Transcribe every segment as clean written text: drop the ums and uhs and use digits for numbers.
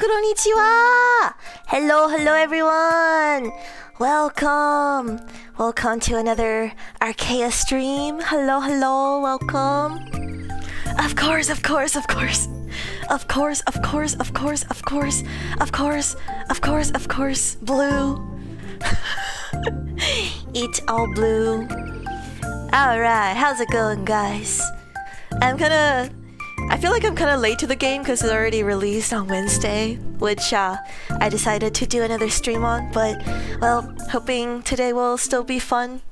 konnichiwa! Hello everyone! Welcome to another Arcaea stream. Hello, welcome. Of course, blue. It's all blue. Alright, how's it going, guys? I feel like I'm kinda late to the game because it's already released on Wednesday, which I decided to do another stream on, but, well, hoping today will still be fun.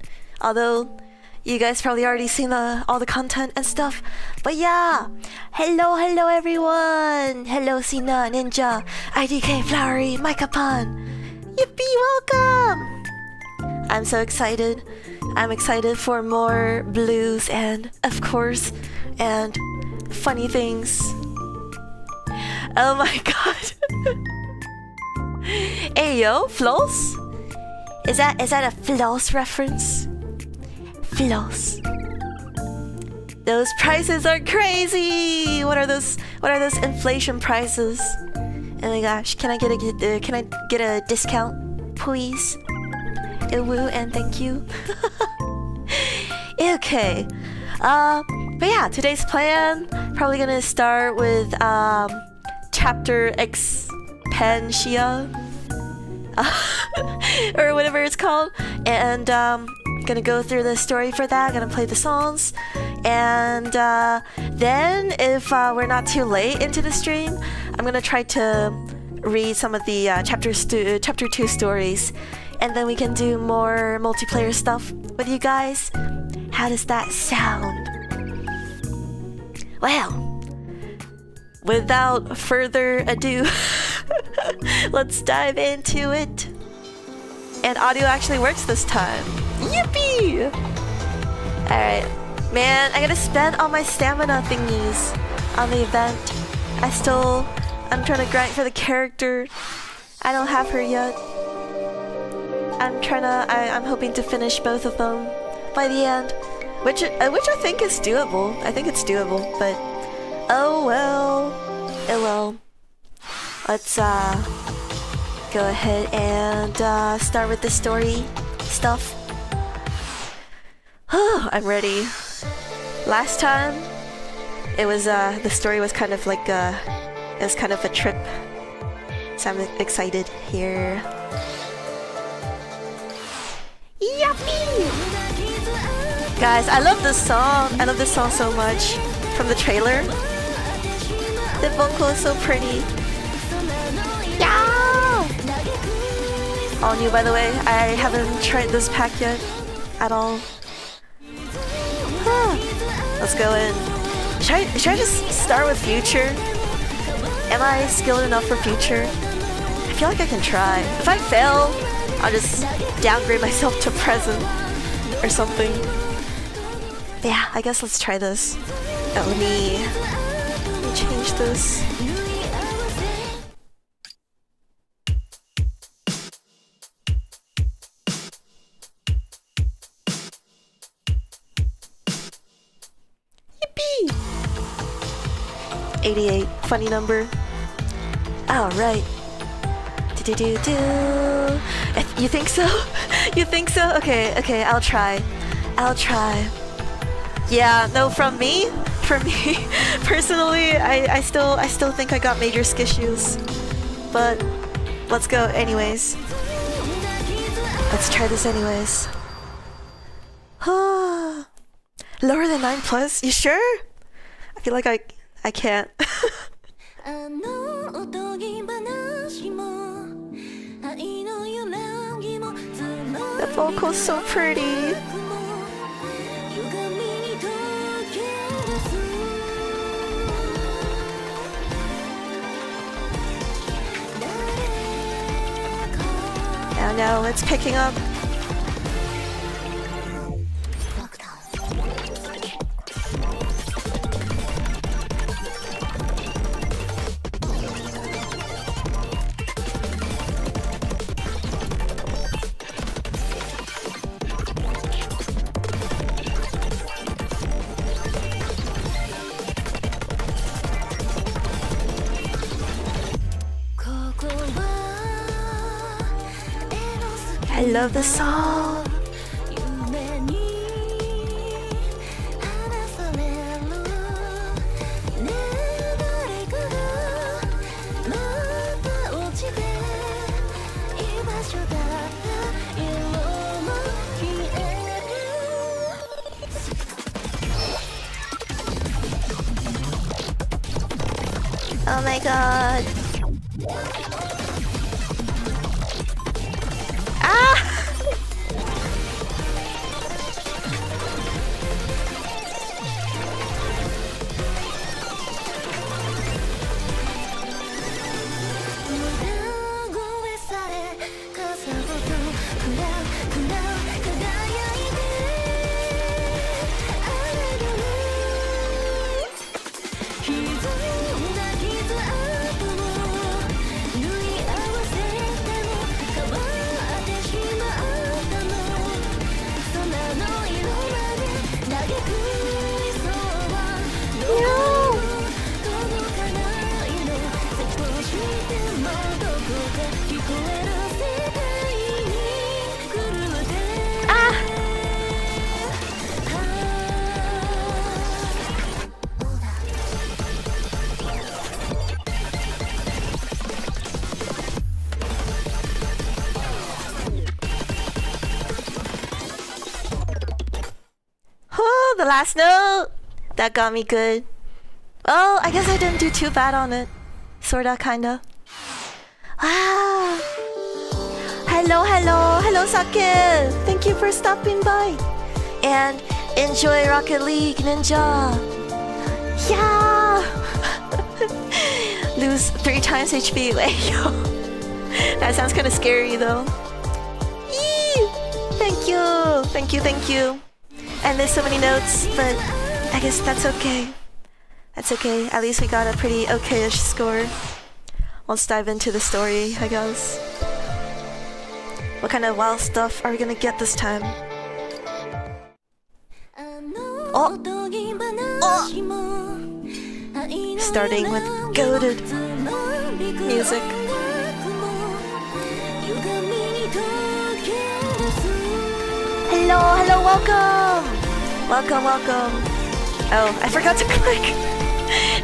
Although, you guys probably already seen all the content and stuff. But yeah! Hello everyone! Hello Sina, Ninja, IDK, Flowery, Micah-pan! Yippee, welcome! I'm so excited. I'm excited for more blues and, of course, and funny things. Oh my god. Hey yo, Floss? Is that a Floss reference? Floss. Those prices are crazy! What are those inflation prices? Oh my gosh, can I get a discount, please? Woo and thank you. Okay. But yeah, today's plan, probably gonna start with Chapter Experientia, or whatever it's called, and gonna go through the story for that, gonna play the songs, and then if we're not too late into the stream, I'm gonna try to read some of the Chapter 2 stories, and then we can do more multiplayer stuff with you guys. How does that sound? Well, without further ado, let's dive into it. And audio actually works this time. Yippee! Alright. Man, I gotta spend all my stamina thingies on the event. I'm trying to grind for the character. I don't have her yet. I'm hoping to finish both of them by the end. Which I think is doable. I think it's doable, but oh well. Let's go ahead and start with the story stuff. Oh, I'm ready. Last time, it was the story was kind of like it was kind of a trip, so I'm excited here. Yuppie! Guys, I love this song. I love this song so much. From the trailer. The vocal is so pretty. Yeah! All new, by the way. I haven't tried this pack yet. At all. Let's go in. Should I just start with Future? Am I skilled enough for Future? I feel like I can try. If I fail, I'll just downgrade myself to Present. Or something. Yeah, I guess let's try this. Oh, let me change this. Yippee! 88, funny number. Alright. Do-do-do-do. You think so? You think so? Okay, I'll try. Yeah, no, from me, personally, I still think I got major skissues. But let's go anyways. Let's try this anyways. Lower than 9+? You sure? I feel like I can't. The vocal's so pretty. Oh no, it's picking up. I love the song. Oh my god. Ah! Oh, the last note! That got me good. Oh, I guess I didn't do too bad on it. Sorta, kinda. Wow. Hello, Sake! Thank you for stopping by. And enjoy Rocket League, Ninja! Yeah! Lose 3 times HP. Wait, yo. That sounds kinda scary though. Yee! Thank you. I missed so many notes, but I guess that's okay. That's okay. At least we got a pretty okay-ish score. Let's dive into the story, I guess. What kind of wild stuff are we gonna get this time? Oh! Starting with goated music. Hello, welcome. Oh, I forgot to click.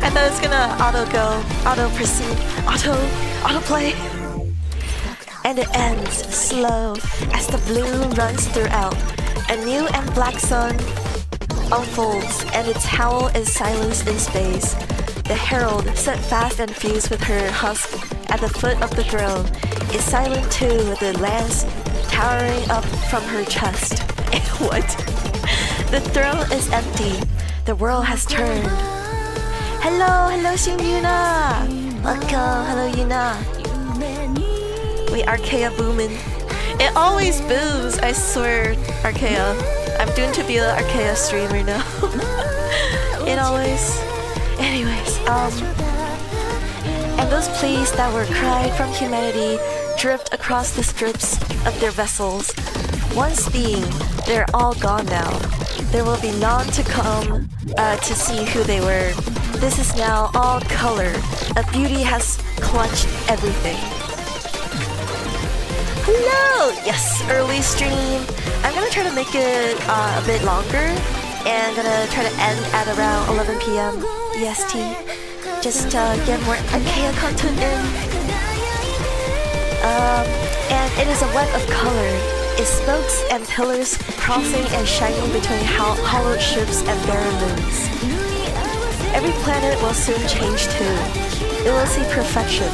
I thought it was gonna auto proceed, auto play. And it ends slow as the blue runs throughout. A new and black sun unfolds, and its howl is silenced in space. The herald, set fast and fused with her husk at the foot of the throne, is silent too, with the lance towering up from her chest. What? The throne is empty. The world has turned. Hello, Shin Yuna. Welcome, hello Yuna. We Arcaea boomin'. It always booms, I swear, Arcaea. I'm doomed to be an Arcaea streamer now. It always. Anyways, and those pleas that were cried from humanity drift across the strips of their vessels. Once being, they're all gone now. There will be none to come to see who they were. This is now all color. A beauty has clutched everything. Hello! Yes, early stream. I'm gonna try to make it a bit longer, and gonna try to end at around 11 p.m. EST. Just to get more Arcaea content in. And it is a web of color. Its spokes and pillars crossing and shining between hollowed ships and barren moons. Every planet will soon change too. It will see perfection.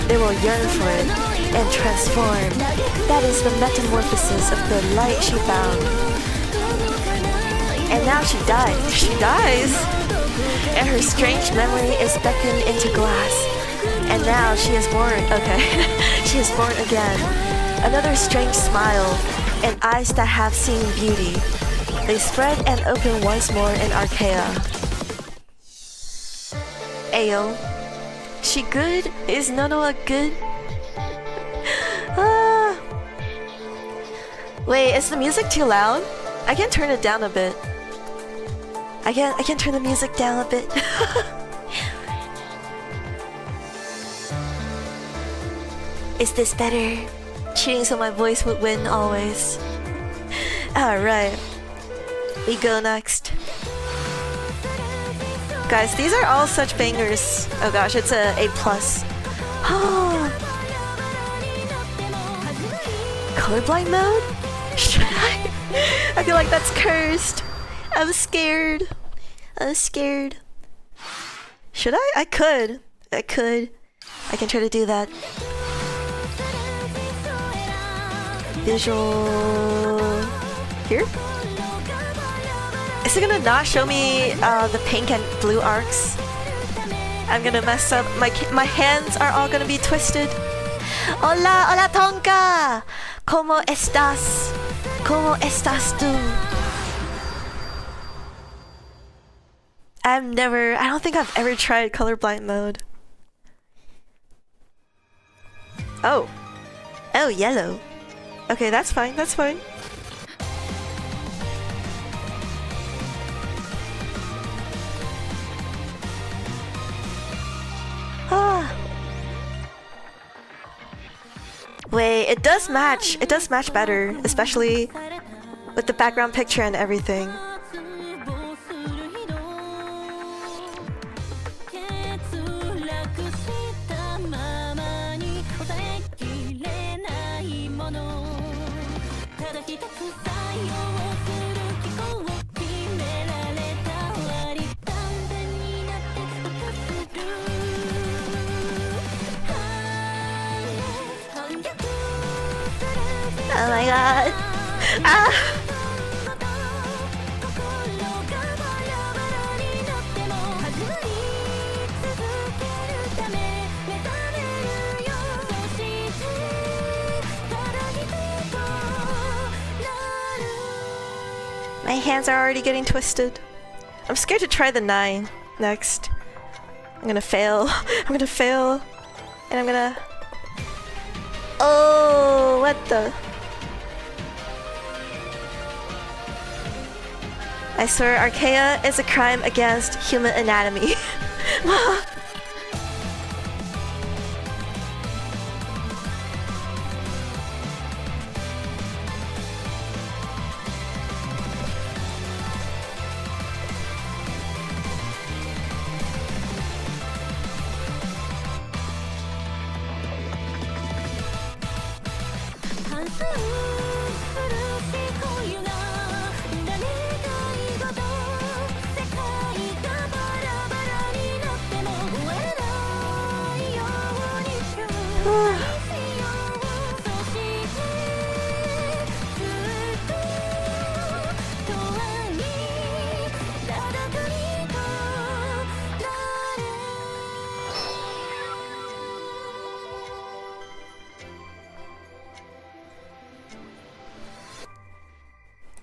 They will yearn for it and transform. That is the metamorphosis of the light she found. And now she dies. She dies! And her strange memory is beckoned into glass. And now she is born. Okay. She is born again. Another strange smile, and eyes that have seen beauty. They spread and open once more in Arcaea. Ayo. She good? Is Nonoa good? Wait, is the music too loud? I can turn it down a bit. I can turn the music down a bit. Is this better? cheating so my voice would win always. Alright. We go next. Guys, these are all such bangers. Oh gosh, it's a A+. Colorblind mode? Should I? I feel like that's cursed. I'm scared. I'm scared. Should I? I could. I can try to do that. Visual... Here? Is it gonna not show me the pink and blue arcs? I'm gonna mess up. My hands are all gonna be twisted. Hola, hola Tonka! ¿Cómo estás? ¿Cómo estás tú? I don't think I've ever tried colorblind mode. Oh. Oh, yellow. Okay, that's fine, that's fine. Ah. Wait, it does match. It does match better, especially with the background picture and everything. Oh my god. Ah! My hands are already getting twisted. I'm scared to try the 9 next. I'm gonna fail. I'm gonna fail. And I'm gonna... Oh, what the... I swear, Arcaea is a crime against human anatomy.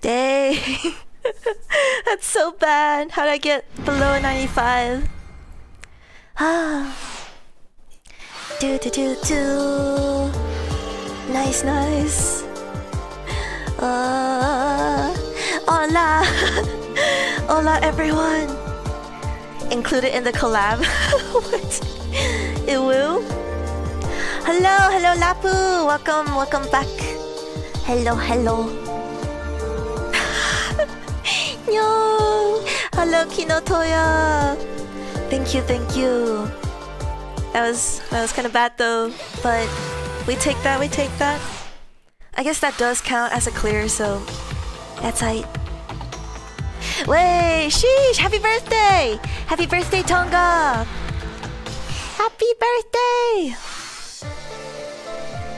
Dang. That's so bad. How'd I get below 95? Ah. Do. Nice, nice. Hola. Hola, everyone. Included in the collab. What? Iwu? Hello, Lapu. Welcome back. Hello. Yo. Hello, Kinotoya. Thank you. That was kind of bad though, but we take that. I guess that does count as a clear, so that's tight. Wait, sheesh! Happy birthday! Happy birthday, Tonga! Happy birthday!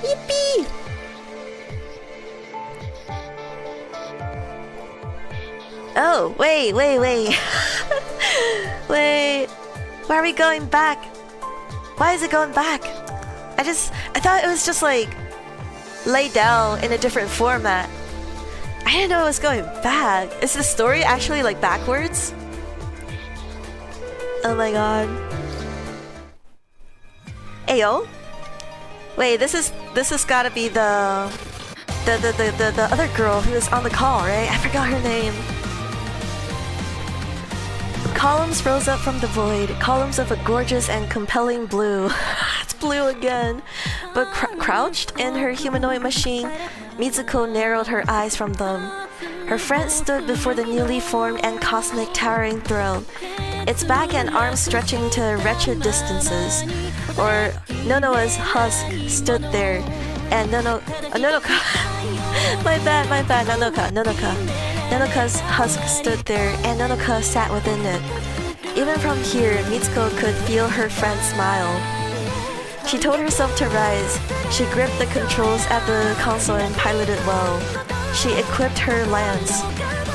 Yippee! Oh, wait. Wait, why are we going back? Why is it going back? I thought it was just like laid down in a different format. I didn't know it was going back. Is the story actually like backwards? Oh my god. Ayo? Wait, this is gotta be the other girl who was on the call, right? I forgot her name. Columns rose up from the void, columns of a gorgeous and compelling blue. It's blue again. But crouched in her humanoid machine, Mitsuko narrowed her eyes from them. Her friend stood before the newly formed and cosmic towering throne, its back and arms stretching to wretched distances. Or Nonoa's husk stood there, and Nonoka. my bad, Nonoka. Nonoka's husk stood there, and Nonoka sat within it. Even from here, Mitsuko could feel her friend smile. She told herself to rise. She gripped the controls at the console and piloted well. She equipped her lance.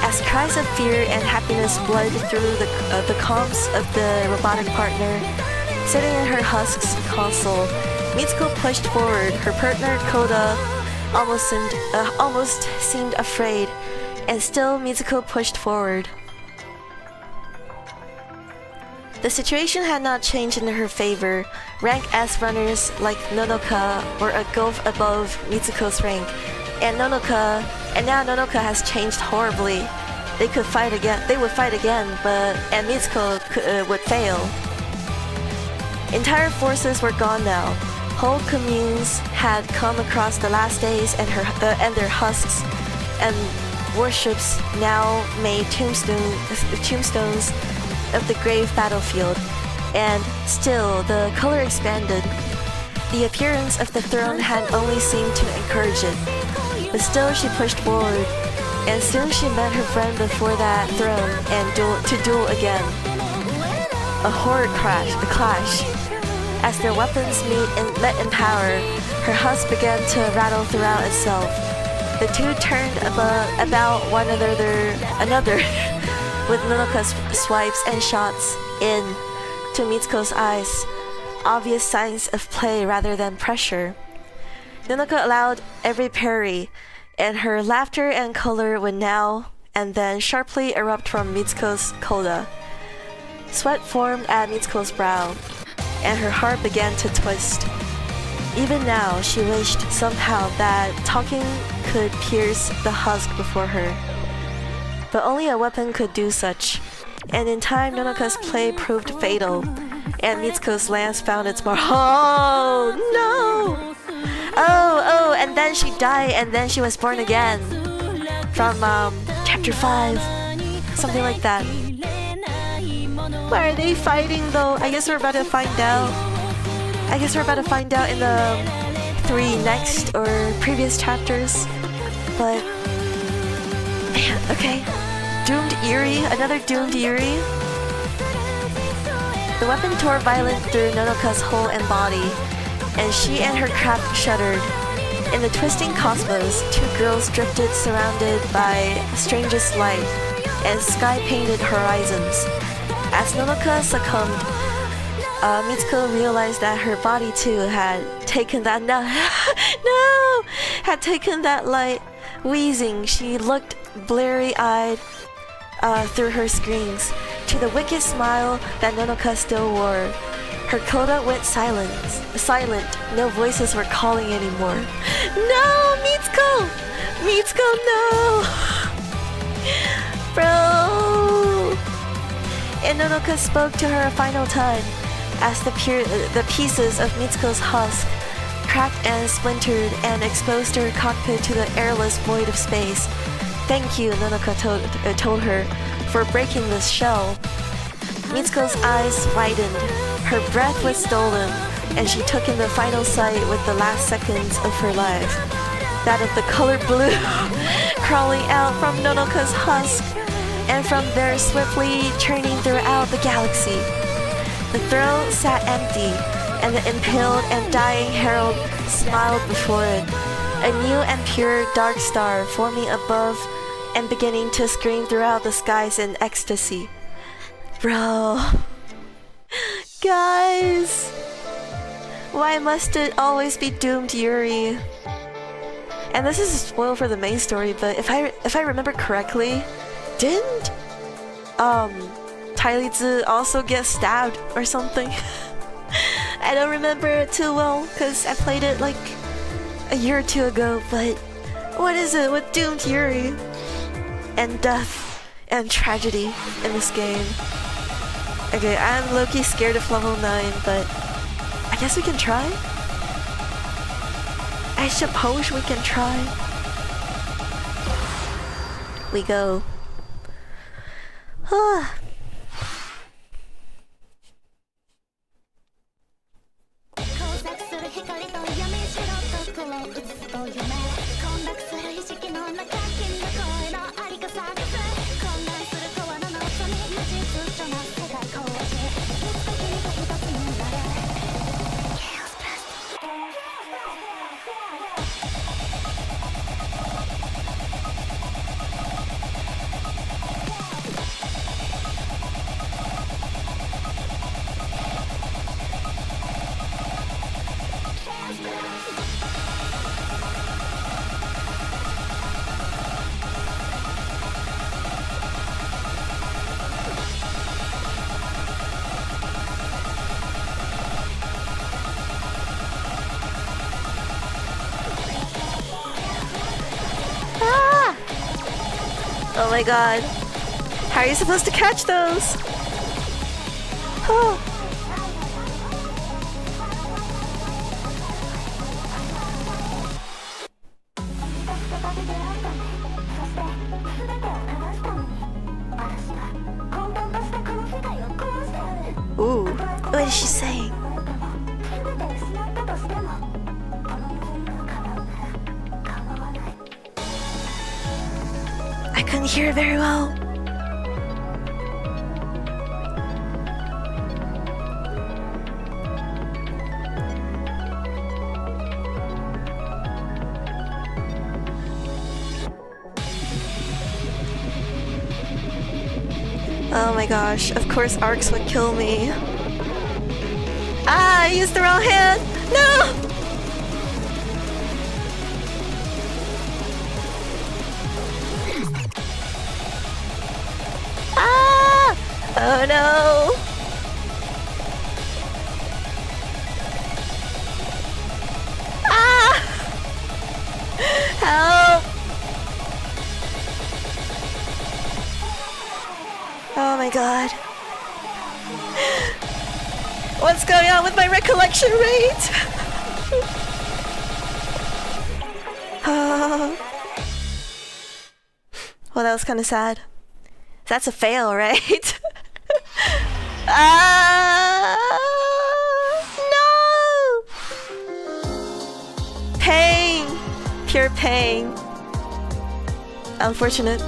As cries of fear and happiness bled through the comms of the robotic partner, sitting in her husk's console, Mitsuko pushed forward. Her partner Koda almost seemed afraid, and still Mitsuko pushed forward. The situation had not changed in her favor. Rank S runners like Nonoka were a gulf above Mitsuko's rank, and now Nonoka has changed horribly. They would fight again, and Mitsuko would fail. Entire forces were gone now. Whole communes had come across the last days, and their husks and warships now made tombstones of the grave battlefield, and still the color expanded. The appearance of the throne had only seemed to encourage it, but still she pushed forward, and soon she met her friend before that throne and to duel again. A horrid clash. As their weapons met in power, her husk began to rattle throughout itself. The two turned about one another with Nonoka's swipes and shots in to Mitsuko's eyes, obvious signs of play rather than pressure. Nonoka allowed every parry, and her laughter and color would now and then sharply erupt from Mitsuko's Koda. Sweat formed at Mitsuko's brow, and her heart began to twist. Even now, she wished somehow that talking could pierce the husk before her. But only a weapon could do such, and in time Nonoka's play proved fatal, and Mitsuko's lance found its mark. Oh no! Oh, and then she died, and then she was born again. From chapter 5, something like that. Why are they fighting though? I guess we're about to find out. In the 3 next or previous chapters. But man, okay. Doomed Eerie, another Doomed Eerie. The weapon tore violent through Nonoka's whole and body, and she and her craft shuddered. In the twisting cosmos, 2 girls drifted surrounded by strangest light and sky-painted horizons. As Nonoka succumbed, Mitsuko realized that her body too had taken that had taken that light. Wheezing, she looked bleary-eyed through her screens to the wicked smile that Nonoka still wore. Her Koda went silent. No voices were calling anymore. No, Mitsuko! Mitsuko, no! Bro! And Nonoka spoke to her a final time as the pieces of Mitsuko's husk cracked and splintered and exposed her cockpit to the airless void of space. Thank you, Nonoka told her, for breaking this shell. Mitsuko's eyes widened. Her breath was stolen, and she took in the final sight with the last seconds of her life. That of the color blue crawling out from Nonoka's husk, and from there swiftly churning throughout the galaxy. The throne sat empty, and the impaled and dying herald smiled before it, a new and pure dark star forming above and beginning to scream throughout the skies in ecstasy. Bro. Guys. Why must it always be Doomed Yuri? And this is a spoil for the main story, but if I remember correctly, didn't Tai Li also get stabbed or something? I don't remember it too well because I played it like a year or two ago, but what is it with Doomed Yuri and death and tragedy in this game? Okay, I'm low-key scared of level 9, but I guess we can try? I suppose we can try. We go. Ah. Oh my god. How are you supposed to catch those? Oh. Ooh, what is she saying? I couldn't hear very well. Oh my gosh, of course Arcs would kill me. Ah, I used the wrong hand! No! Ah! Oh no! Ah! Help! Oh my god. What's going on with my recollection rate? Oh. Well, that was kind of sad. That's a fail, right? No! Pain! Pure pain. Unfortunate.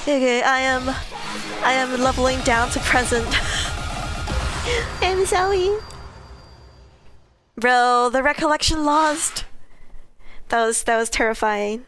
Okay, I am leveling down to present. I'm Zoe. Bro, the recollection lost. That was terrifying.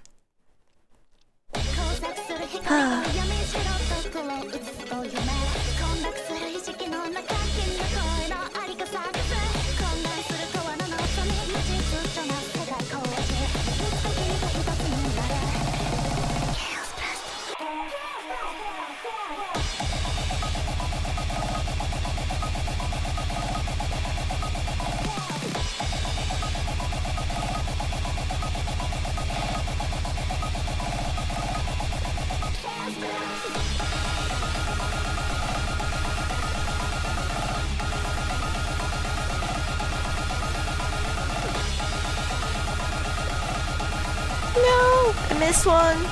No, I missed one.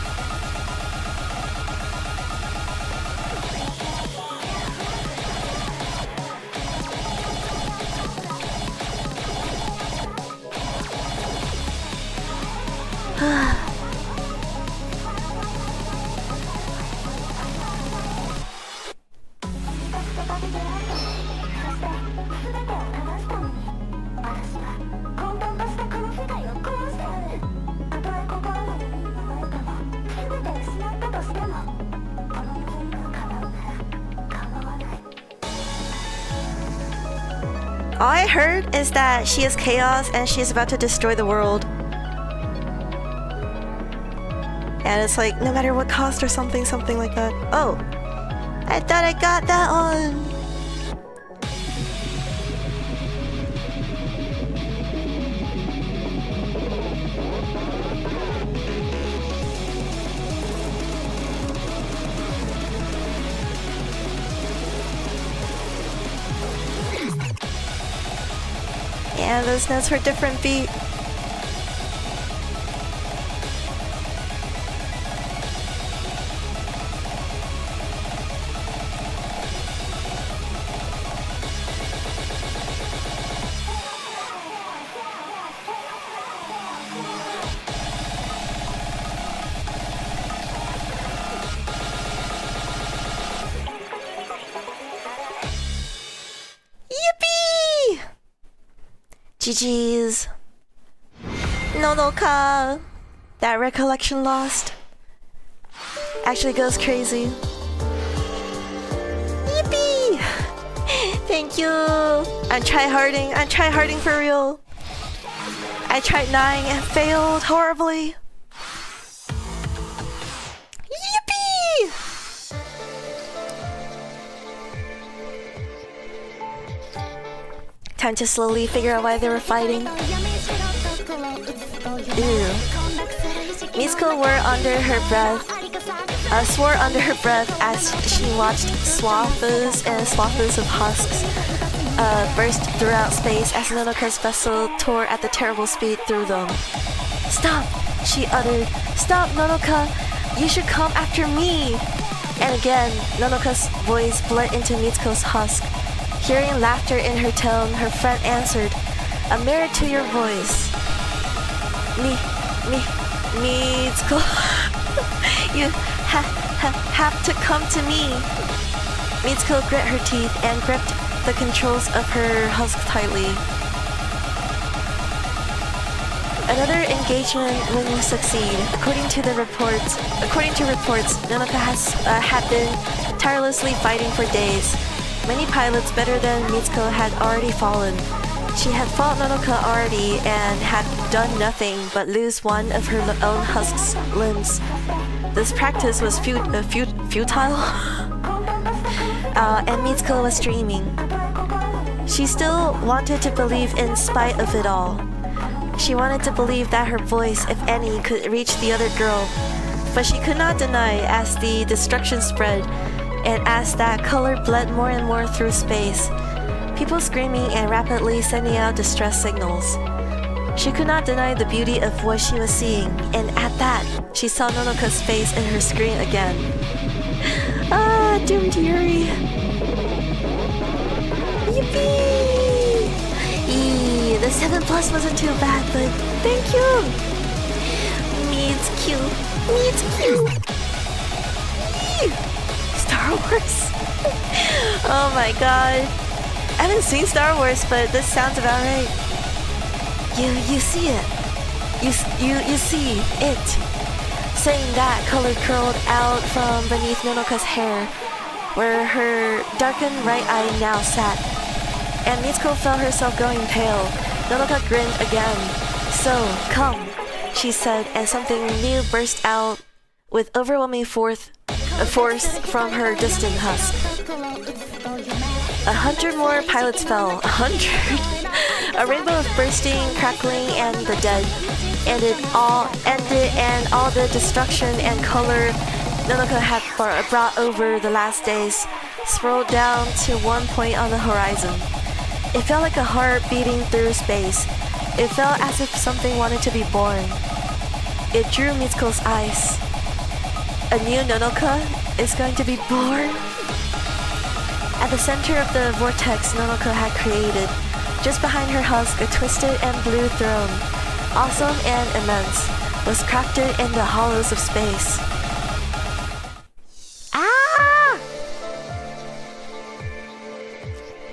All I heard is that she is chaos and she is about to destroy the world. And it's like, no matter what cost or something like that. Oh, I thought I got that one. Yeah, those notes were different beat. Yippee! GG's. Nonoka. That recollection lost actually goes crazy. Yippee! Thank you. I'm tryharding for real. I tried 9 and failed horribly. Yippee! Time to slowly figure out why they were fighting. Ew. Mitsuko swore under her breath as she watched swaths and swaths of husks burst throughout space as Nonoka's vessel tore at the terrible speed through them. "Stop!" she uttered. "Stop, Nonoka! You should come after me!" And again, Nonoka's voice bled into Mitsuko's husk. Hearing laughter in her tone, her friend answered, "A mirror to your voice. Mitsuko, you have to come to me." Mitsuko grit her teeth and gripped the controls of her husk tightly. Another engagement wouldn't succeed. According to reports, Nonoka had been tirelessly fighting for days. Many pilots better than Mitsuko had already fallen. She had fought Nonoka already and had done nothing but lose one of her own husk's limbs. This practice was futile, and Mitsuko was dreaming. She still wanted to believe in spite of it all. She wanted to believe that her voice, if any, could reach the other girl. But she could not deny as the destruction spread, and as that color bled more and more through space, people screaming and rapidly sending out distress signals. She could not deny the beauty of what she was seeing, and at that, she saw Nonoka's face in her screen again. Ah, doomed Yuri. Yippee! The 7+ wasn't too bad, but thank you! Meets cute. Star Wars. Oh my god. I haven't seen Star Wars, but this sounds about right. You see it. You see it. Saying that, color curled out from beneath Nonoka's hair, where her darkened right eye now sat. And Mitsuko felt herself going pale. Nonoka grinned again. "So, come," she said, and something new burst out with overwhelming force from her distant husk. 100 more pilots fell. 100? A rainbow of bursting, crackling, and the dead. And all the destruction and color Nonoka had brought over the last days swirled down to one point on the horizon. It felt like a heart beating through space. It felt as if something wanted to be born. It drew Mitsuko's eyes. A new Nonoka is going to be born? At the center of the vortex Nonoka had created, just behind her husk, a twisted and blue throne, awesome and immense, was crafted in the hollows of space. Ah!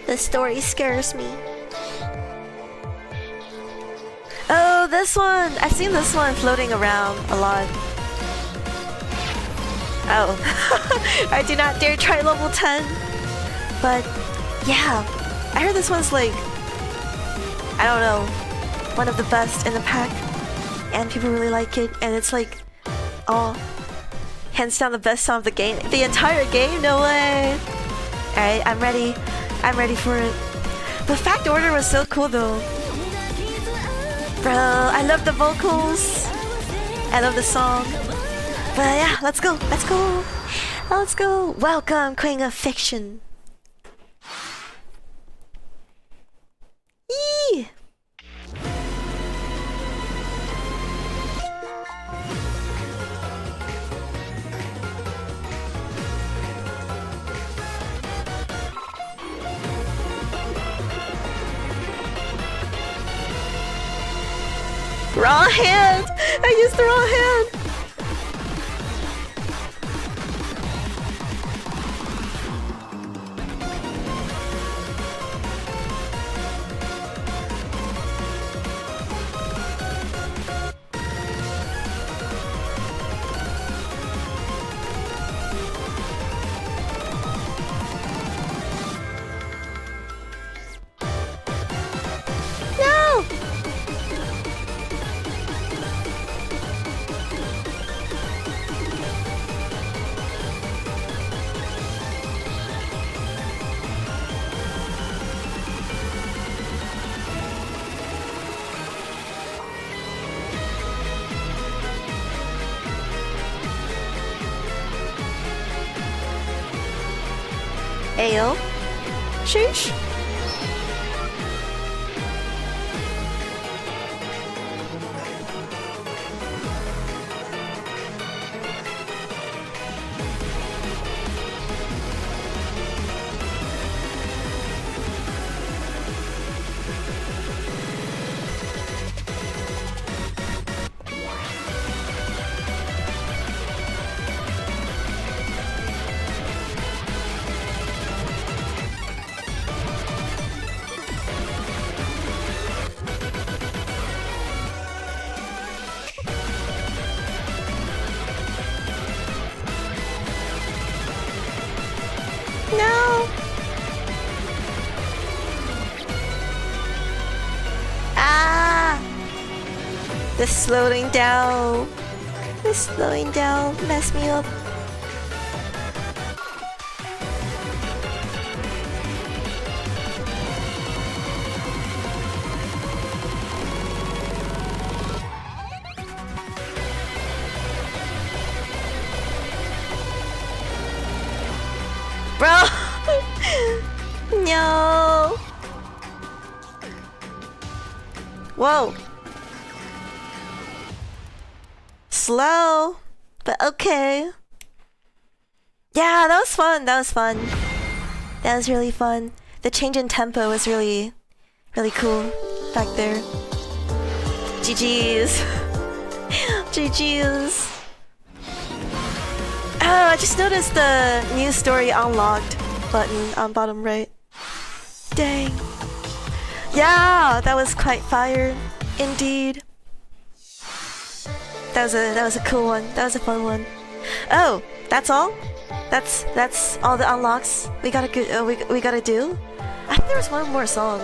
The story scares me. Oh, this one! I've seen this one floating around a lot. Oh. I do not dare try level 10. But, yeah. I heard this one's like, I don't know, one of the best in the pack. And people really like it. And it's like, oh, hands down the best song of the game. The entire game? No way. Alright, I'm ready. I'm ready for it. The fact order was so cool though. Bro, I love the vocals. I love the song. But yeah, let's go. Let's go. Let's go. Welcome, Queen of Fiction. Yee! Wrong hand! I used the wrong hand! No! Ayo. Sheesh. No! Ah! The slowing down. The slowing down messed me up. Bro! No! Whoa! Slow, but okay. Yeah, that was fun. That was fun. That was really fun. The change in tempo was really cool back there. GG's. GG's. Oh, I just noticed the new story unlocked button on bottom right. Dang. Yeah, that was quite fire, indeed. That was a cool one. That was a fun one. Oh, that's all? That's all the unlocks we gotta we gotta do? I think there was one more song.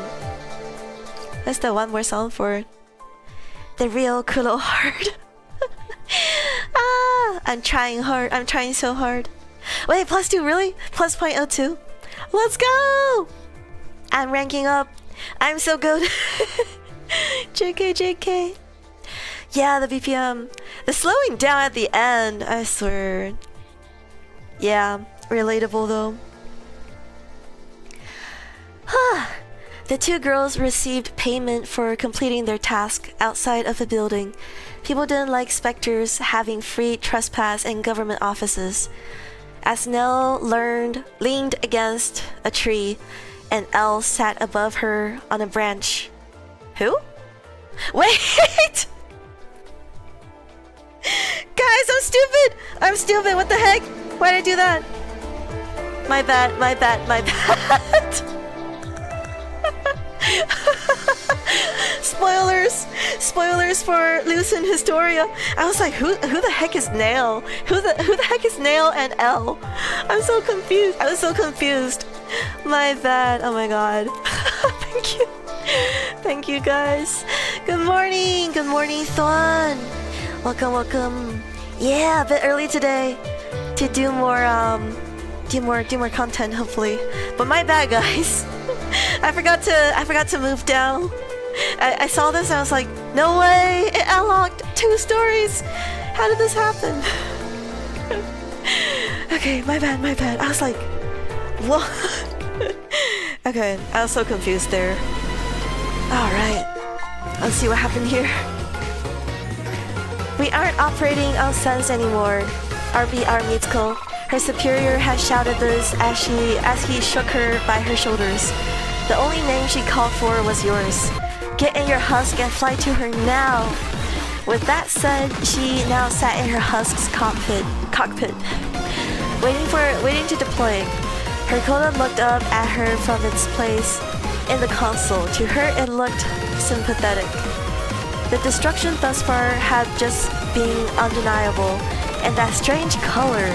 That's the one more song for the real Kulo Heart. Ah, I'm trying hard. I'm trying so hard. Wait, +2, really? Plus 0.02? Let's go! I'm ranking up. I'm so good. JK, JK. Yeah, the BPM. The slowing down at the end, I swear. Yeah, relatable though. The two girls received payment for completing their task outside of the building. People didn't like specters having free trespass in government offices. As Nell leaned against a tree, and Elle sat above her on a branch. Who? Wait! Guys, I'm stupid! I'm stupid, what the heck? Why'd I do that? My bad, my bad, my bad. Spoilers for Lucen Historia. I was like, who the heck is Nail? Who the heck is Nail and Elle? I'm so confused. I was so confused. My bad. Oh my god. Thank you. Thank you guys. Good morning. Good morning, Thwan. Welcome, welcome. Yeah, a bit early today to do more content hopefully. But my bad, guys. I forgot to move down. I saw this and I was like, no way! It unlocked 2 stories! How did this happen? Okay, my bad, my bad. I was like, what? Okay, I was so confused there. Alright, let's see what happened here. We aren't operating on sense anymore. RBR Mitsuko. Her superior had shouted this as he shook her by her shoulders. The only name she called for was yours. Get in your husk and fly to her now. With that said, she now sat in her husk's cockpit, waiting to deploy. Her Koda looked up at her from its place in the console. To her, it looked sympathetic. The destruction thus far had just been undeniable, and that strange color.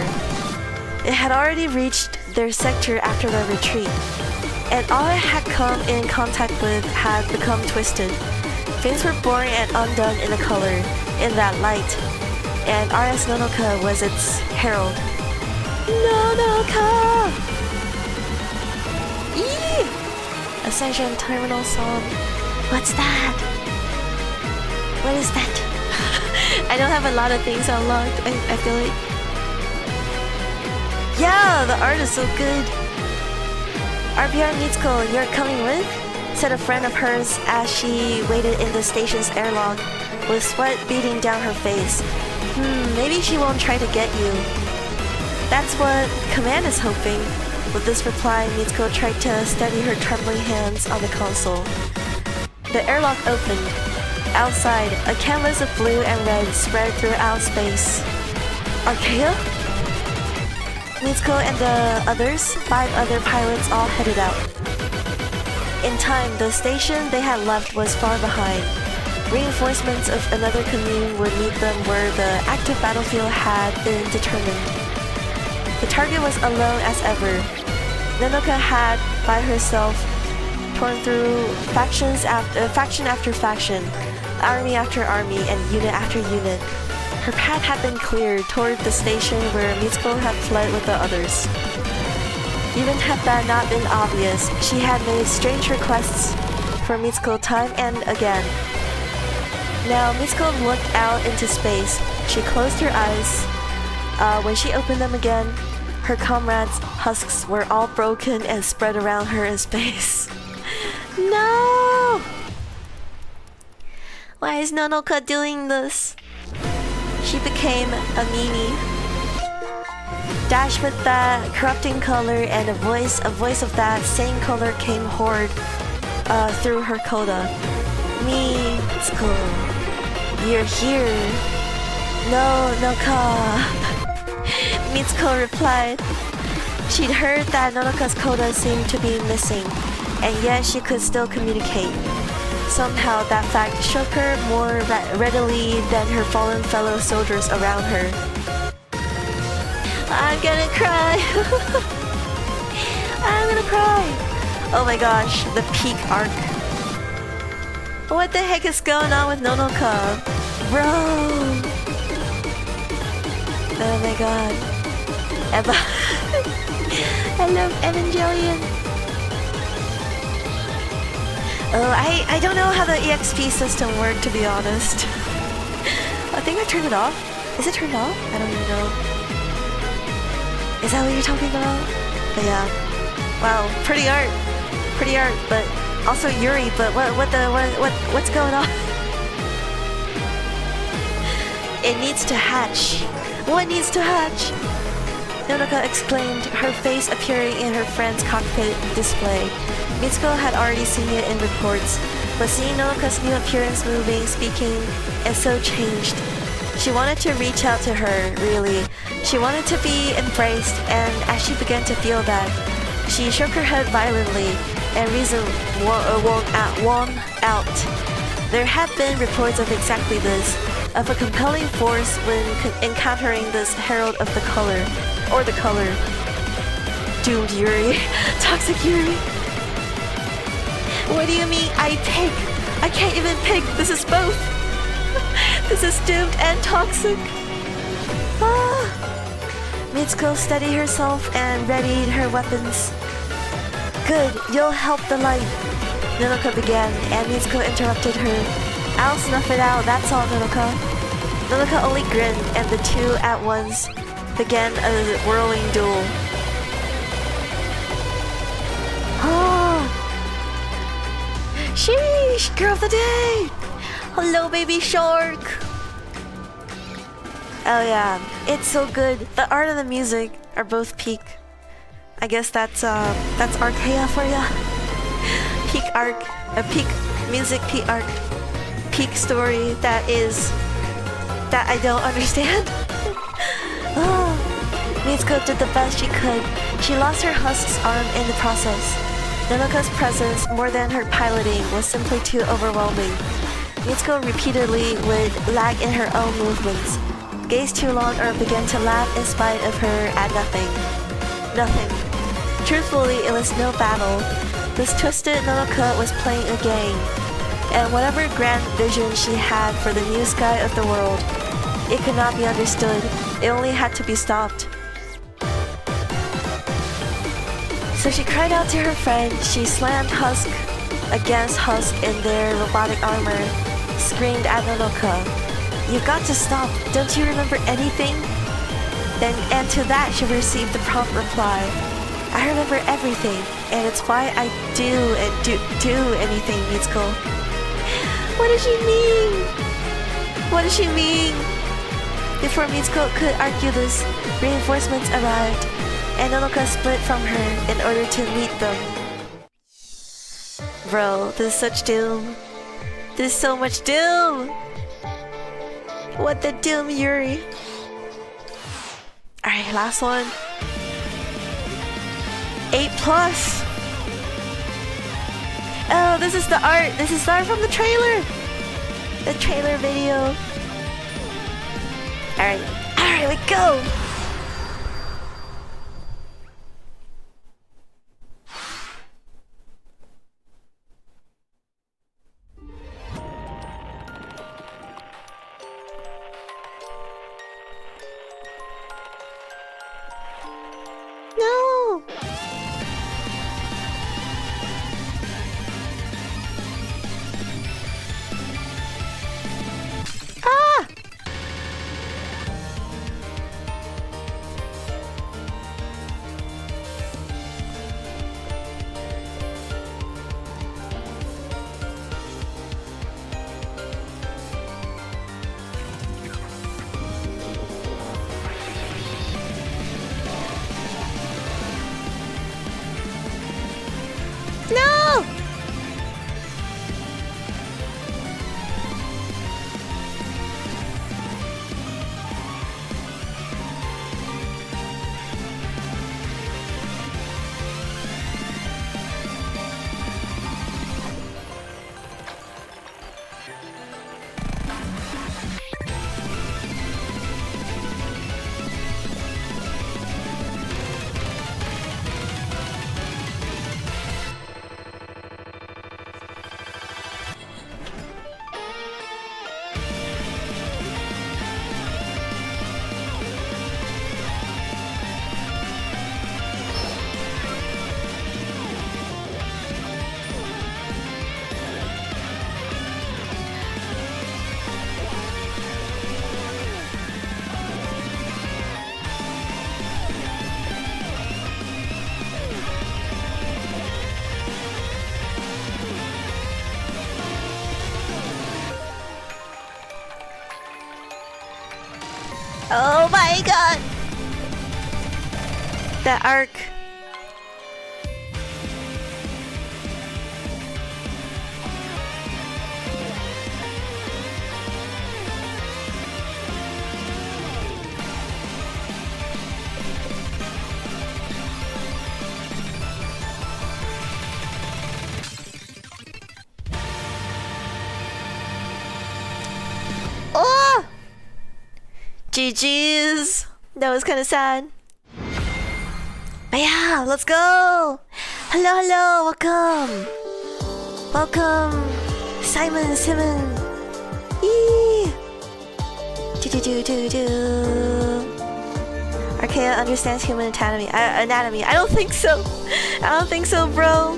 It had already reached their sector after their retreat, and all it had come in contact with had become twisted. Things were born and undone in the color, in that light, and RS Nonoka was its herald. Nonoka! Eee! Ascension Terminal Song. What's that? What is that? I don't have a lot of things unlocked, I feel like. Yeah, the art is so good. RPR Mitsuko, you're coming with? Said a friend of hers as she waited in the station's airlock, with sweat beading down her face. Maybe she won't try to get you. That's what Command is hoping. With this reply, Mitsuko tried to steady her trembling hands on the console. The airlock opened. Outside, a canvas of blue and red spread throughout space. Arcaea? Mitsuko and the others, 5 other pilots, all headed out. In time, the station they had left was far behind. Reinforcements of another commune would meet them where the active battlefield had been determined. The target was alone as ever. Nonoka had, by herself, torn through faction after faction, army after army, and unit after unit. Her path had been cleared toward the station where Mitsuko had fled with the others. Even had that not been obvious, she had made strange requests for Mitsuko time and again. Now Mitsuko looked out into space. She closed her eyes. When she opened them again, her comrades' husks were all broken and spread around her in space. No! Why is Nonoka doing this? She became a Mimi. Dashed with that corrupting color, and a voice of that same color came poured through her coda. Mitsuko, you're here. Nonoka. Mitsuko replied. She'd heard that Nonoka's coda seemed to be missing, and yet she could still communicate. Somehow that fact shook her more readily than her fallen fellow soldiers around her. I'm gonna cry! I'm gonna cry! Oh my gosh, the peak arc. What the heck is going on with Nonoka? Bro! Oh my god. Eva. I love Evangelion. Oh, I don't know how the EXP system worked, to be honest. I think I turned it off. Is it turned off? I don't even know. Is that what you're talking about? But yeah. Wow, pretty art. Pretty art, but also Yuri, but what's going on? It needs to hatch. What needs to hatch? Nonoka exclaimed, her face appearing in her friend's cockpit display. Mitsuko had already seen it in reports, but seeing Nonoka's new appearance, moving, speaking, and so changed. She wanted to reach out to her, really. She wanted to be embraced, and as she began to feel that, she shook her head violently, and reason won out. There had been reports of exactly this, of a compelling force when encountering this herald of the color, or the color. Doomed Yuri. Toxic Yuri. What do you mean, I pick? I can't even pick. This is both. This is doomed and toxic. Mitsuko steadied herself and readied her weapons. Good, you'll help the light. Nonoka began, and Mitsuko interrupted her. I'll snuff it out, that's all, Nonoka. Nonoka only grinned, and the two at once began a whirling duel. Sheesh, girl of the day! Hello, baby shark! Oh yeah, it's so good. The art and the music are both peak. I guess that's Arcaea for ya. Peak arc, peak music peak arc peak story that I don't understand. Oh, Mitsuko did the best she could. She lost her husk's arm in the process. Nonoka's presence, more than her piloting, was simply too overwhelming. Mitsuko repeatedly would lag in her own movements, gaze too long, or begin to laugh in spite of her at nothing. Nothing. Truthfully, it was no battle. This twisted Nonoka was playing a game, and whatever grand vision she had for the new sky of the world, it could not be understood. It only had to be stopped. So she cried out to her friend. She slammed Husk against Husk in their robotic armor, screamed at Nonoka, "You've got to stop. Don't you remember anything?" And to that she received the prompt reply, "I remember everything, and it's why I do anything, Mitsuko." What does she mean? What does she mean? Before Mitsuko could argue this, reinforcements arrived, and Nonoka split from her in order to meet them. Bro, this is such doom. There's so much doom! What the doom, Yuri? Alright, last one. 8+! Oh, this is the art! This is the art from the trailer! The trailer video. Alright, we go! No! Ah! No! Oh my god! That arc. Oh! GG's. That was kind of sad. But yeah, let's go. Hello, welcome. Welcome, Simon. Yee. Arcaea understands human anatomy. I don't think so. I don't think so, bro.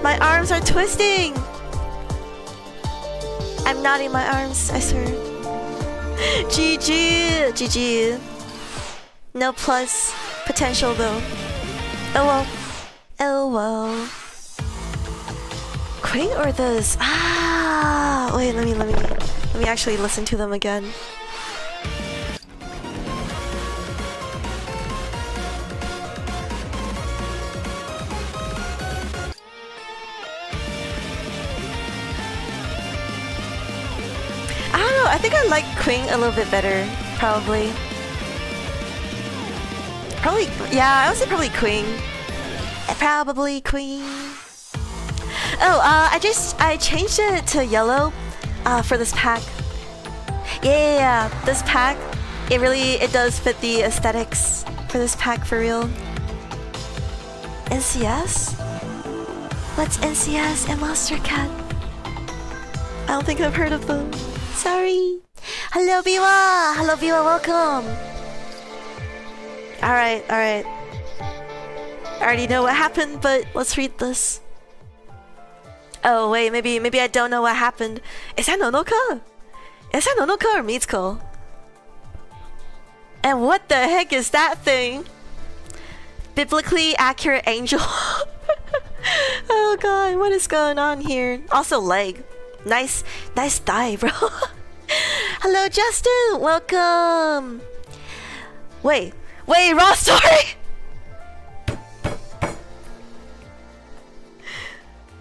My arms are twisting. I'm nodding my arms, I swear. GG. No plus potential though. Oh well. Queen or this? Ah, wait. Let me actually listen to them again. I think I like Queen a little bit better, probably. Yeah, I would say probably Queen. Probably Queen. Oh, I changed it to yellow, for this pack. Yeah, this pack, it does fit the aesthetics for this pack for real. NCS? What's NCS and Monster Cat? I don't think I've heard of them. Sorry. Hello, Biwa! Hello, Biwa, welcome! Alright. I already know what happened, but let's read this. Oh, wait, maybe I don't know what happened. Is that Nonoka? Is that Nonoka or Mitsuko? And what the heck is that thing? Biblically accurate angel. Oh god, what is going on here? Also leg. Nice thigh, bro. Hello, Justin! Welcome! Wait, raw story!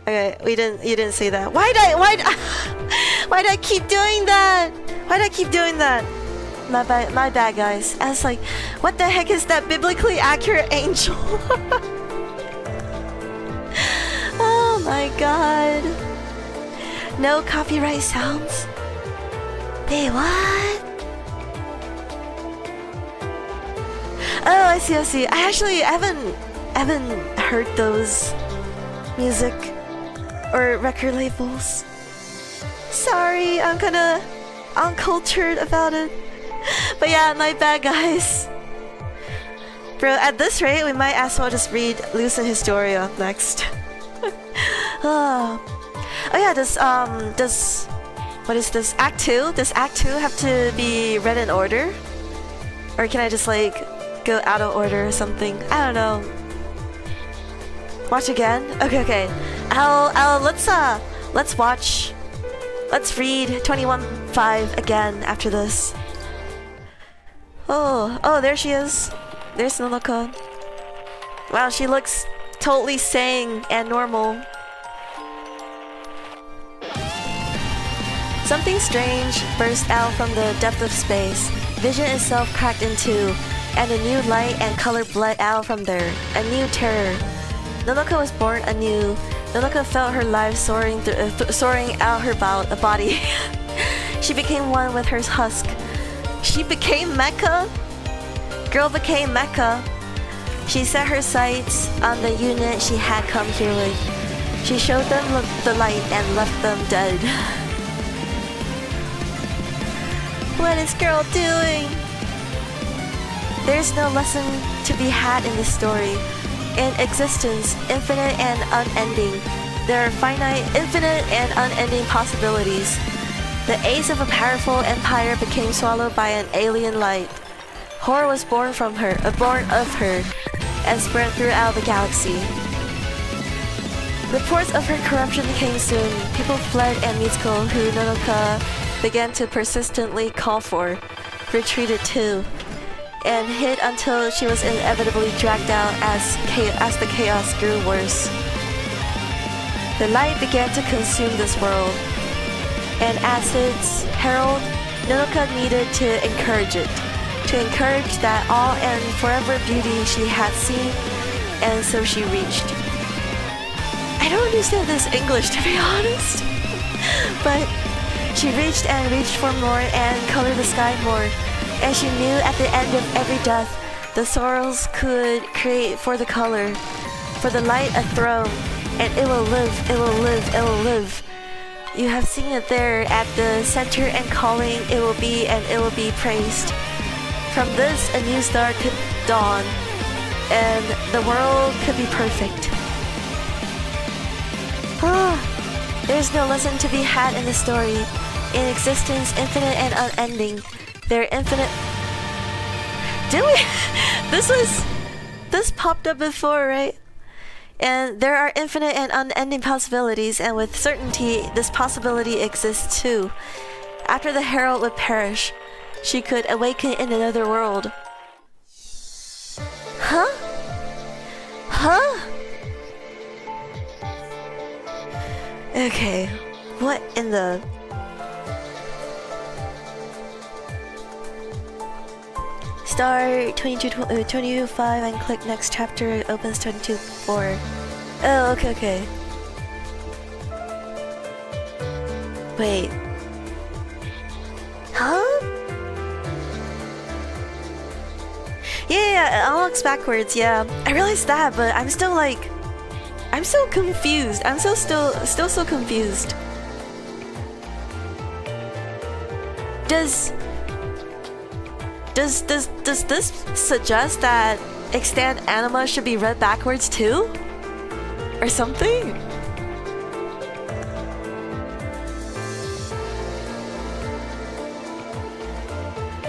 Okay, you didn't say that. Why'd I keep doing that? Why'd I keep doing that? My bad, guys. I was like, what the heck is that biblically accurate angel? Oh my god. No copyright sounds? Wait, what? Oh, I see. I haven't heard those music or record labels. Sorry, I'm kinda uncultured about it. But yeah, my bad, guys. Bro, at this rate, we might as well just read Lucent Historia next. Oh yeah, does what is this? Act 2? Does Act 2 have to be read in order? Or can I just like go out of order or something? I don't know. Watch again? Okay. Let's read 21.5 again after this. Oh, there she is. There's Nonoka. Wow, she looks totally sane and normal. Something strange burst out from the depth of space. Vision itself cracked in two, and a new light and color bled out from there. A new terror. Nonoka was born anew. Nonoka felt her life soaring out her body. She became one with her husk. She became Mecha? Girl became Mecha. She set her sights on the unit she had come here with. She showed them the light and left them dead. What is girl doing? There's no lesson to be had in this story. In existence, infinite and unending, there are finite, infinite, and unending possibilities. The ace of a powerful empire became swallowed by an alien light. Horror was born of her, and spread throughout the galaxy. Reports of her corruption came soon. People fled, and Mitsuko, who Nonoka began to persistently call for, retreated too, and hid until she was inevitably dragged out as the chaos grew worse. The light began to consume this world, and as its herald, Nonoka needed to encourage it, to encourage that all and forever beauty she had seen, and so she reached. I don't understand this English, to be honest, but she reached and reached for more and colored the sky more, and she knew at the end of every death, the sorrows could create for the color, for the light a throne, and it will live, it will live, it will live. You have seen it there at the center and calling, it will be and it will be praised. From this, a new star could dawn, and the world could be perfect. There's no lesson to be had in the story. In existence, infinite and unending. They're infinite. Did we? This popped up before, right? And there are infinite and unending possibilities, and with certainty, this possibility exists too. After the herald would perish, she could awaken in another world. Huh? Okay, what in the... start 22:5 and click next chapter. It opens 22:4. Oh, okay. Wait. Huh? Yeah, it unlocks backwards, yeah. I realized that, but I'm still like... I'm so confused. I'm still so confused. Does this suggest that extant anima should be read backwards too? Or something?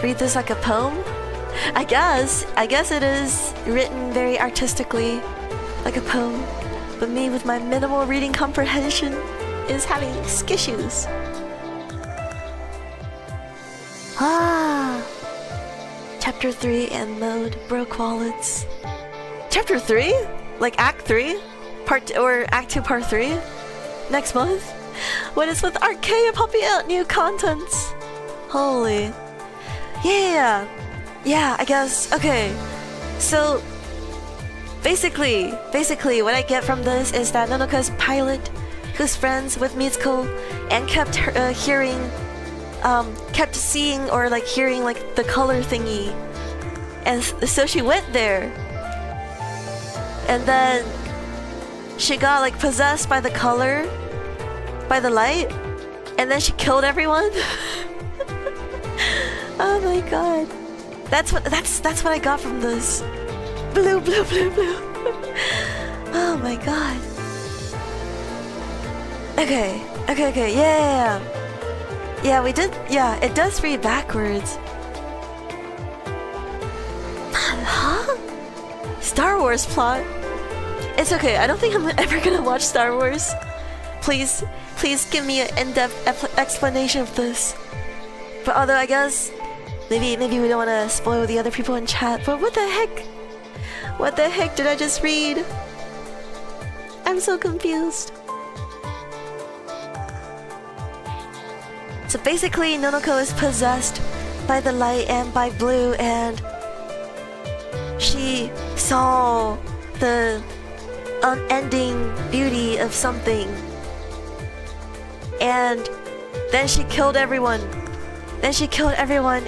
Read this like a poem? I guess it is written very artistically, like a poem. But me with my minimal reading comprehension is having skissues. Chapter 3 and mode broke wallets. Chapter 3? Like Act 3? Or Act 2 Part 3? Next month? What is with Arcaea popping out new contents? Holy. Yeah, I guess. Okay. So basically what I get from this is that Nonoka's a pilot who's friends with Mitsuko and kept seeing or like hearing like the color thingy, and so she went there, and then she got like possessed by the color, by the light, and then she killed everyone. Oh my god, that's what I got from this. Blue. Oh my god. Okay, yeah, we did. Yeah, it does read backwards. Huh? Star Wars plot? It's okay, I don't think I'm ever gonna watch Star Wars. Please give me an in-depth explanation of this. But although I guess maybe we don't want to spoil the other people in chat, but what the heck? What the heck did I just read? I'm so confused. So basically, Nonoko is possessed by the light and by blue, and she saw the unending beauty of something. And then she killed everyone.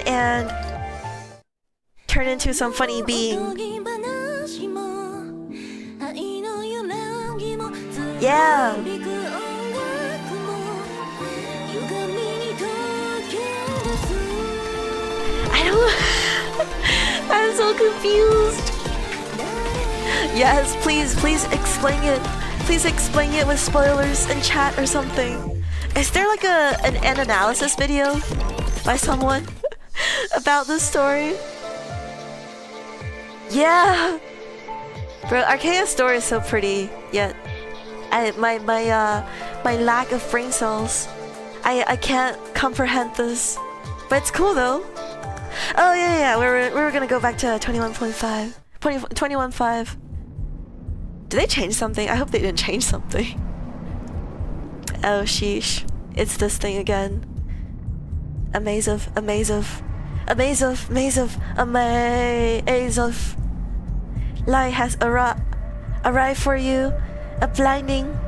And turned into some funny being. Yeah. I'm so confused. Yes, please explain it. Please explain it with spoilers in chat or something. Is there like an analysis video by someone about this story? Yeah. Bro, Arcaea's story is so pretty, yet my lack of brain cells, I can't comprehend this. But it's cool though. Oh yeah, we were gonna go back to 21.5. 21.5. Did they change something? I hope they didn't change something. Oh sheesh. It's this thing again. Amaze-of. Light has arrived for you. A blinding.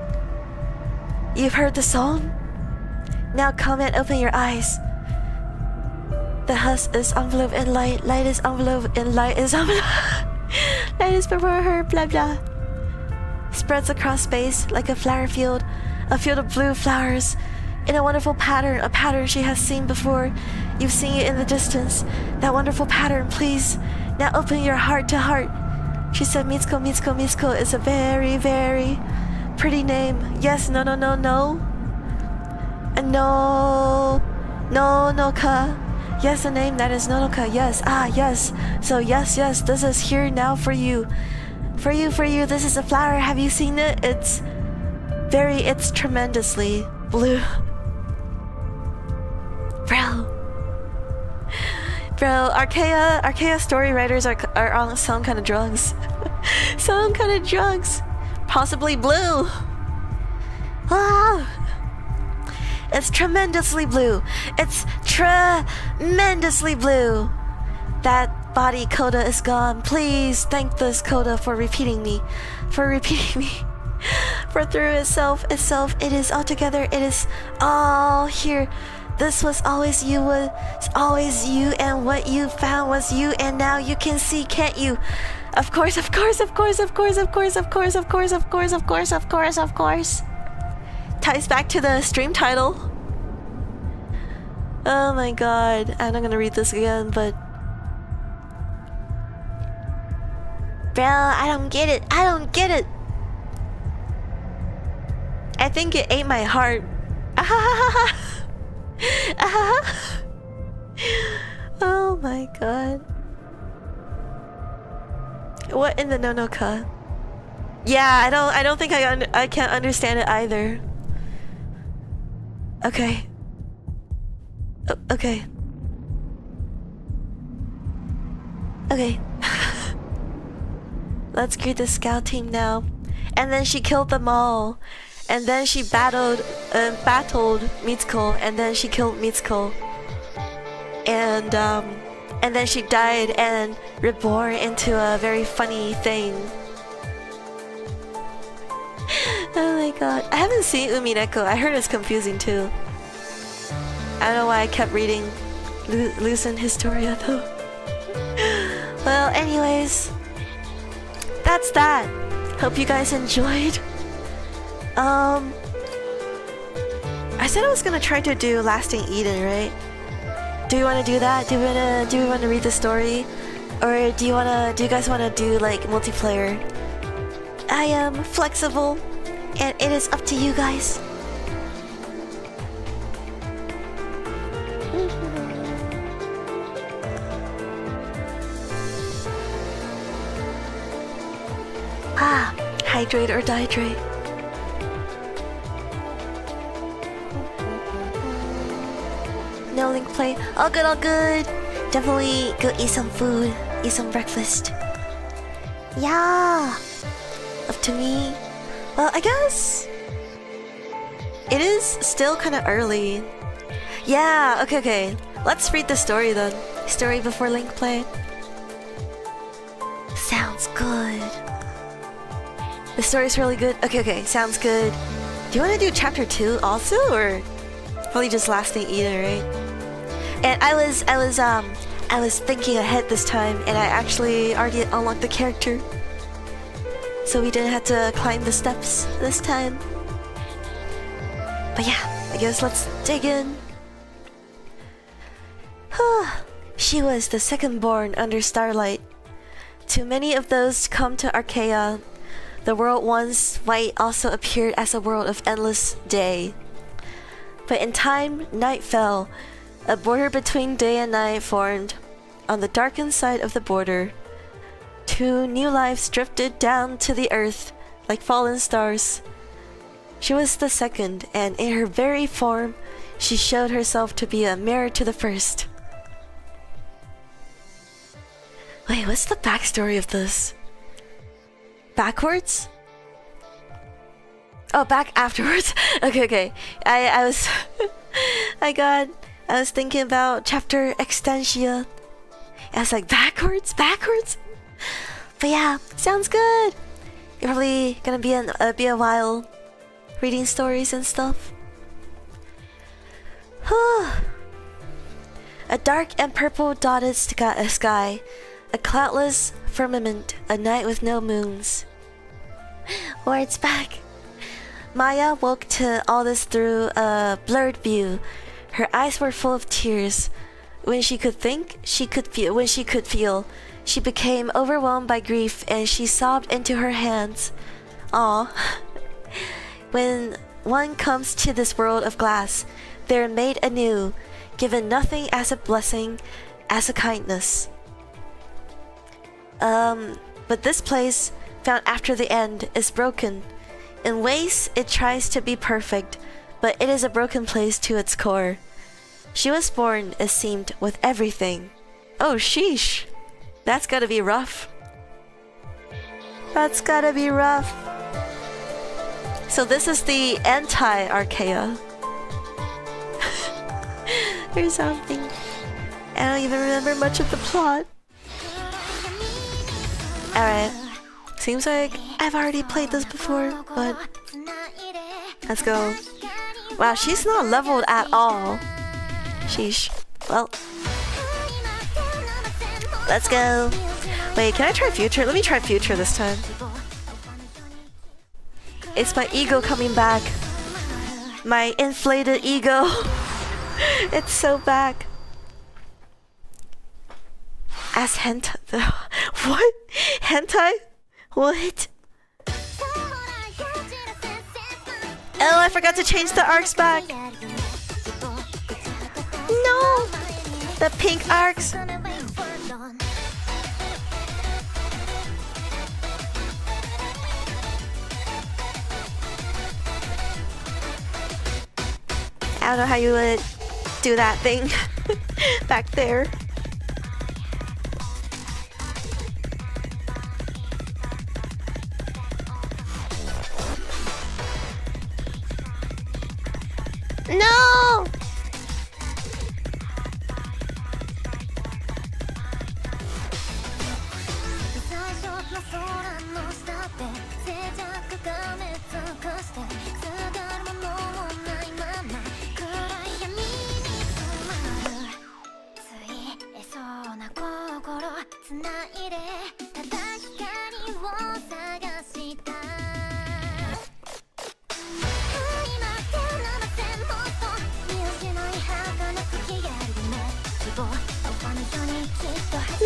You've heard the song? Now come and open your eyes. The husk is enveloped in light. Light is enveloped in light is enveloped. Light is before her. Blah blah. Spreads across space like a flower field. A field of blue flowers. In a wonderful pattern. A pattern she has seen before. You've seen it in the distance. That wonderful pattern, please. Now open your heart to heart. She said Mitsuko is a very, very pretty name. Yes, no. And Nonoka. Yes, a name that is Nonoka. Yes, yes. So yes, this is here now for you. For you, this is a flower. Have you seen it? It's tremendously blue. Bro, Arcaea story writers are on some kind of drugs. Some kind of drugs. Possibly blue. Ah! It's tremendously blue. It's tremendously blue. body Coda is gone. Please thank this Coda for repeating me. For through itself, it is all together, it is all here. This was always you, and what you found was you, and now you can see, can't you? Of course. Ties back to the stream title. Oh my god, I'm not gonna read this again, but... Bro, I don't get it. I think it ate my heart. Oh my god. What in the no-no-ka? Yeah, I don't think I can't understand it either. Okay. Okay. Let's greet the scout team now. And then she killed them all. And then she battled Mitsuko, and then she killed Mitsuko. And then she died and reborn into a very funny thing. Oh my god. I haven't seen Umineko. I heard it's confusing too. I don't know why I kept reading Lucen Historia though. Well, anyways, that's that. Hope you guys enjoyed. I said I was gonna try to do Lasting Eden, right? Do you want to do that? Do we want to read the story, or do you guys want to do like multiplayer? I am flexible, and it is up to you guys. Hydrate or dihydrate. No link play. All good. Definitely go eat some food. Eat some breakfast. Yeah. Up to me. Well, I guess it is still kind of early. Yeah, okay. Let's read the story then. Story before link play. Sounds good. The story's really good. Okay, sounds good. Do you want to do chapter 2 also, or probably just Lasting Eden, right? And I was thinking ahead this time, and I actually already unlocked the character, so we didn't have to climb the steps this time. But yeah, I guess let's dig in. She was the second born under starlight. To many of those come to Arcaea, the world once white also appeared as a world of endless day. But in time, night fell. A border between day and night formed. On the darkened side of the border, 2 new lives drifted down to the earth like fallen stars. She was the second, and in her very form, she showed herself to be a mirror to the first. Wait, what's the backstory of this? Backwards? Oh, back afterwards. Okay. I was I was thinking about Chapter Experientia. I was like, backwards. But yeah, sounds good. You're probably gonna be a while reading stories and stuff. A dark and purple dotted sky, a cloudless firmament, a night with no moons. Words back. Maya woke to all this through a blurred view. Her eyes were full of tears. When she could think, she could feel. When she could feel, she became overwhelmed by grief, and she sobbed into her hands. Aw. When one comes to this world of glass, they're made anew, given nothing as a blessing, as a kindness. But this place, found after the end, is broken. In ways, it tries to be perfect, but it is a broken place to its core. She was born, it seemed, with everything. Oh, sheesh. That's gotta be rough. So this is the anti-Arcaea. Or something. I don't even remember much of the plot. Alright. Seems like I've already played this before, but let's go. Wow, she's not leveled at all. Sheesh. Well, let's go. Wait, can I try future? Let me try future this time. It's my ego coming back. My inflated ego. It's so back. As hentai though. What? Hentai? What? Oh, I forgot to change the arcs back. No! The pink arcs. I don't know how you would do that thing back there. No!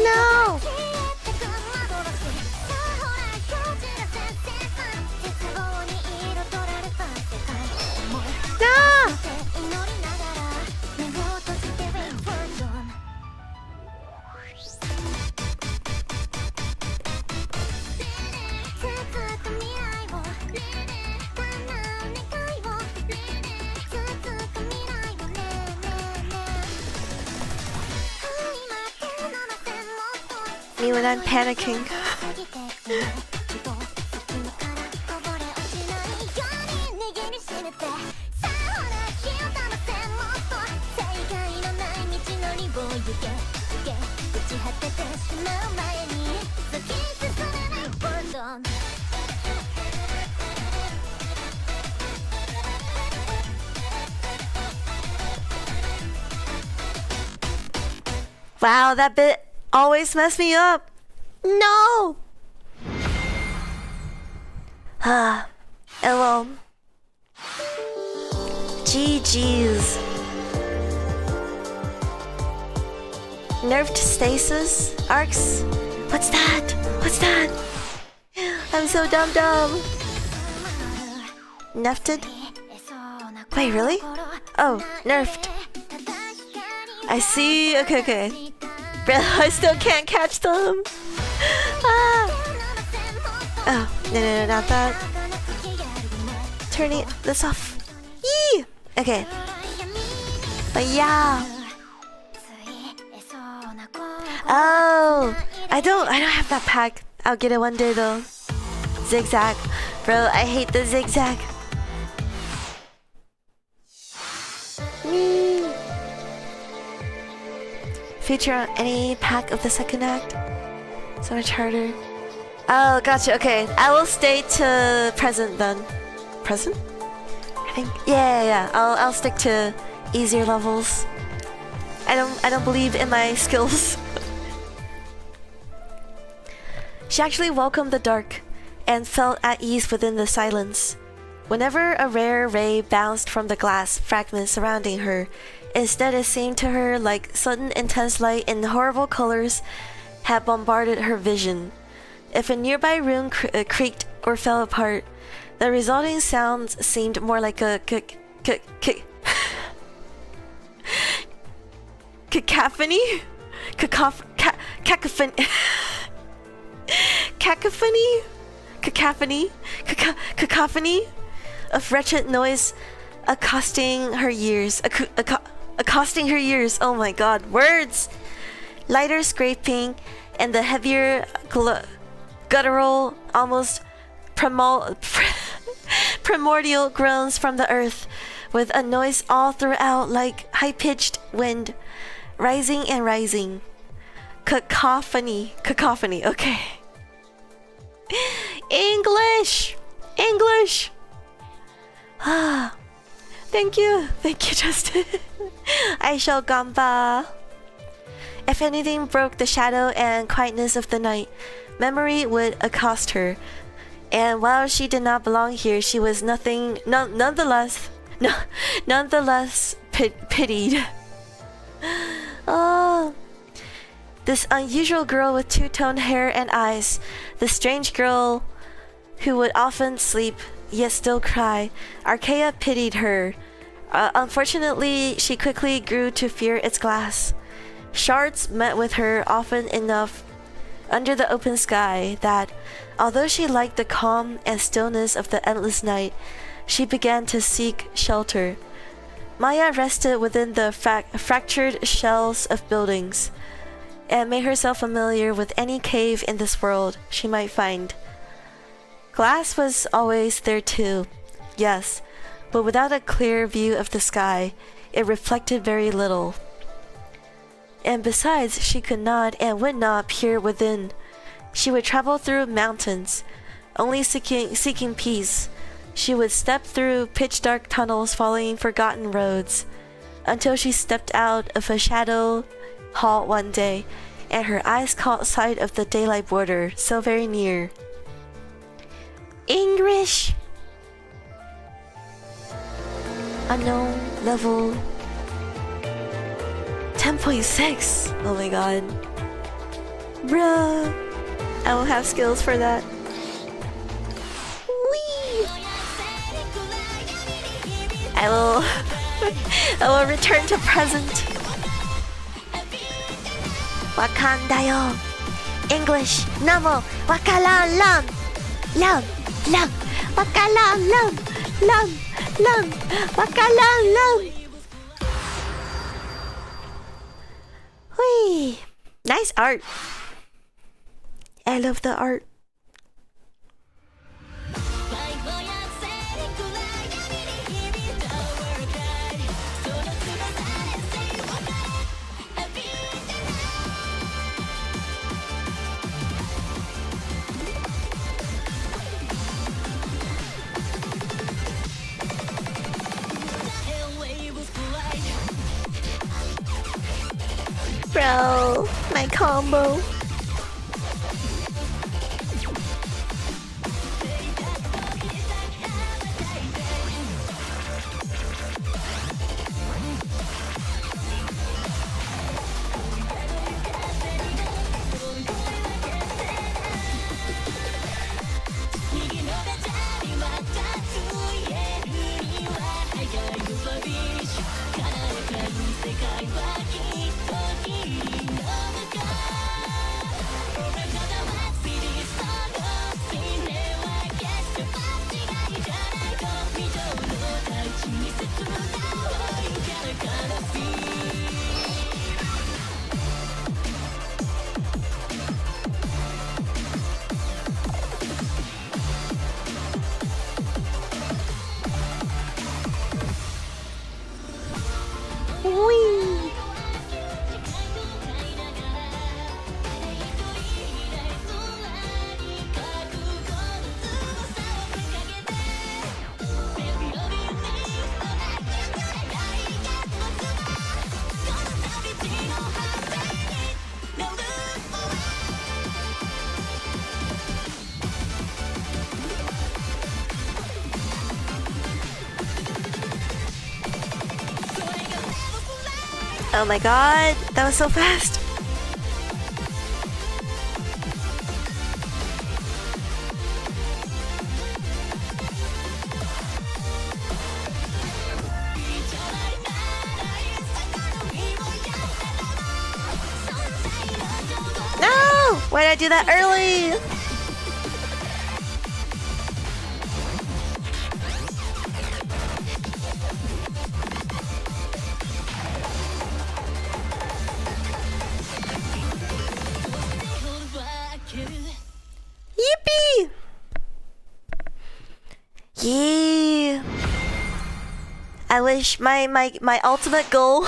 No! No! Me when I'm panicking. Wow, that bit always mess me up. No. Ah, hello. GG's. Nerfed stasis arcs. What's that? What's that? I'm so dumb. Nerfed? Wait, really? Oh, nerfed. I see. Okay. I still can't catch them. Ah. Oh, no, not that. Turning this off. Yee! Okay. But yeah. Oh, I don't have that pack. I'll get it one day though. Zigzag. Bro, I hate the zigzag. Feature on any pack of the second act. So much harder. Oh, gotcha. Okay, I will stay to present then. Present? I think. Yeah. I'll stick to easier levels. I don't believe in my skills. She actually welcomed the dark and felt at ease within the silence. Whenever a rare ray bounced from the glass fragments surrounding her, instead it seemed to her like sudden intense light in horrible colors had bombarded her vision. If a nearby room creaked or fell apart, the resulting sounds seemed more like a cacophony? Cacophony of wretched noise accosting her ears. Accosting her ears. Oh my god, words! Lighter scraping and the heavier guttural, almost primordial groans from the earth, with a noise all throughout like high-pitched wind, rising and rising. Cacophony, okay. English! English! Ah, thank you, Justin. I shall gamba. If anything broke the shadow and quietness of the night, memory would accost her. And while she did not belong here, she was nonetheless pitied. Oh, this unusual girl with two-toned hair and eyes, the strange girl who would often sleep yet still cry. Arcaea pitied her. Unfortunately, she quickly grew to fear its glass. Shards met with her often enough under the open sky that, although she liked the calm and stillness of the endless night, she began to seek shelter. Maya rested within the fractured shells of buildings and made herself familiar with any cave in this world she might find. Glass was always there too, yes, but without a clear view of the sky, it reflected very little. And besides, she could not and would not peer within. She would travel through mountains, only seeking peace. She would step through pitch-dark tunnels following forgotten roads, until she stepped out of a shadow hall one day, and her eyes caught sight of the daylight border so very near. English! Unknown level 10.6. Oh my god. Bruh. I will have skills for that. Whee! I will return to present. Wakandayo. English. Namo. Wakaran lam. Lam. Lam. Wakaran lam. Lam. Lam. Wakaran lam. Whee! Nice art. I love the art. Bro, my combo. Oh my god, that was so fast. No! Why did I do that early? Yippee! Yeah. I wish my ultimate goal,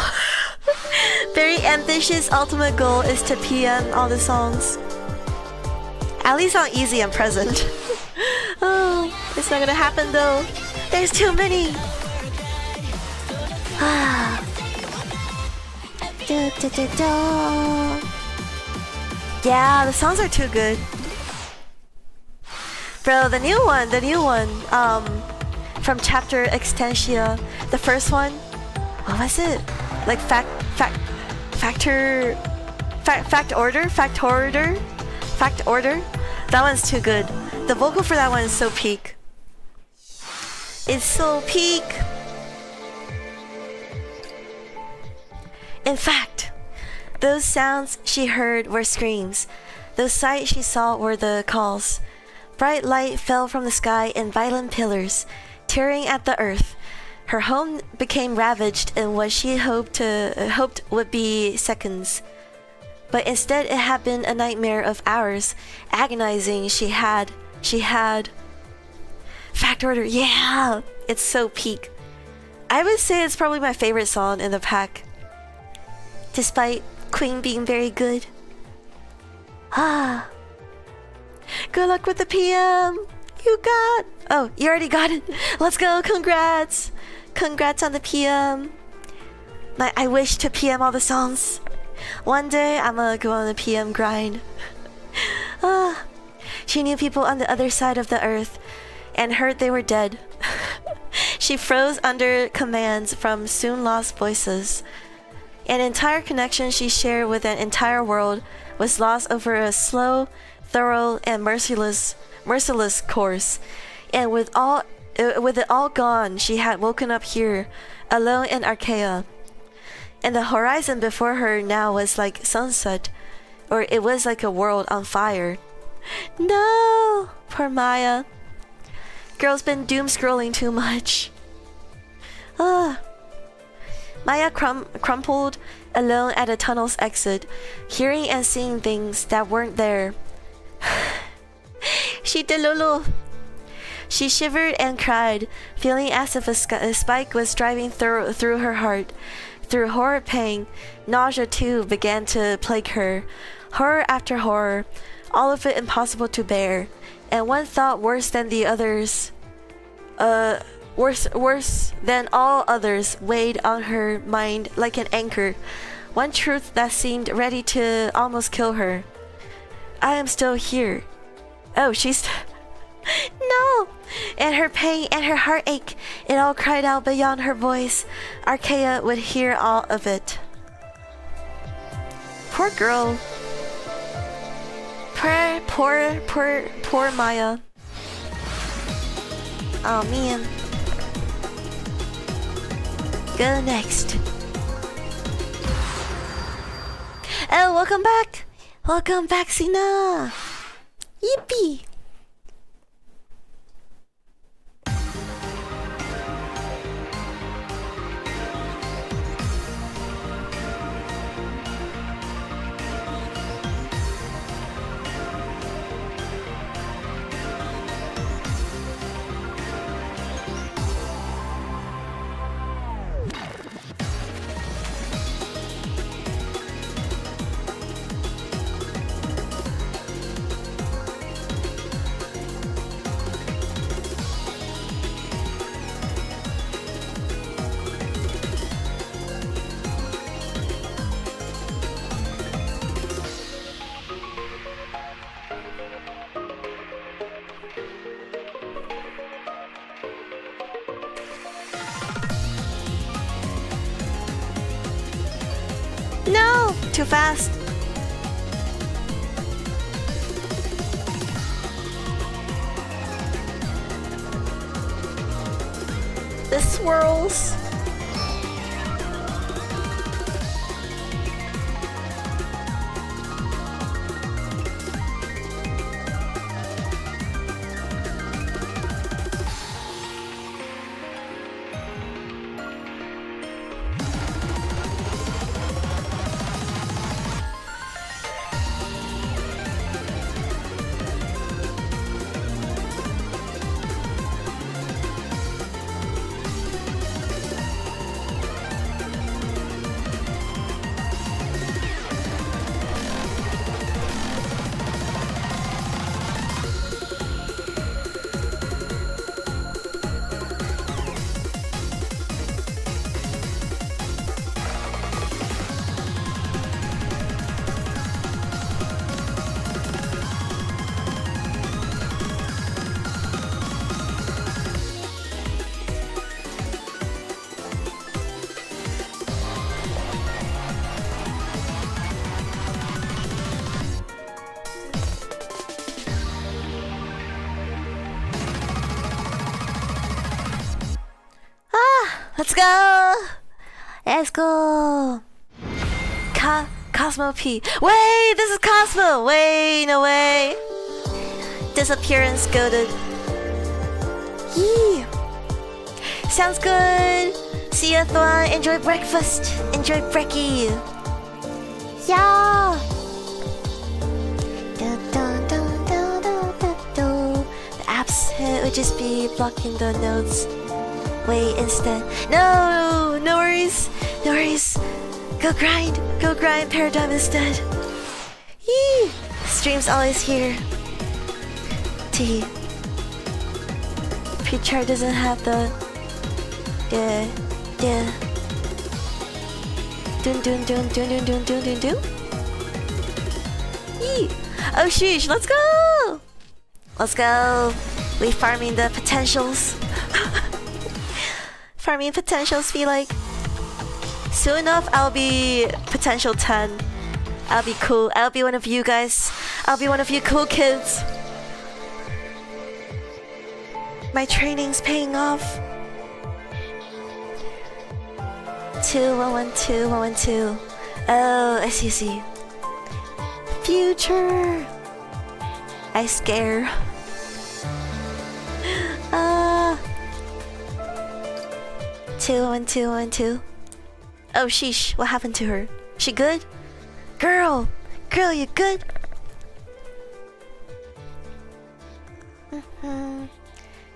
very ambitious ultimate goal, is to PM all the songs. At least on easy and present. Oh, it's not gonna happen though. There's too many. Yeah, the songs are too good. Bro, the new one, from Chapter Experientia, the first one, what was it? Like fact order. That one's too good. The vocal for that one is so peak. It's so peak. In fact, those sounds she heard were screams. Those sights she saw were the calls. Bright light fell from the sky in violent pillars, tearing at the earth. Her home became ravaged in what she hoped would be seconds. But instead it had been a nightmare of hours, agonizing. She had fact order, yeah! It's so peak. I would say it's probably my favorite song in the pack. Despite Queen being very good. Good luck with the PM! You got... Oh, you already got it! Let's go, congrats! Congrats on the PM. I wish to PM all the songs. One day, I'm gonna go on the PM grind. She knew people on the other side of the earth and heard they were dead. She froze under commands from soon lost voices. An entire connection she shared with an entire world was lost over a slow, thorough, and merciless course. And with it all gone, she had woken up here, alone in Arcaea. And the horizon before her now was like sunset, or it was like a world on fire. No! Poor Maya. Girl's been doom scrolling too much. Maya crumpled alone at a tunnel's exit, hearing and seeing things that weren't there. She delulu. She shivered and cried, feeling as if a spike was driving through her heart. Through horror pain, nausea too began to plague her. Horror after horror, all of it impossible to bear, and one thought worse than the others. Worse than all others weighed on her mind like an anchor. One truth that seemed ready to almost kill her. I am still here. Oh, she's... No! And her pain and her heartache, it all cried out beyond her voice. Arcaea would hear all of it. Poor girl. Poor Maya. Oh man. Go next. Oh, welcome back! Welcome back, Sina! Yippee! No! Too fast. The swirls. go! Let's go! Cosmo P. Wait, this is Cosmo! Wait, no way! Disappearance goated. Yee! Sounds good! See ya, Thwan. Enjoy breakfast! Enjoy brekkie! Yeah! The apps hit would just be blocking the nodes. Wait, instead. No! No worries! No worries! Go grind! Go grind Paradigm instead! Yee! Stream's always here. T. Pre-chart doesn't have the... Yeah. Dun dun dun dun dun dun dun dun dun. Yee! Oh sheesh, let's go! Let's go! We farming the potentials. Farming potentials be like... Soon enough, I'll be potential 10. I'll be cool. I'll be one of you guys. I'll be one of you cool kids. My training's paying off. 112. Oh, I see. Future. I scare. 112. Oh sheesh, what happened to her? She good? Girl, you good?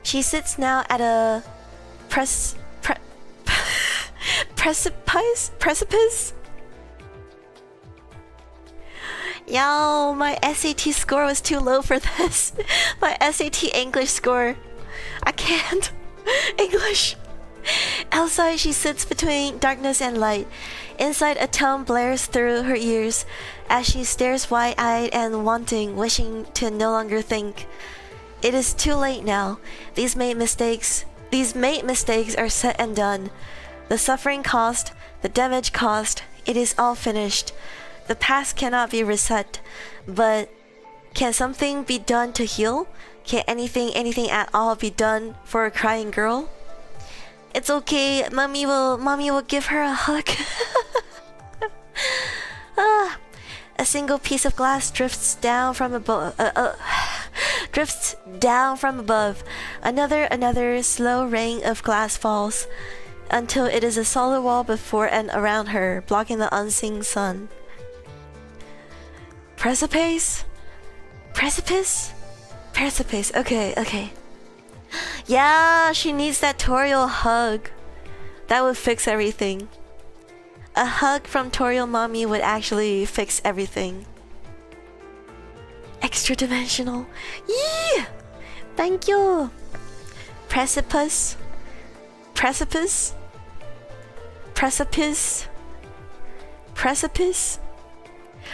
She sits now at a precipice? Yo, my SAT score was too low for this. My SAT English score. I can't. English. Outside, she sits between darkness and light. Inside, a tone blares through her ears as she stares wide-eyed and wanting, wishing to no longer think. It is too late now. These made mistakes are set and done. The suffering caused, the damage caused, it is all finished. The past cannot be reset, but can something be done to heal? Can anything at all be done for a crying girl? It's okay, mommy will give her a hug. A single piece of glass drifts down from above. Another slow rain of glass falls, until it is a solid wall before and around her, blocking the unseen sun. Precipice. Okay. Yeah, she needs that Toriel hug. That would fix everything. A hug from Toriel mommy would actually fix everything. Extra dimensional. Yeah! Thank you. Precipice.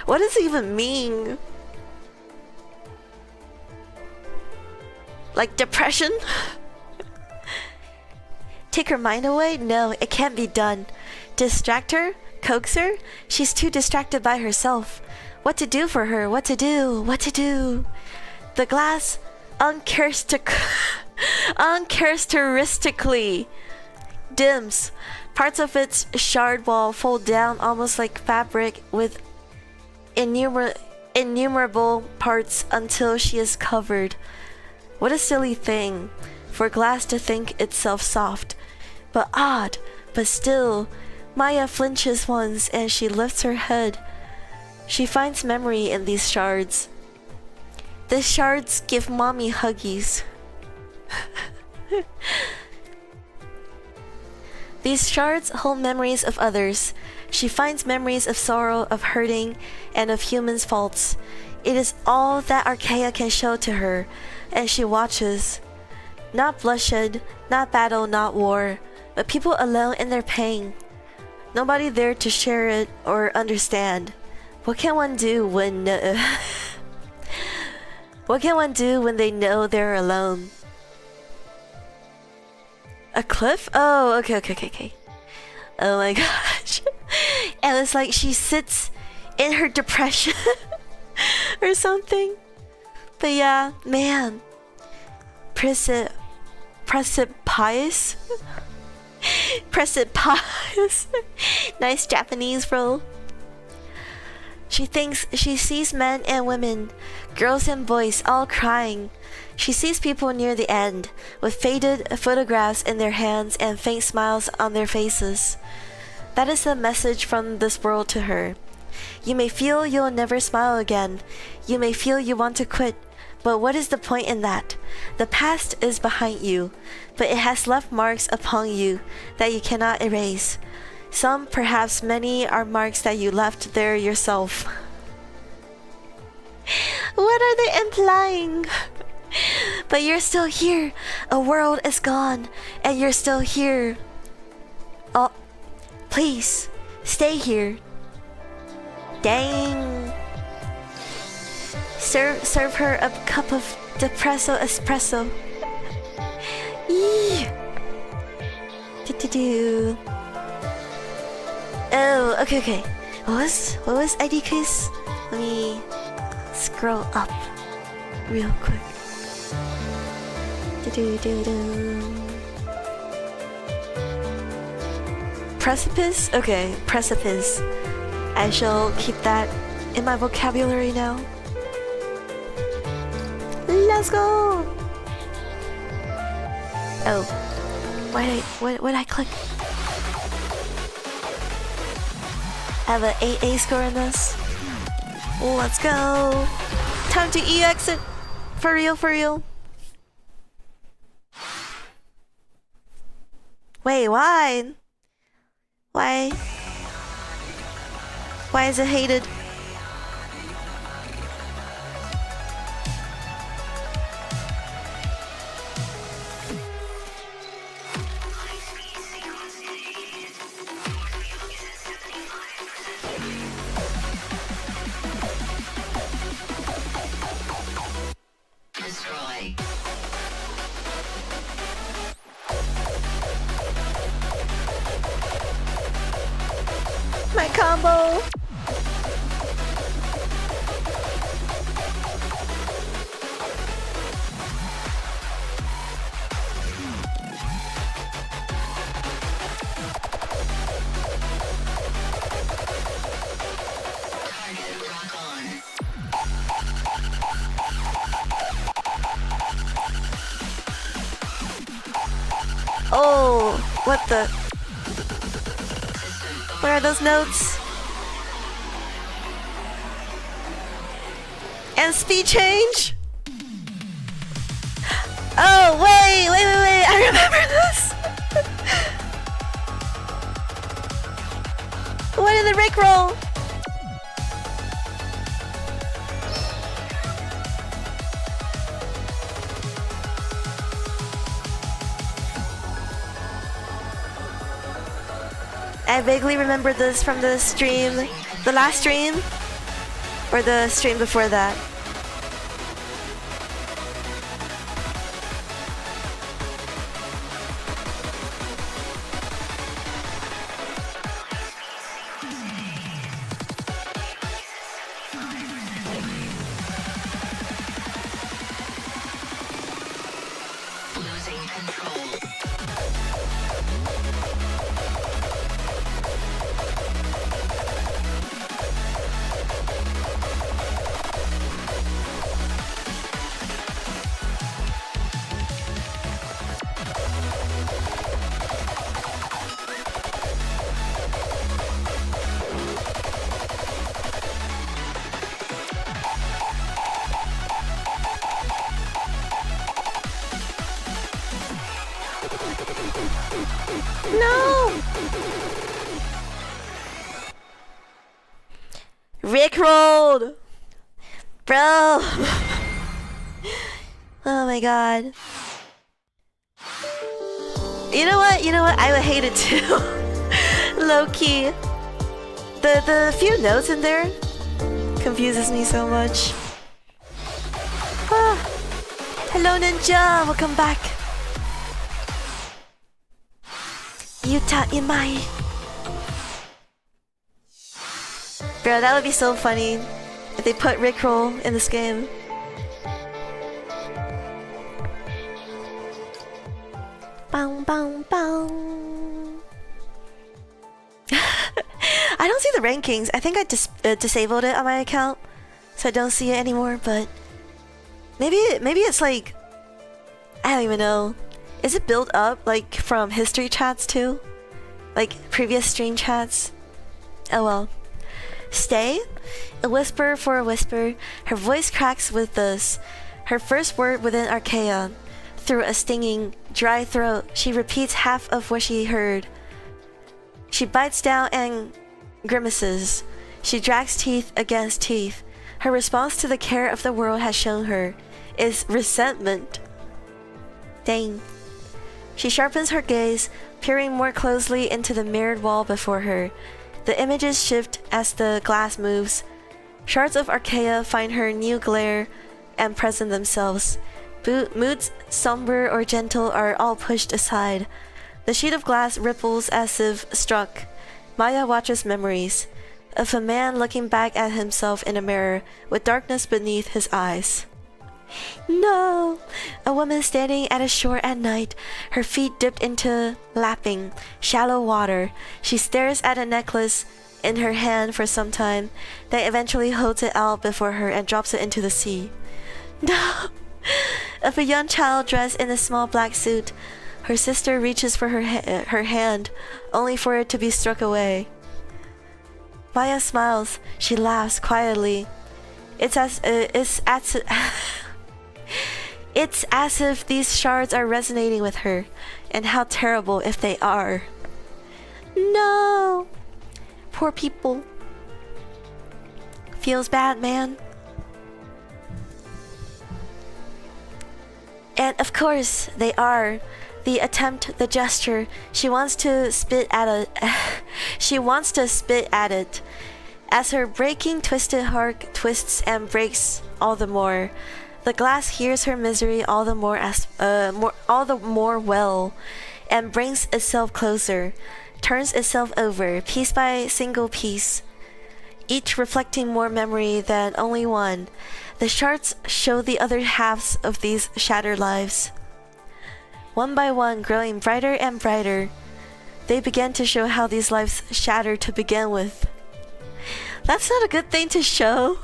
What does it even mean? Like depression? Take her mind away? No, it can't be done. Distract her? Coax her? She's too distracted by herself. What to do for her? What to do? The glass uncharacteristically dims. Parts of its shard wall fold down almost like fabric with innumerable parts until she is covered. What a silly thing for glass to think itself soft. But odd, but still, Maya flinches once and she lifts her head. She finds memory in these shards. The shards give mommy huggies. These shards hold memories of others. She finds memories of sorrow, of hurting, and of humans' faults. It is all that Arcaea can show to her, and she watches. Not bloodshed, not battle, not war, but people alone in their pain. Nobody there to share it or understand. What can one do when they know they're alone? A cliff? Oh, okay. Oh my gosh. And it's like she sits in her depression or something. But yeah, man. Precipice? Precipice. Nice Japanese, bro. She thinks she sees men and women, girls and boys, all crying. She sees people near the end, with faded photographs in their hands and faint smiles on their faces. That is the message from this world to her. You may feel you'll never smile again. You may feel you want to quit. But what is the point in that? The past is behind you, but it has left marks upon you that you cannot erase. Some, perhaps many, are marks that you left there yourself. What are they implying? But you're still here. A world is gone, and you're still here. Oh, please, stay here. Dang. Serve her a cup of depresso espresso. Eee. Do. Oh, okay. What was ID quiz? Let me scroll up real quick. Precipice? Okay, precipice. I shall keep that in my vocabulary now. Let's go! Oh, what I click? I have an 8A score in this. Let's go! Time to exit. For real. Wait, why? Why is it hated? My combo. Oh, what the? Where are those notes? And speed change? Oh, wait, I remember this! What did the Rickroll? I vaguely remember this from the stream, the last stream, or the stream before that. No! Rickrolled! Bro! Oh my god. You know what? I would hate it too. Lowkey. The few notes in there confuses me so much. Ah. Hello Ninja! Welcome back. Yuta Imai. Bro, that would be so funny if they put Rickroll in this game. Bang bang bang. rankings. I think I disabled it on my account, so I don't see it anymore. But maybe it's like, I don't even know. Is it built up like from history chats too, like previous stream chats? Oh well. Stay? A whisper for a whisper. Her voice cracks with this. Her first word within Arcaea. Through a stinging, dry throat, she repeats half of what she heard. She bites down and grimaces. She drags teeth against teeth. Her response to the care of the world has shown her is resentment. Dang. She sharpens her gaze, peering more closely into the mirrored wall before her. The images shift as the glass moves. Shards of Arcaea find her new glare and present themselves. Moods, somber or gentle, are all pushed aside. The sheet of glass ripples as if struck. Maya watches memories of a man looking back at himself in a mirror with darkness beneath his eyes. No! A woman standing at a shore at night, her feet dipped into lapping, shallow water. She stares at a necklace in her hand for some time, then eventually holds it out before her and drops it into the sea. No! Of a young child dressed in a small black suit, her sister reaches for her hand, only for it to be struck away. Maya smiles. She laughs quietly. It's as if these shards are resonating with her, and how terrible if they are. No! Poor people. Feels bad, man. And of course, they are. The attempt, the gesture, she wants to spit at it. As her breaking, twisted heart twists and breaks all the more. The glass hears her misery all the more well, and brings itself closer, turns itself over, piece by single piece, each reflecting more memory than only one. The shards show the other halves of these shattered lives. One by one, growing brighter and brighter, they begin to show how these lives shattered to begin with. That's not a good thing to show.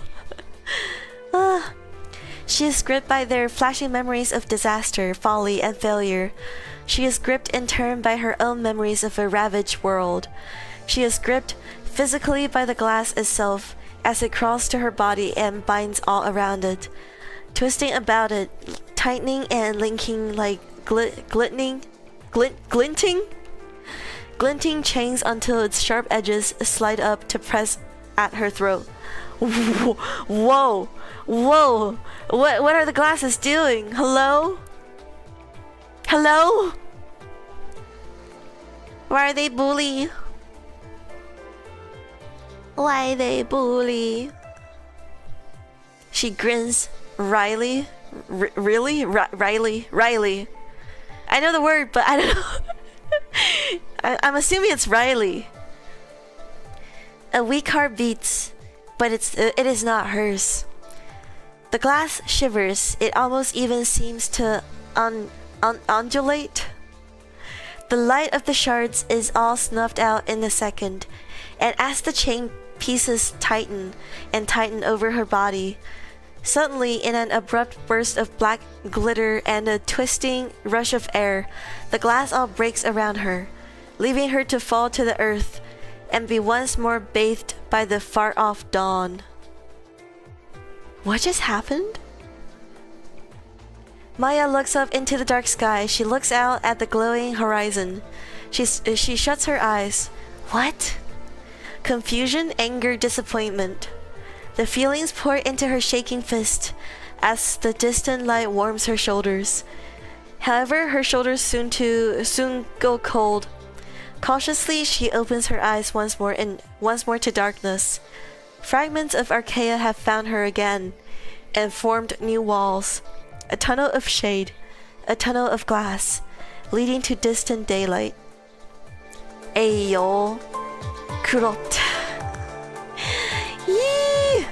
She is gripped by their flashing memories of disaster, folly, and failure. She is gripped in turn by her own memories of a ravaged world. She is gripped physically by the glass itself as it crawls to her body and binds all around it, twisting about it, tightening and linking like glinting chains until its sharp edges slide up to press at her throat. Whoa! Whoa! What are the glasses doing? Hello? Hello? Why are they bully? Why they bully? She grins. Riley? Really? Riley. I know the word, but I don't know. I'm assuming it's Riley. A weak heart beats, but it is not hers. The glass shivers. It almost even seems to undulate. The light of the shards is all snuffed out in a second, and as the chain pieces tighten and tighten over her body, suddenly, in an abrupt burst of black glitter and a twisting rush of air, the glass all breaks around her, leaving her to fall to the earth and be once more bathed by the far-off dawn. What just happened? Maya looks up into the dark sky. She looks out at the glowing horizon. She shuts her eyes. What? Confusion, anger, disappointment. The feelings pour into her shaking fist as the distant light warms her shoulders. However, her shoulders soon go cold. Cautiously, she opens her eyes once more to darkness. Fragments of Arcaea have found her again and formed new walls. A tunnel of shade, a tunnel of glass, leading to distant daylight. Ayo, kurot. Yee!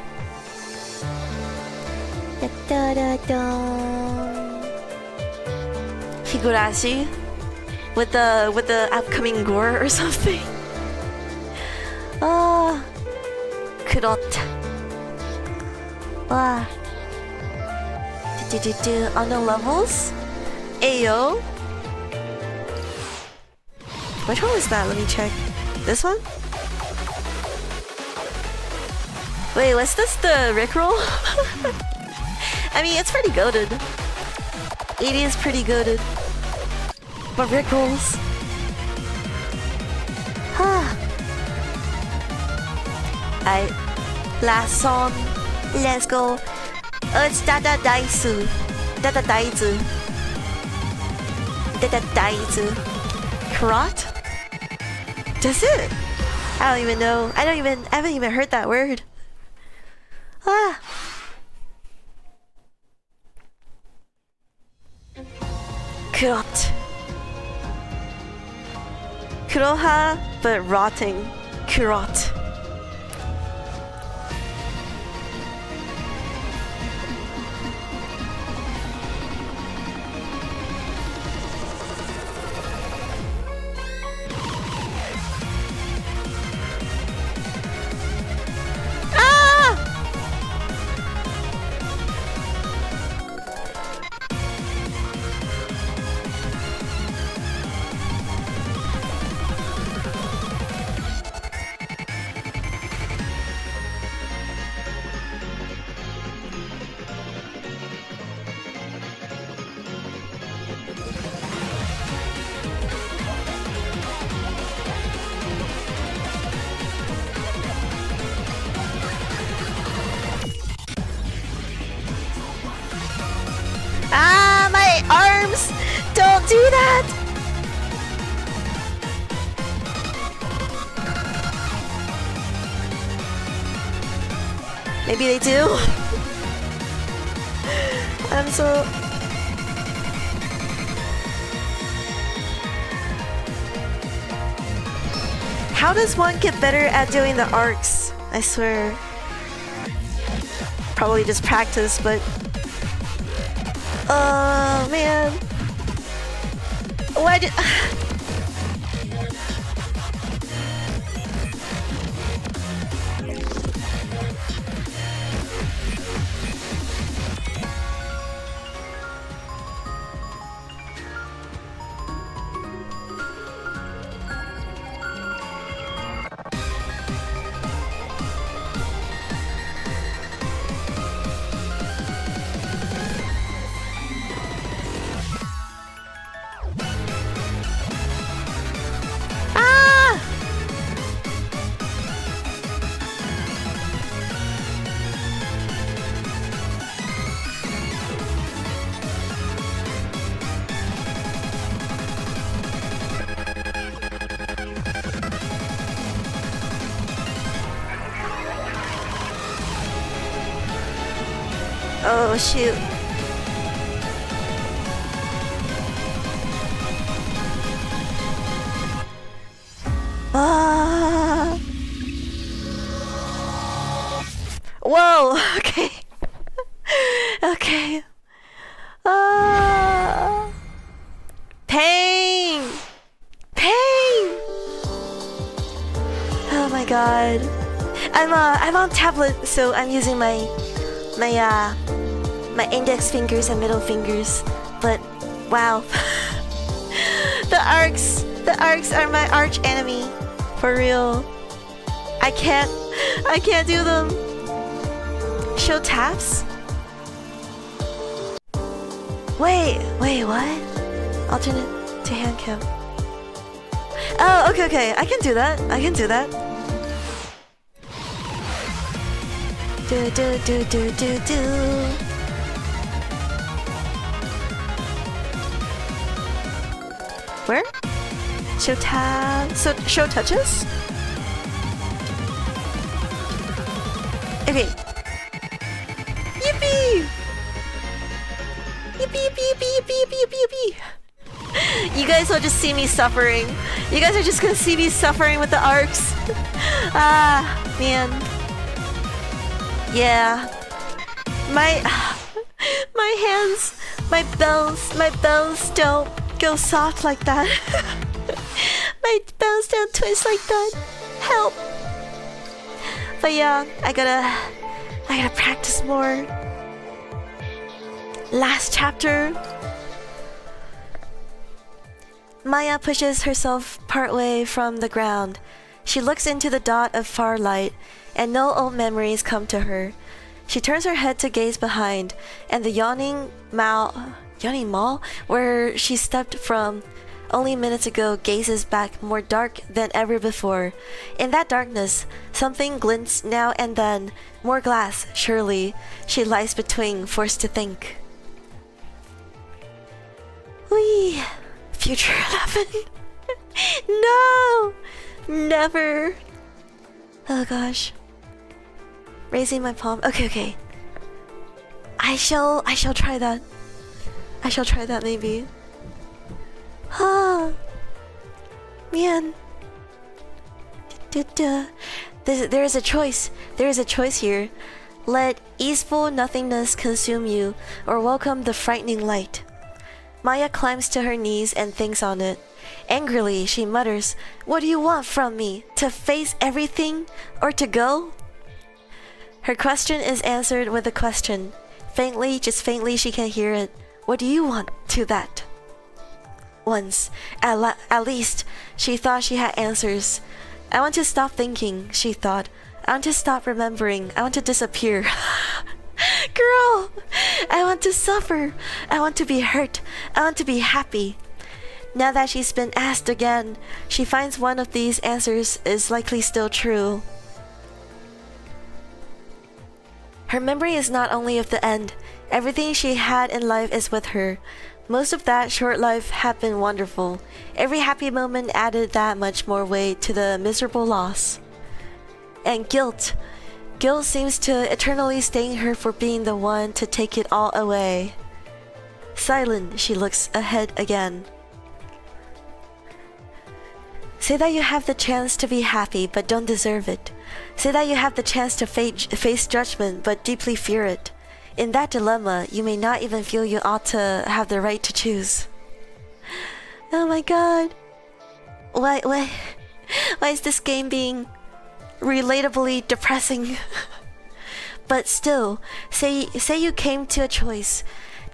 Da da da. Higurashi with the upcoming gore or something. 그렇다. 와. On the levels? Ayo. Which one was that? Let me check. This one? Wait, was this the Rickroll? I mean, it's pretty goated. It is pretty goated. But Rickrolls. Alright. Last song. Let's go. It's Dada Daisu. Dada Daizu. Dada Daizu. Karate? Does it? I don't even know. I haven't even heard that word. Ah. Kurot. Kuroha, but rotting. Kurot. Don't do that! Maybe they do? I'm so... How does one get better at doing the arcs? I swear. Probably just practice, but... Oh, man. Why did... Oh shoot. Whoa, okay. Okay. Pain! Pain! Oh my god. I'm on tablet, so I'm using my index fingers and middle fingers, but wow. the arcs are my arch enemy, for real. I can't do them. Show taps? Wait, what? Alternate to hand cam. Oh, okay, I can do that. Do. Where? Show tab. So show touches? Okay. Yippee! Yippee. You guys will just see me suffering. You guys are just gonna see me suffering with the arcs. Ah, man. Yeah. My hands, my bells don't go soft like that. My bells don't twist like that. Help. But yeah, I gotta practice more. Last chapter. Maya pushes herself partway from the ground. She looks into the dot of far light, and no old memories come to her. She turns her head to gaze behind, and the yawning mall where she stepped from only minutes ago gazes back, more dark than ever before. In that darkness, something glints now and then. More glass, surely. She lies between, forced to think. Whee! Future 11. No! Never. Oh gosh. Raising my palm. Okay. I shall try that. I shall try that maybe. Ah, man. There is a choice. There is a choice here. Let easeful nothingness consume you, or welcome the frightening light. Maya climbs to her knees and thinks on it. Angrily, she mutters, "What do you want from me? To face everything, or to go?" Her question is answered with a question. Faintly, just faintly, she can hear it. What do you want to that? Once, at least, she thought she had answers. I want to stop thinking, she thought. I want to stop remembering. I want to disappear. Girl, I want to suffer. I want to be hurt. I want to be happy. Now that she's been asked again, she finds one of these answers is likely still true. Her memory is not only of the end. Everything she had in life is with her. Most of that short life had been wonderful. Every happy moment added that much more weight to the miserable loss. And guilt. Guilt seems to eternally sting her for being the one to take it all away. Silent, she looks ahead again. Say that you have the chance to be happy but don't deserve it. Say that you have the chance to face judgment but deeply fear it. In that dilemma, you may not even feel you ought to have the right to choose. Oh my god. Why is this game being relatably depressing? But still, say you came to a choice,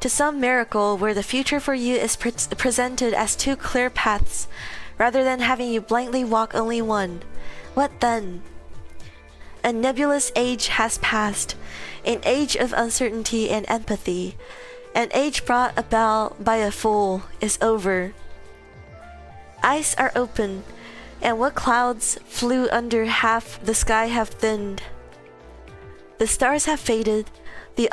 to some miracle where the future for you is presented as two clear paths, rather than having you blindly walk only one. What then? A nebulous age has passed, an age of uncertainty and empathy. An age brought about by a fool is over. Eyes are open, and what clouds flew under half the sky have thinned. The stars have faded, the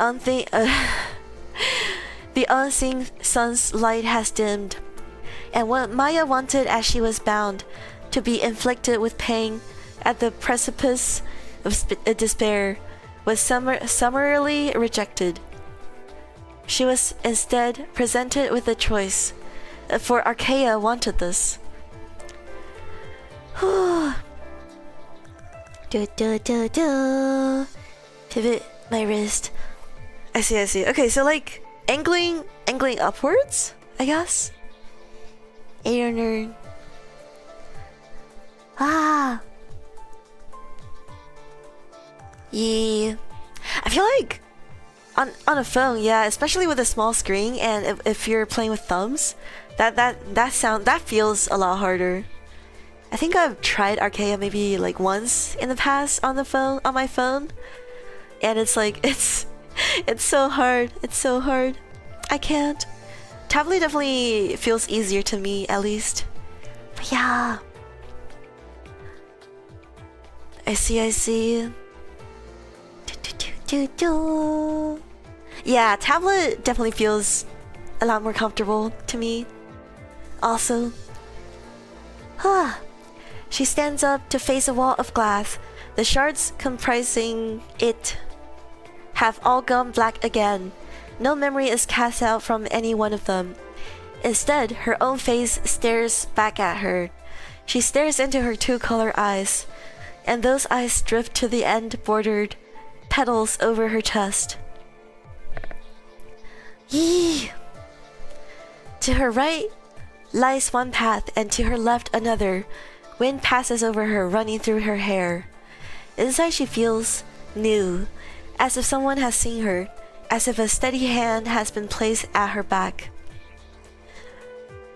unseen sun's light has dimmed, and what Maya wanted as she was bound, to be inflicted with pain at the precipice of despair, was summarily rejected. She was instead presented with a choice, for Arcaea wanted this. Pivot my wrist. I see. Okay, so like angling upwards, I guess. Air nerd. Ah. Yeah. I feel like on a phone, yeah, especially with a small screen, and if you're playing with thumbs, that feels a lot harder. I think I've tried Arcaea maybe like once in the past on my phone, and it's like it's so hard. It's so hard. I can't. Tablet definitely feels easier to me, at least. But yeah. I see. Yeah, tablet definitely feels a lot more comfortable to me. Also. She stands up to face a wall of glass. The shards comprising it have all gone black again. No memory is cast out from any one of them. Instead, her own face stares back at her. She stares into her two-color eyes, and those eyes drift to the end-bordered petals over her chest. Yee! To her right lies one path, and to her left another. Wind passes over her, running through her hair. Inside she feels new, as if someone has seen her, as if a steady hand has been placed at her back.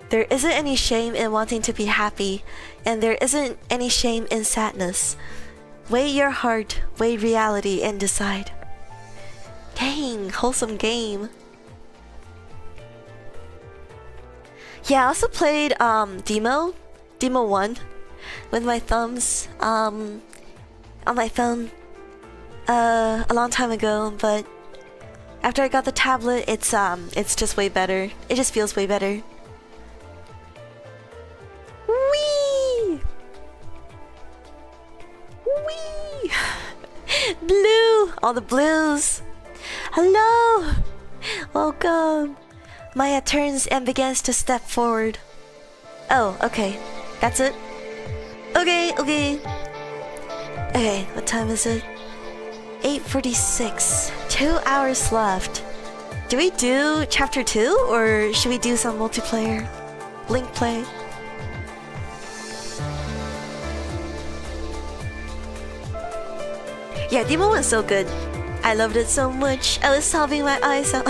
There isn't any shame in wanting to be happy, and there isn't any shame in sadness. Weigh your heart, weigh reality, and decide. Dang, wholesome game. Yeah, I also played Demo 1 with my thumbs on my phone a long time ago, but after I got the tablet, it's just way better. It just feels way better. Whee! Whee! Blue! All the blues! Hello! Welcome! Maya turns and begins to step forward. Oh, okay. That's it? Okay. Okay, what time is it? 8:46. 2 hours left. Do we do chapter 2 or should we do some multiplayer? Link play? Yeah, Demo was so good. I loved it so much. I was sobbing my eyes out.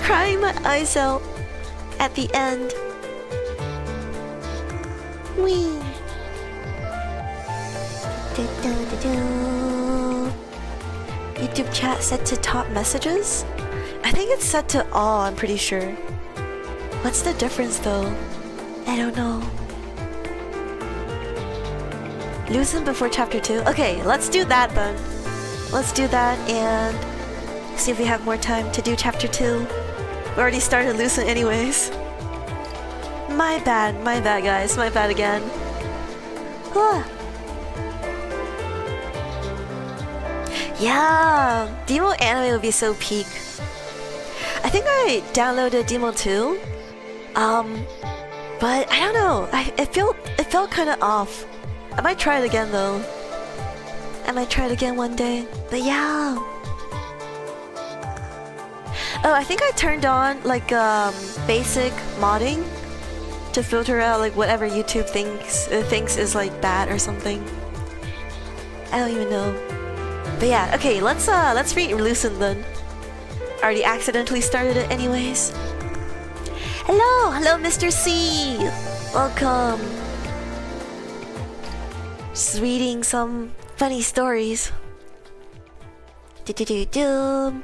Crying my eyes out at the end. Wee. YouTube chat set to top messages? I think it's set to all, I'm pretty sure. What's the difference though? I don't know. Loosen before chapter 2? Okay, let's do that then. Let's do that and see if we have more time to do chapter 2. We already started Loosen anyways. My bad guys, my bad again. Yeah, Demo anime would be so peak. I think I downloaded Demo 2. But I don't know. It felt kind of off. I might try it again though. I might try it again one day. But yeah. Oh, I think I turned on like basic modding to filter out like whatever YouTube thinks is like bad or something. I don't even know. But yeah, okay, let's read Loosen then. Already accidentally started it anyways. Hello, Mr. C. Welcome. Just reading some funny stories.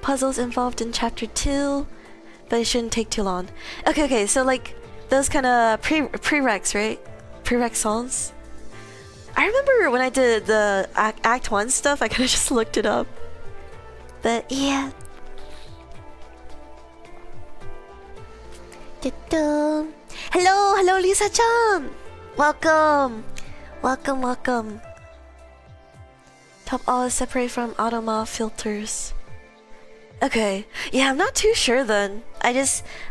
Puzzles involved in chapter 2, but it shouldn't take too long. Okay, so like those kind of prereqs, right? Prereq songs. I remember when I did the Act 1 stuff, I kind of just looked it up. But yeah. Hello, Lisa-chan! Welcome! Top all is separate from Automa filters. Okay, yeah, I'm not too sure then. I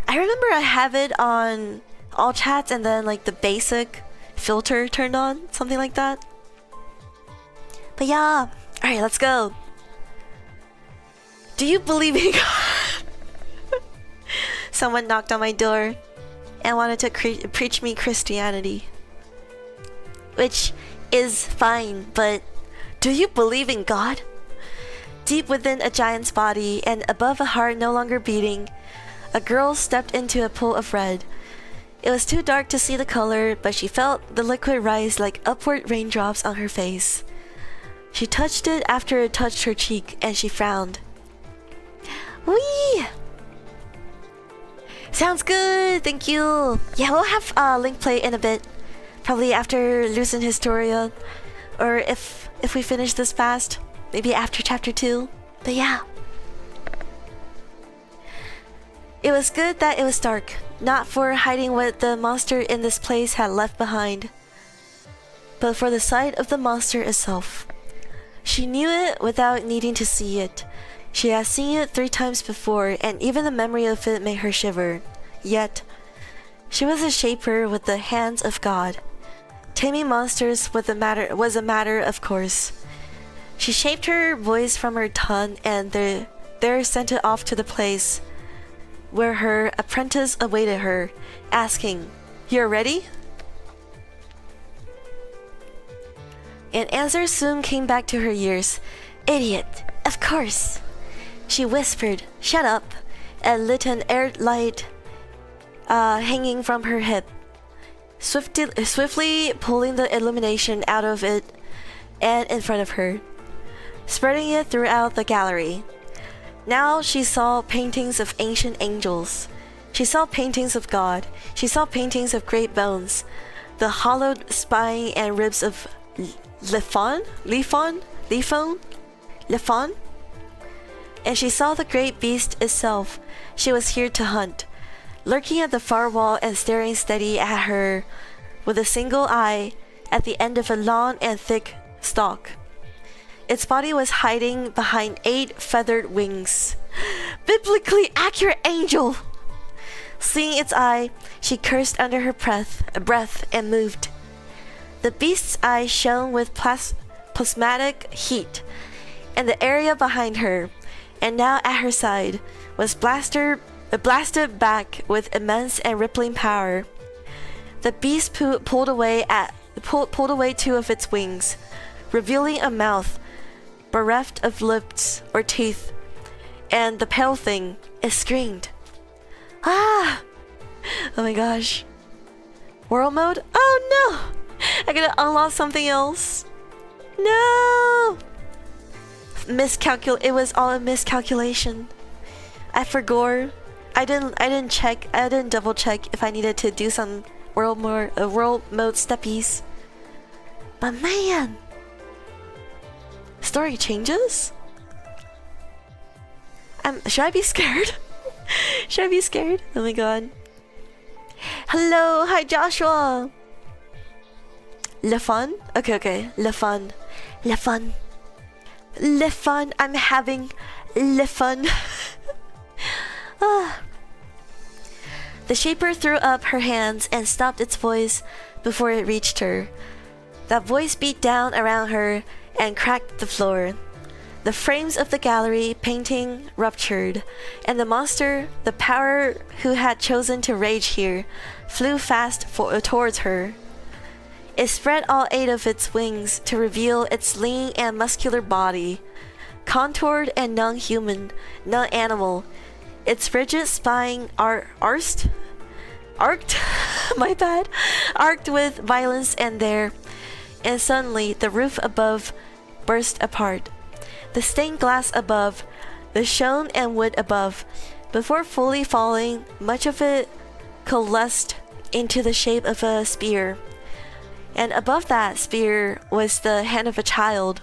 remember I have it on all chats and then like the basic filter turned on, something like that. But yeah, alright, let's go. Do you believe in God? Someone knocked on my door and wanted to preach me Christianity. Which is fine, but do you believe in God? Deep within a giant's body and above a heart no longer beating, a girl stepped into a pool of red. It was too dark to see the color, but she felt the liquid rise like upward raindrops on her face. She touched it after it touched her cheek, and she frowned. Whee! Sounds good, thank you. Yeah, we'll have Link play in a bit. Probably after Loosen Historia. Or if we finish this fast, maybe after chapter 2. But yeah. It was good that it was dark, not for hiding what the monster in this place had left behind, but for the sight of the monster itself. She knew it without needing to see it. She had seen it 3 times before, and even the memory of it made her shiver. Yet, she was a shaper with the hands of God. Taming monsters was a matter of course. She shaped her voice from her tongue and there sent it off to the place where her apprentice awaited her, asking, "You're ready?" An answer soon came back to her ears. Idiot! Of course! She whispered, shut up, and lit an air light hanging from her hip, swiftly pulling the illumination out of it and in front of her, spreading it throughout the gallery. Now she saw paintings of ancient angels. She saw paintings of God. She saw paintings of great bones, the hollowed spine and ribs of Lefon? And she saw the great beast itself she was here to hunt, lurking at the far wall and staring steady at her with a single eye at the end of a long and thick stalk. Its body was hiding behind 8 feathered wings. Biblically accurate angel! Seeing its eye, she cursed under her breath and moved. The beast's eyes shone with plasmatic heat, and the area behind her, and now at her side, was blasted back with immense and rippling power. The beast pulled away 2 of its wings, revealing a mouth bereft of lips or teeth, and the pale thing, it screamed. Ah! Oh my gosh. World mode? Oh no! I gotta unlock something else. No! It was all a miscalculation. I forgot. I didn't check. I didn't double check if I needed to do some world mode steppies. But man, story changes. Should I be scared? Should I be scared? Oh my god. Hello, hi Joshua. Le fun? Okay. Le fun. I'm having le fun. The shaper threw up her hands and stopped its voice before it reached her. That voice beat down around her and cracked the floor. The frames of the gallery painting ruptured, and the monster, the power who had chosen to rage here, flew fast towards her. It spread all 8 of its wings to reveal its lean and muscular body, contoured and non-human, non-animal. Its rigid spine arced with violence, and suddenly the roof above burst apart. The stained glass above, the stone and wood above, before fully falling, much of it coalesced into the shape of a spear. And above that spear was the hand of a child.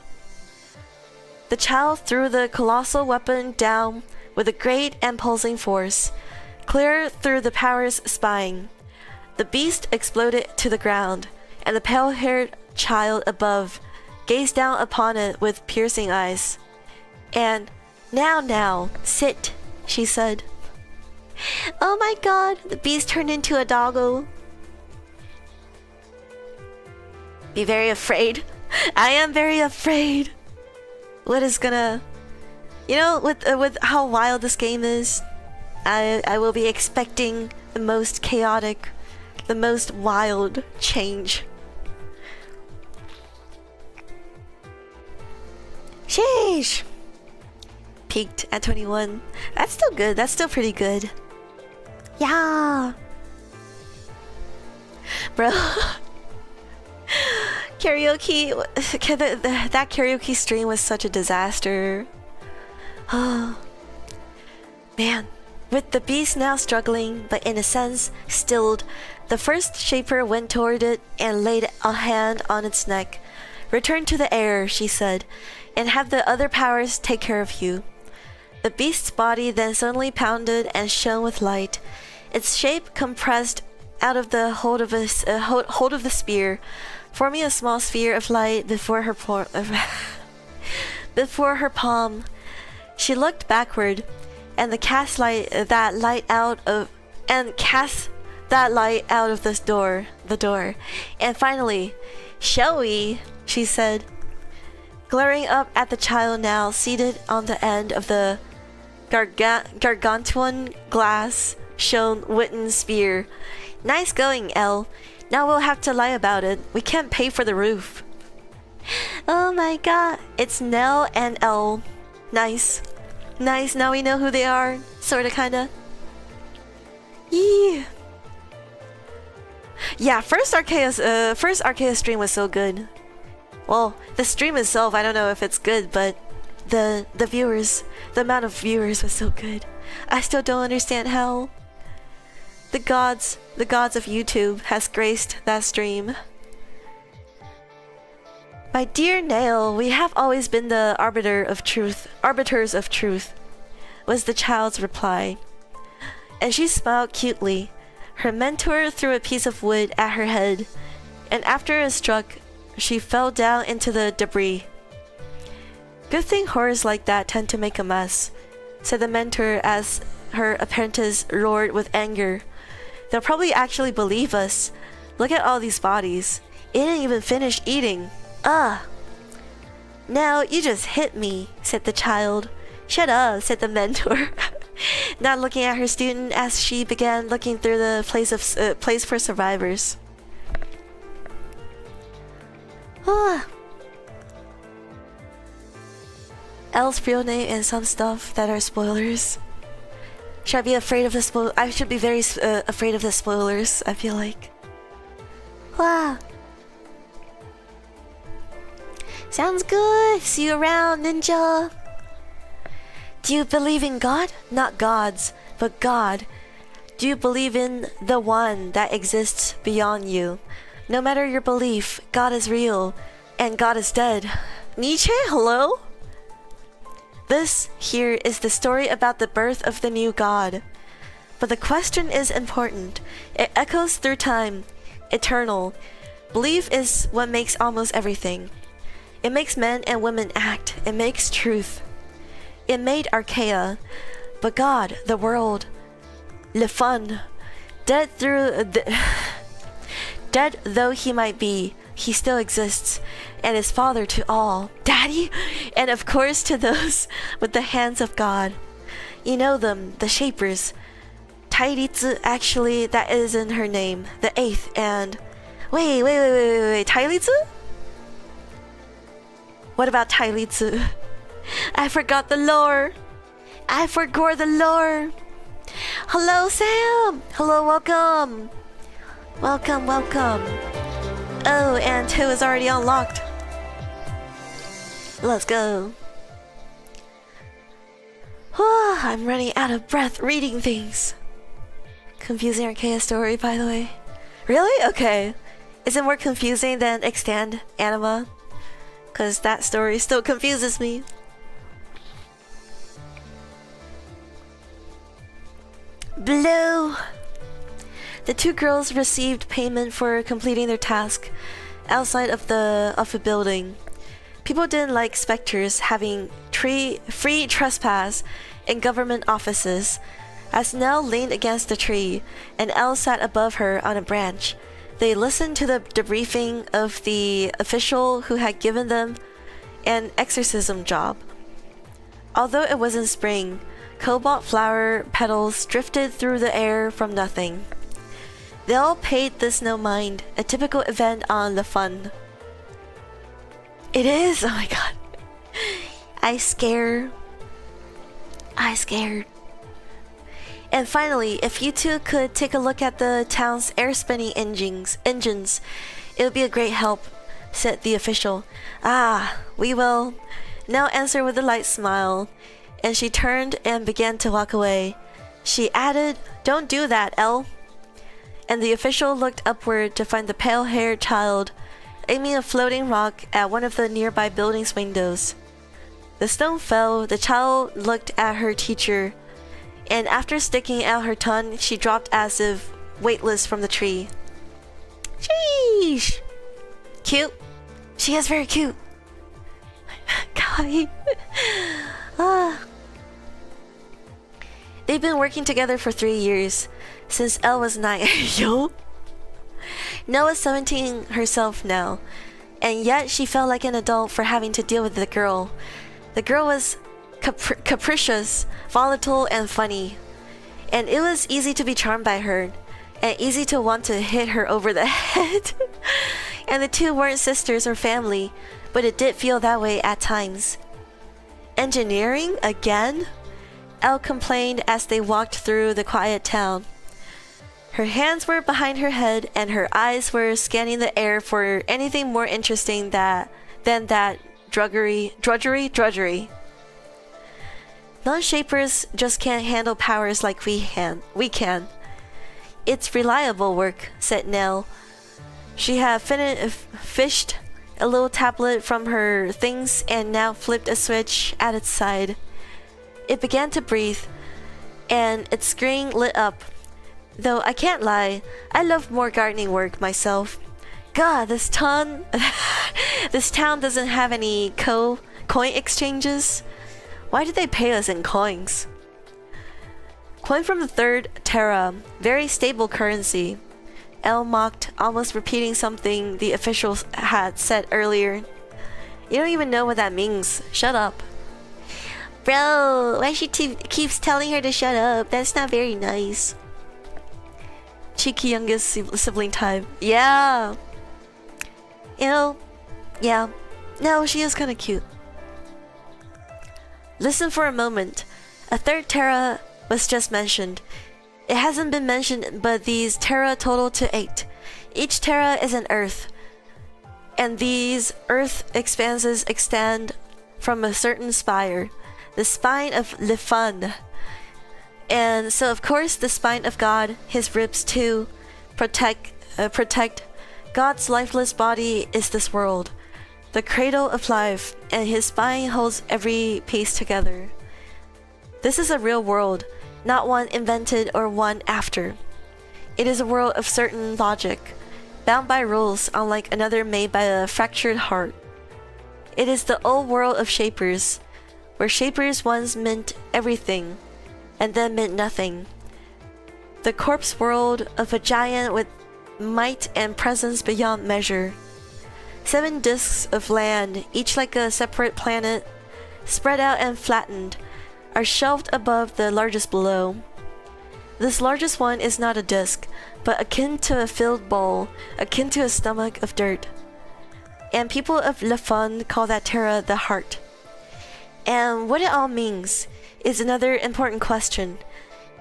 The child threw the colossal weapon down with a great and pulsing force, clear through the power's spine. The beast exploded to the ground, and the pale-haired child above gazed down upon it with piercing eyes. And, now, sit, she said. Oh my god, the beast turned into a doggo. Be very afraid. I am very afraid. What is gonna... You know, with how wild this game is, I will be expecting the most chaotic, the most wild change. Sheesh! Peaked at 21. That's still good. That's still pretty good. Yeah! Bro. Karaoke... That karaoke stream was such a disaster. Oh. Man. With the beast now struggling, but in a sense, stilled, the first shaper went toward it and laid a hand on its neck. Return to the air, she said, and have the other powers take care of you. The beast's body then suddenly pounded and shone with light. Its shape compressed out of the hold of the spear, forming a small sphere of light before her palm. She looked backward, and cast that light out of the door. And finally, shall we? She said, glaring up at the child now seated on the end of the gargantuan glass shown wooden spear. Nice going, Elle. Now we'll have to lie about it. We can't pay for the roof. Oh my god. It's Nell and Elle. Nice. Nice, now we know who they are. Sorta, kinda. Yeah. Yeah, first Arcaea stream was so good. Well, the stream itself, I don't know if it's good, but the viewers, the amount of viewers was so good. I still don't understand how the gods of YouTube has graced that stream. My dear Nail, we have always been the arbiters of truth, was the child's reply. And she smiled cutely. Her mentor threw a piece of wood at her head, and after it struck, she fell down into the debris. Good thing horrors like that tend to make a mess, said the mentor as her apprentice roared with anger. They'll probably actually believe us. Look at all these bodies. It didn't even finish eating. Ah! Now you just hit me, said the child. Shut up, said the mentor, not looking at her student as she began looking through the place for survivors. Ah. Elle's real name and some stuff that are spoilers. Should I be afraid of the spoil? I should be very afraid of the spoilers, I feel like. Wow. Sounds good. See you around, ninja. Do you believe in God? Not gods, but God. Do you believe in the one that exists beyond you? No matter your belief, God is real, and God is dead. Nietzsche, hello? This here is the story about the birth of the new God. But the question is important. It echoes through time, eternal. Belief is what makes almost everything. It makes men and women act. It makes truth. It made Arcaea, but God, the world, le fun, dead though he might be, he still exists, and is father to all, daddy, and of course to those with the hands of God. You know them, the Shapers. Tairitsu, actually, that isn't her name. The eighth, and wait, Tairitsu? What about Tairitsu? I forgot the lore. I forgot the lore. Hello, Sam. Hello, welcome. Welcome. Oh, and 2 is already unlocked. Let's go. I'm running out of breath reading things. Confusing Arcaea story, by the way. Really? Okay. Is it more confusing than Extend Anima? Because that story still confuses me. Blue! The 2 girls received payment for completing their task outside of a building. People didn't like specters having free trespass in government offices. As Nell leaned against the tree and Elle sat above her on a branch, they listened to the debriefing of the official who had given them an exorcism job. Although it wasn't spring, cobalt flower petals drifted through the air from nothing. They all paid this no mind, a typical event on the fun. It is? Oh my god. I scared. And finally, if you two could take a look at the town's air spinning engines, it would be a great help, said the official. Ah, we will. Nell answered with a light smile, and she turned and began to walk away. She added, "Don't do that, Elle." And the official looked upward to find the pale-haired child aiming a floating rock at one of the nearby building's windows. The stone fell, the child looked at her teacher, and after sticking out her tongue, she dropped as if weightless from the tree. Sheesh! Cute. She is very cute. Kawaii. They've been working together for 3 years, since Elle was 9. Yo! Nell is 17 herself now, and yet she felt like an adult for having to deal with the girl. The girl was capricious, volatile, and funny, and it was easy to be charmed by her, and easy to want to hit her over the head. And the two weren't sisters or family, but it did feel that way at times. Engineering again? Elle complained as they walked through the quiet town. Her hands were behind her head and her eyes were scanning the air for anything more interesting than that drudgery. Non-shapers just can't handle powers like we can. It's reliable work, said Nell. She had fished a little tablet from her things and now flipped a switch at its side. It began to breathe, and its screen lit up. Though I can't lie, I love more gardening work myself. God, this town doesn't have any coin exchanges. Why did they pay us in coins? Coin from the third Terra, very stable currency. Elle mocked, almost repeating something the officials had said earlier. You don't even know what that means. Shut up. Bro, why she keeps telling her to shut up? That's not very nice. Cheeky youngest sibling type. Yeah. Yeah. No, she is kinda cute. Listen for a moment. A third Terra was just mentioned. It hasn't been mentioned, but these Terra total to 8. Each Terra is an Earth. And these Earth expanses extend from a certain spire. The spine of Lifan. And so of course the spine of God, his ribs too, protect God's lifeless body is this world, the cradle of life, and his spine holds every piece together. This is a real world, not one invented or one after. It is a world of certain logic, bound by rules unlike another made by a fractured heart. It is the old world of shapers, where shapers once meant everything, and then meant nothing. The corpse world of a giant with might and presence beyond measure. 7 disks of land, each like a separate planet, spread out and flattened, are shelved above the largest below. This largest one is not a disk, but akin to a filled bowl, akin to a stomach of dirt. And people of Lefun call that Terra the heart. And what it all means is another important question,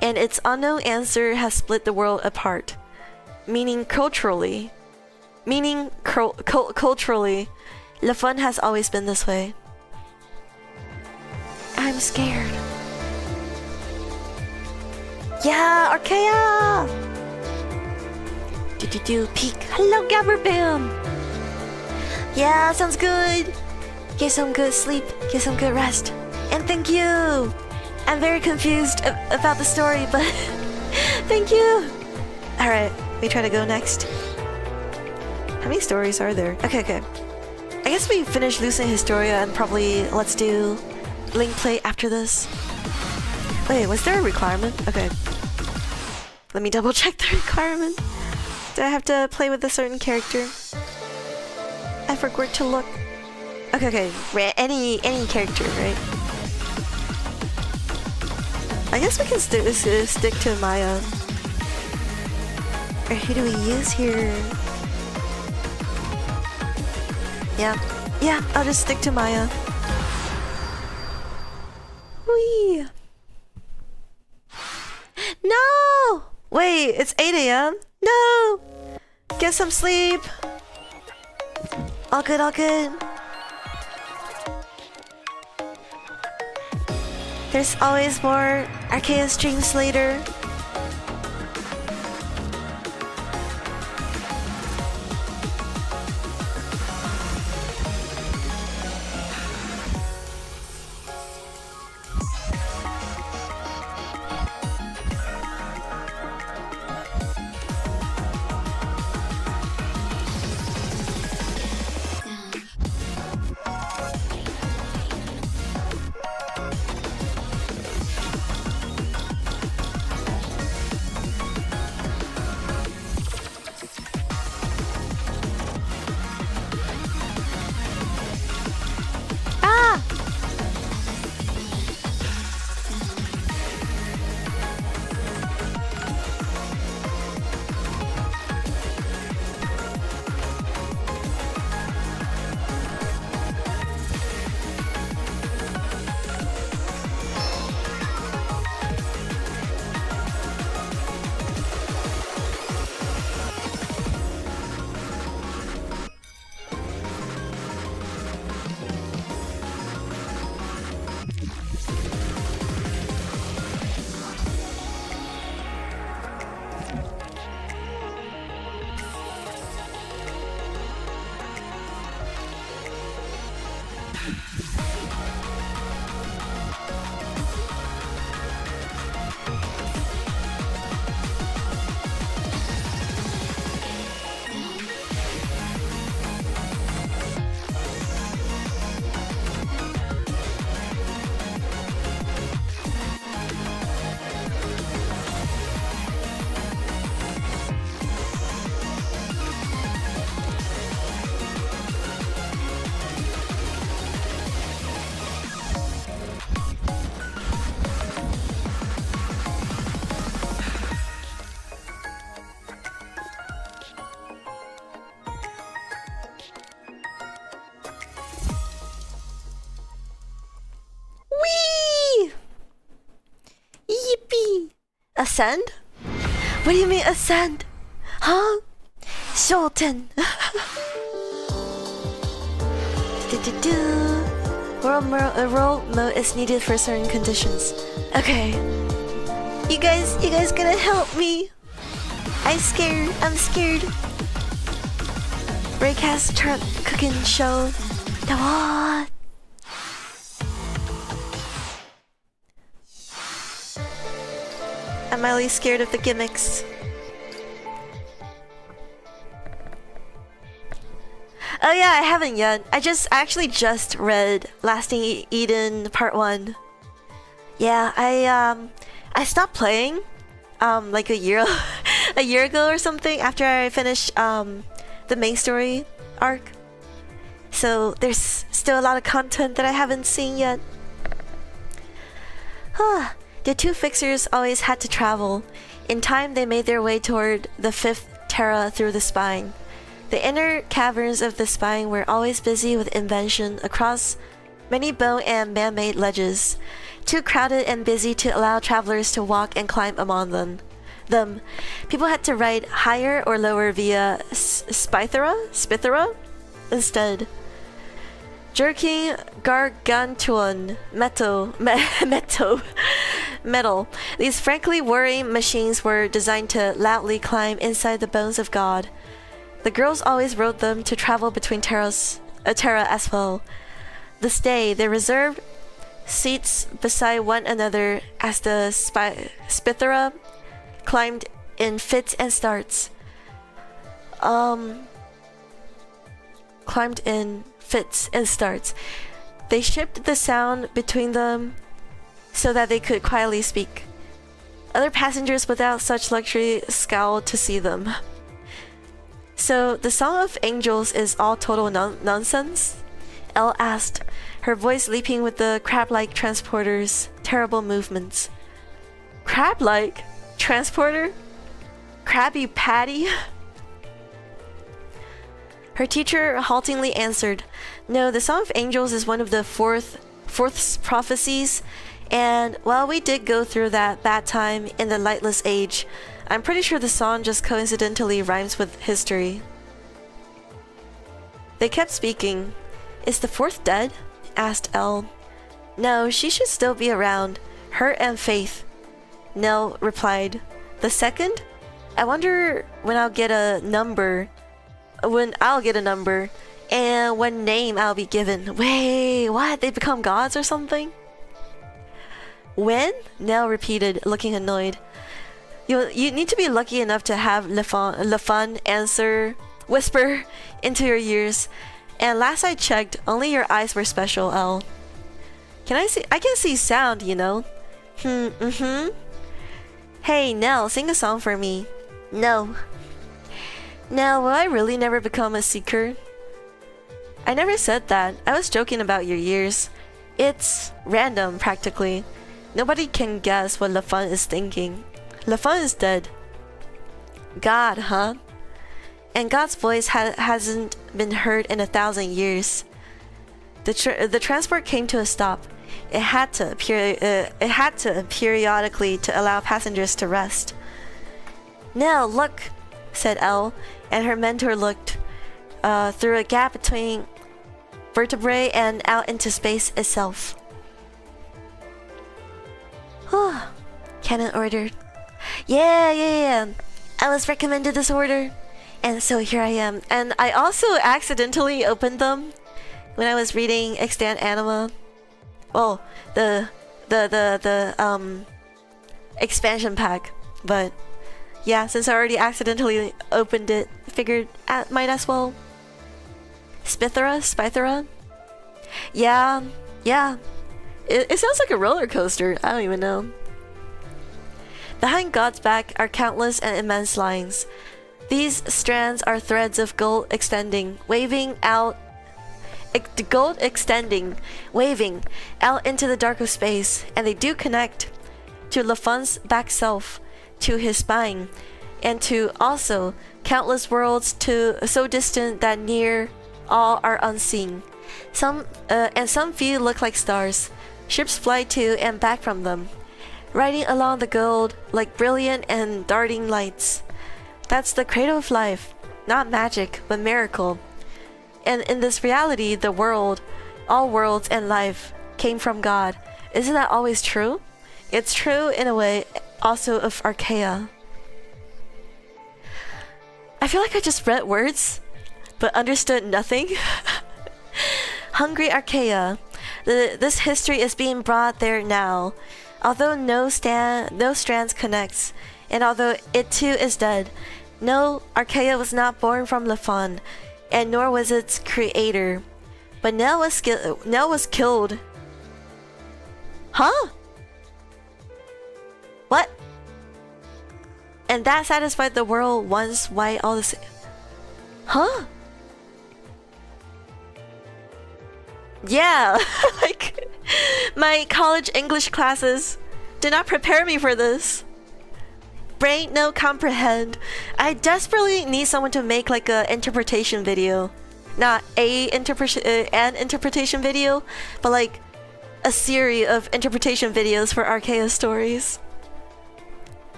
and its unknown answer has split the world apart. Meaning culturally, Lefun has always been this way. I'm scared. Yeah, Arcaea! Peek. Hello, Gabberbam! Yeah, sounds good. Get some good sleep, get some good rest. And thank you! I'm very confused about the story, but thank you! Alright, we try to go next. How many stories are there? Okay. I guess we finish Lucent Historia and probably let's do Link Play after this. Wait, was there a requirement? Okay. Let me double check the requirement. Do I have to play with a certain character? I forgot to look. Okay. Any character, right? I guess we can stick to Maya. Or who do we use here? Yeah, I'll just stick to Maya. Whee! No! Wait, it's 8 AM? No! Get some sleep! All good. There's always more Arcaea streams later. Ascend? What do you mean ascend? Huh? Shorten. World mode is needed for certain conditions. Okay. You guys gonna help me? I'm scared. Raycast truck cooking show. What? I'm mildly scared of the gimmicks. Oh yeah, I haven't yet. I actually just read Lasting Eden Part 1. Yeah, I stopped playing like a year ago or something after I finished the main story arc. So there's still a lot of content that I haven't seen yet. The two fixers always had to travel. In time, they made their way toward the fifth Terra through the spine. The inner caverns of the spine were always busy with invention across many bone and man-made ledges, too crowded and busy to allow travelers to walk and climb among them. People had to ride higher or lower via Spithera instead. Jerking gargantuan metal. These frankly worrying machines were designed to loudly climb inside the bones of God. The girls always rode them to travel between Terra as well. This day, they reserved seats beside one another as the Spithera climbed in fits and starts. They shipped the sound between them so that they could quietly speak. Other passengers without such luxury scowled to see them. So, the Song of Angels is all total nonsense? Elle asked, her voice leaping with the crab-like transporter's terrible movements. Crab-like? Transporter? Krabby Patty? Her teacher haltingly answered, no, the Song of Angels is one of the fourth prophecies, and while we did go through that bad time in the lightless age, I'm pretty sure the song just coincidentally rhymes with history. They kept speaking. Is the fourth dead? Asked Elle. No, she should still be around. Her and Faith. Nell replied. The second? I wonder when I'll get a number. And what name I'll be given. Wait, what? They become gods or something? When? Nell repeated, looking annoyed. You need to be lucky enough to have Le Fun whisper into your ears. And last I checked, only your eyes were special, Elle. I can see sound, you know. Hey, Nell, sing a song for me. No. Nell, will I really never become a seeker? I never said that. I was joking about your years. It's random, practically. Nobody can guess what Le Fun is thinking. Le Fun is dead. God, huh? And God's voice hasn't been heard in 1,000 years. The transport came to a stop. It had to periodically to allow passengers to rest. Nell, look, said Elle, and her mentor looked through a gap between vertebrae and out into space itself. Cannon ordered. Yeah. I was recommended this order, and so here I am. And I also accidentally opened them when I was reading Extant Anima. Well, the expansion pack. But yeah, since I already accidentally opened it, I figured I might as well. Spithera? Yeah. It sounds like a roller coaster. I don't even know. Behind God's back are countless and immense lines. These strands are threads of gold extending, waving out into the dark of space, and they do connect to Le Fun's back self, to his spine, and to also countless worlds so distant that near all are unseen. Some few look like stars. Ships fly to and back from them. riding along the gold like brilliant and darting lights. That's the cradle of life, not magic, but miracle. And in this reality, the world, all worlds and life, came from God. Isn't that always true? It's true in a way, also of Arcaea. I feel like I just read words, but understood nothing. Hungry Arcaea. This history is being brought there now. Although no strands connects, and although it too is dead, no, Arcaea was not born from Lafon, and nor was its creator. But Nell was killed. Huh? What? And that satisfied the world once. Why all this? Huh? Yeah, like my college English classes did not prepare me for this. Brain no comprehend. I desperately need someone to make like a interpretation video, not an interpretation video, but like a series of interpretation videos for Arcaea stories.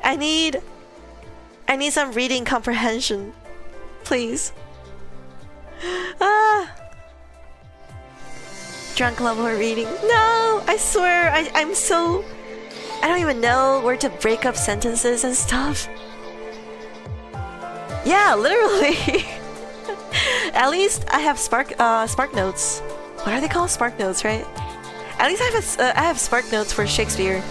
I need some reading comprehension, please. Ah. Drunk level reading. No, I swear, I'm so... I don't even know where to break up sentences and stuff. Yeah, literally. At least I have Spark Notes. What are they called? Spark Notes, right? At least I have Spark Notes for Shakespeare.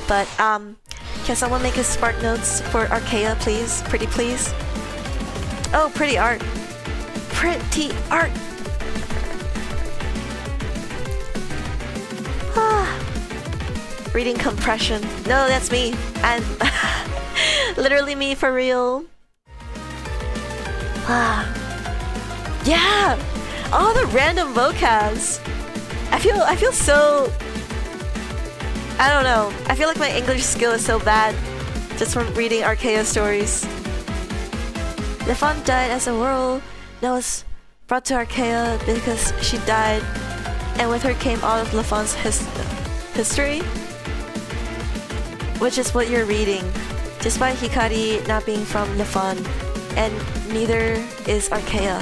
But can someone make a Spark Notes for Arcaea, please? Pretty please. Oh, pretty art. Pretty art. Reading compression. No, that's me. I'm literally me for real. Yeah! All the random vocabs. I feel so... I don't know. I feel like my English skill is so bad just from reading Arcaea stories. Lefon died as a world that was brought to Arcaea because she died, and with her came all of Lefon's history, which is what you're reading, despite Hikari not being from Lefon, and neither is Arcaea.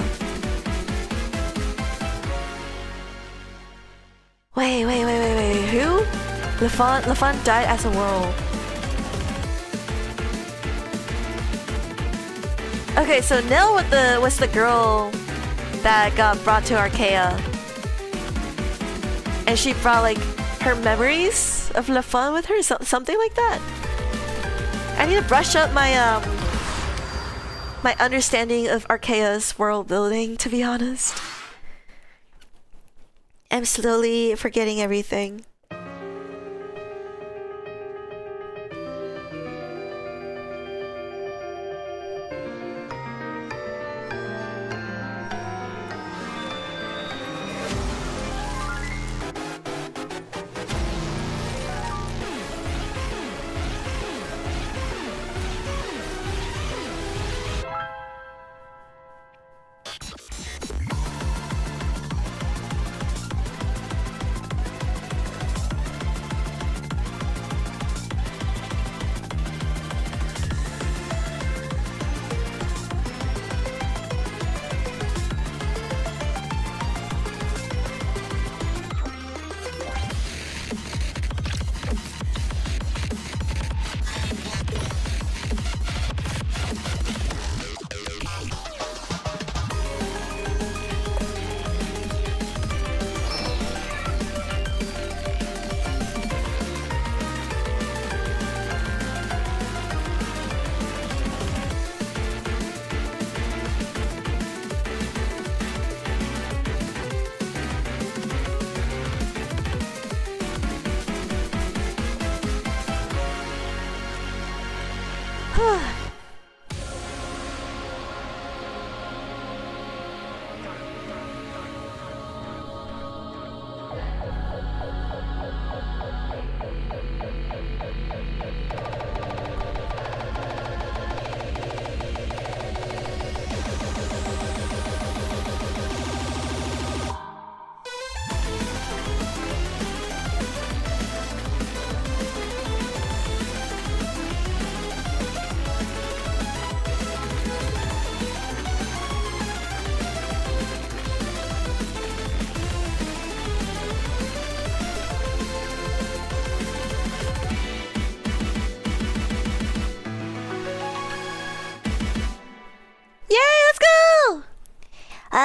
Wait, who? Lefon died as a world. Okay, so Nell was the girl that got brought to Arcaea, and she brought like her memories of Lefon with her, something like that. I need to brush up my my understanding of Arcaea's world building, to be honest. I'm slowly forgetting everything.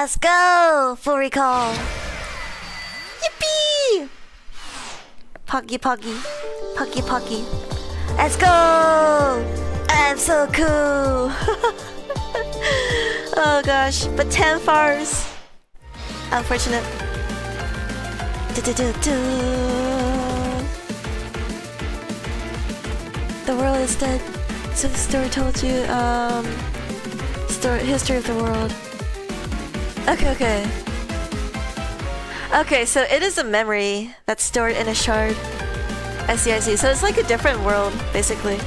Let's go! Full recall. Yippee! Poggy poggy. Poggy poggy. Let's go! I'm so cool! Oh gosh, but 10 fars. Unfortunate. The world is dead. So the story told you, history of the world. Okay. Okay, so it is a memory that's stored in a shard. I see. So it's like a different world, basically.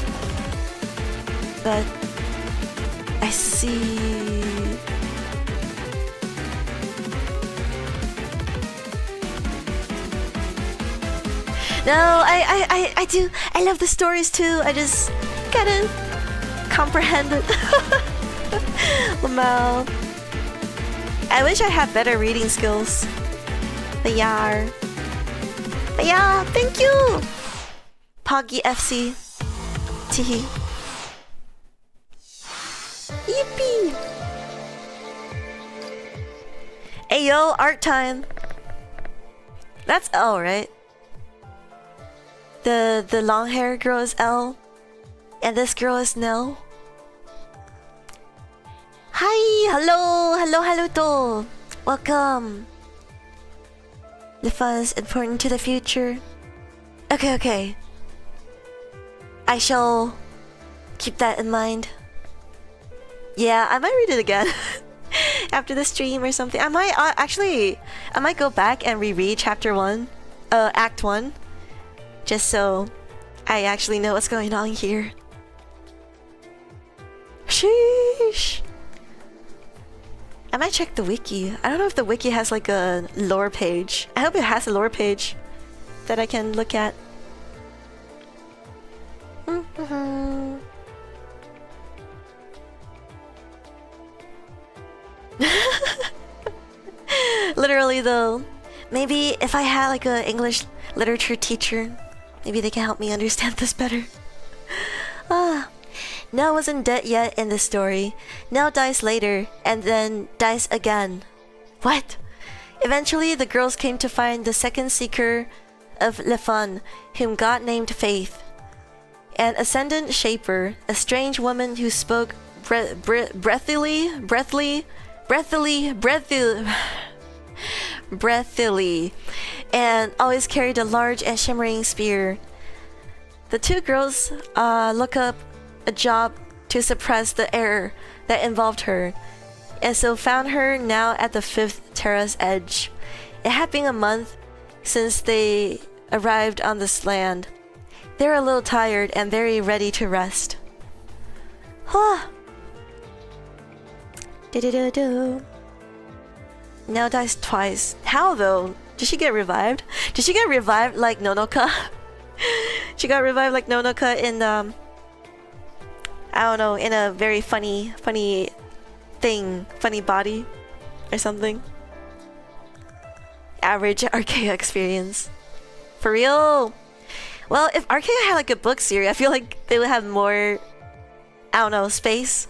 But I see. No, I do. I love the stories too. I just gotta comprehend it. Lamau. I wish I had better reading skills. But yeah, thank you! Poggy FC. Teehee. Yippee! Ayo, art time! That's L, right? The long hair girl is L. And this girl is Nell. Hi! Hello to! Welcome! The fun is important to the future. Okay. I shall keep that in mind. Yeah, I might read it again. After the stream or something. I might go back and reread chapter 1. Act 1. Just so I actually know what's going on here. Sheesh. I might check the wiki. I don't know if the wiki has like a lore page. I hope it has a lore page that I can look at. Literally though, maybe if I had like a English literature teacher, maybe they can help me understand this better. Nell wasn't dead yet in the story. Nell dies later, and then dies again. What? Eventually, the girls came to find the second seeker of Lefun, whom God named Faith. An ascendant shaper, a strange woman who spoke breathily, and always carried a large and shimmering spear. The two girls look up a job to suppress the error that involved her, and so found her now at the 5th terrace edge. It had been a month since they arrived on this land. They were a little tired and very ready to rest. Now dies twice. How though? Did she get revived? Did she get revived like Nonoka? She got revived like Nonoka in I don't know, in a very funny thing, funny body or something. Average Arcaea experience. For real. Well, if Arcaea had like a book series, I feel like they would have more, I don't know, space,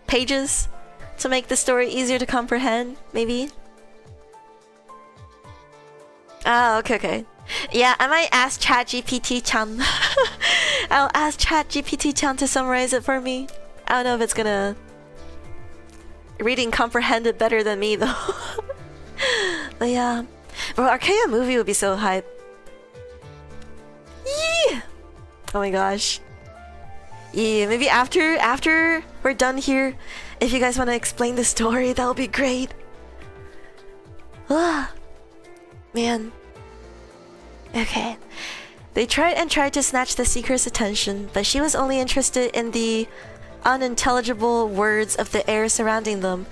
pages to make the story easier to comprehend, maybe. Okay. Yeah, I might ask ChatGPT-chan. I'll ask ChatGPT-chan to summarize it for me. I don't know if it's gonna reading comprehend it better than me though. But yeah, bro, Arcaea movie would be so hype. Yeah. Oh my gosh. Yeah, maybe after we're done here, if you guys want to explain the story, that'll be great. Man. Okay. They tried to snatch the seeker's attention, but she was only interested in the unintelligible words of the air surrounding them.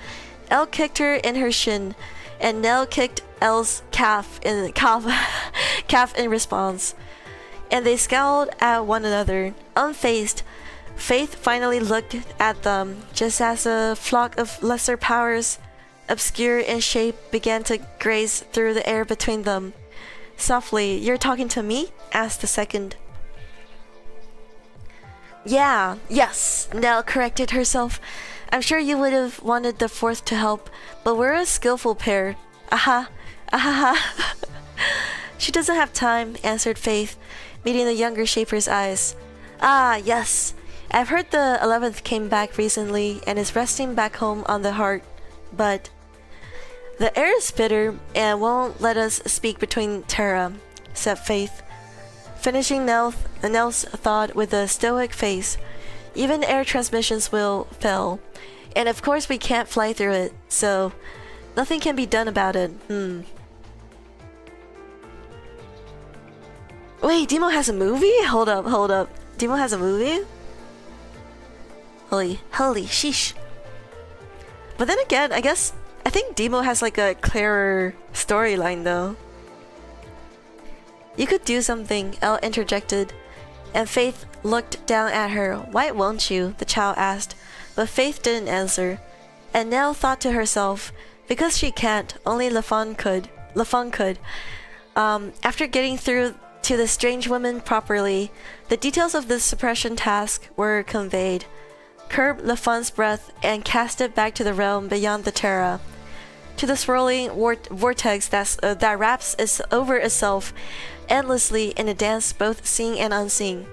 Elle kicked her in her shin, and Nell kicked Elle's calf in response. And they scowled at one another, unfazed. Faith finally looked at them, just as a flock of lesser powers, obscure in shape, began to graze through the air between them. Softly, "You're talking to me?" asked the second. Yes, Nell corrected herself. I'm sure you would have wanted the fourth to help, but we're a skillful pair. Aha. Ahaha. She doesn't have time, answered Faith, meeting the younger Shaper's eyes. Ah, yes. I've heard the 11th came back recently and is resting back home on the heart, but the air is bitter and won't let us speak between Terra, said Faith, finishing Nell's thought with a stoic face. Even air transmissions will fail, and of course we can't fly through it, so nothing can be done about it. Wait, Demo has a movie? Hold up. Demo has a movie? Holy sheesh. But then again, I think Demo has like a clearer storyline though. You could do something, Elle interjected, and Faith looked down at her. Why won't you? The child asked, but Faith didn't answer. And Nell thought to herself, because she can't, only Lafon could. After getting through to the strange woman properly, the details of the suppression task were conveyed. Curbed Lafon's breath and cast it back to the realm beyond the Terra, to the swirling vortex that wraps over itself endlessly in a dance both seen and unseen.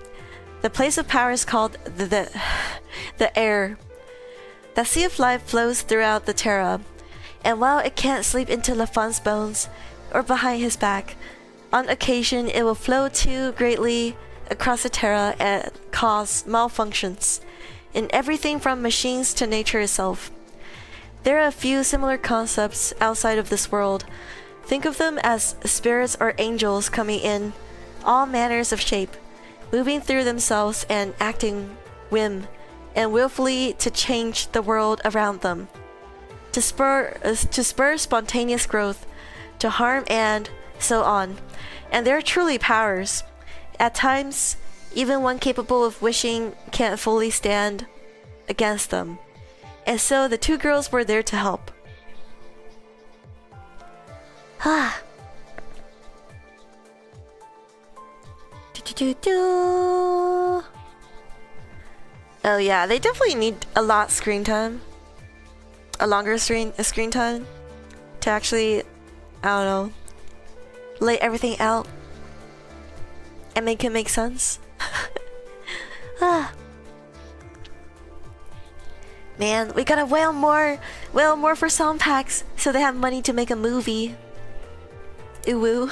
The place of power is called the air. That sea of life flows throughout the Terra, and while it can't sleep into Lafon's bones or behind his back, on occasion it will flow too greatly across the Terra and cause malfunctions in everything from machines to nature itself. There are a few similar concepts outside of this world. Think of them as spirits or angels coming in all manners of shape, moving through themselves and acting whim and willfully to change the world around them, to spur spontaneous growth, to harm, and so on. And they're truly powers. At times, even one capable of wishing can't fully stand against them. And so the two girls were there to help. Ah. Oh yeah, they definitely need a lot screen time. A longer screen time to actually, I don't know, lay everything out and make it make sense. Man, we gotta whale more for song packs so they have money to make a movie. Ooh woo.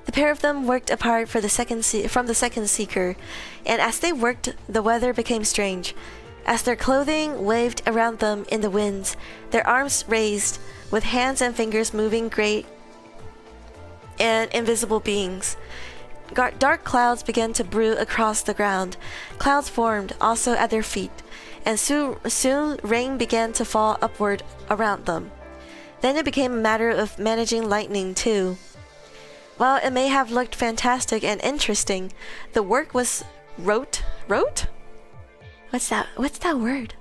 The pair of them worked apart from the second seeker, and as they worked, the weather became strange. As their clothing waved around them in the winds, their arms raised, with hands and fingers moving great and invisible beings. Dark clouds began to brew across the ground. Clouds formed also at their feet, and soon rain began to fall upward around them. Then it became a matter of managing lightning too. While it may have looked fantastic and interesting, the work was rote? What's that word?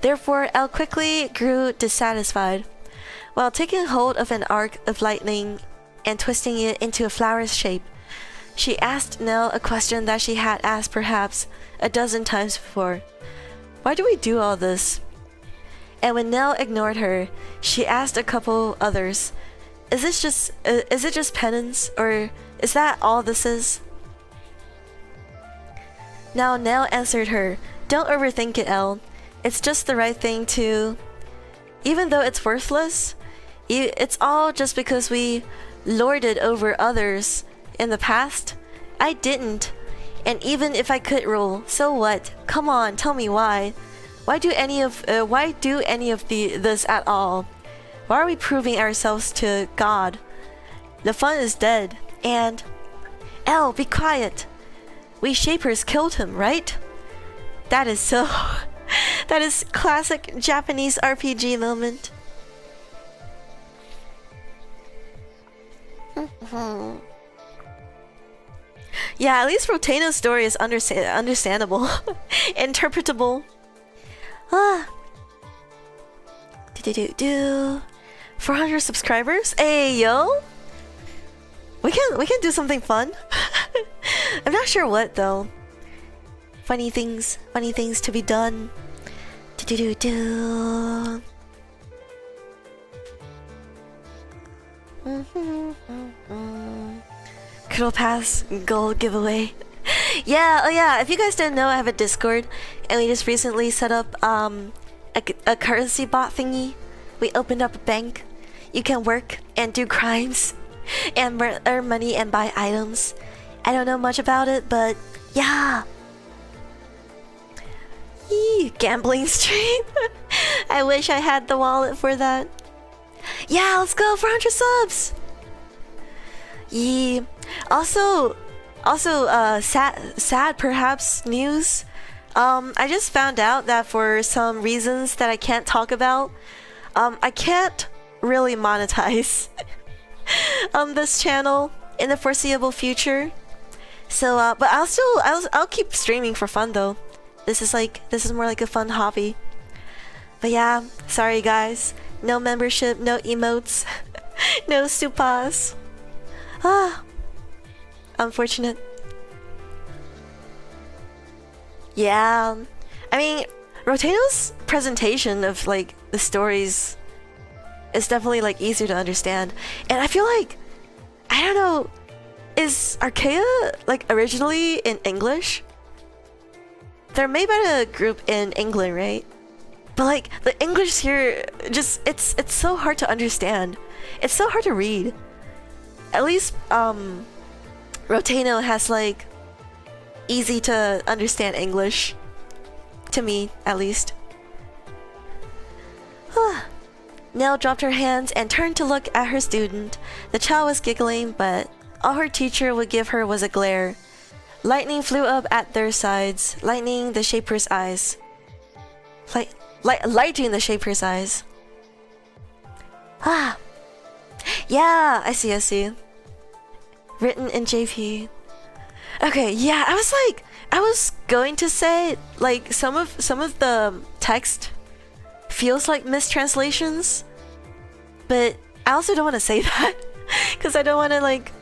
Therefore, Elle quickly grew dissatisfied. While taking hold of an arc of lightning and twisting it into a flower's shape, she asked Nell a question that she had asked perhaps a dozen times before. Why do we do all this? And when Nell ignored her, she asked a couple others, is it just penance, or is that all this is? Now Nell answered her, don't overthink it, Elle. It's just the right thing to... Even though it's worthless, it's all just because we lorded over others in the past. I didn't. And even if I could rule, so what? Come on, tell me why. Why do any of this at all? Why are we proving ourselves to God? The fun is dead, and... Elle, be quiet! We Shapers killed him, right? That is so... that is classic Japanese RPG moment. Yeah, at least Roteno's story is understandable. Interpretable. 400 subscribers? Hey yo! We can do something fun. I'm not sure what though. Funny things to be done. Do do do. Criddle Pass gold giveaway. Yeah, oh yeah, if you guys didn't know, I have a Discord, and we just recently set up a currency bot thingy. We opened up a bank. You can work and do crimes and earn money and buy items. I don't know much about it, but yeah. Eee, gambling stream. I wish I had the wallet for that. Yeah, let's go, 400 subs. Yee. Also, sad perhaps news. I just found out that for some reasons that I can't talk about, I can't really monetize this channel in the foreseeable future. So, but I'll keep streaming for fun though. This is more like a fun hobby. But yeah, sorry guys. No membership, no emotes, no supas. Ah, unfortunate. Yeah, I mean, Roteno's presentation of like the stories is definitely like easier to understand, and I feel like, I don't know, is Arcaea like originally in English? They're made by a group in England, right? But like the English here, just it's so hard to understand. It's so hard to read. At least Roteno has like easy to understand English, to me at least. Nell dropped her hands and turned to look at her student. The child was giggling, but all her teacher would give her was a glare. Lightning flew up at their sides, lightening the Shaper's eyes. Lighting the Shaper's eyes. Ah, yeah, I see. Written in JP. Okay, yeah, I was going to say like some of the text feels like mistranslations, but I also don't want to say that because I don't want to like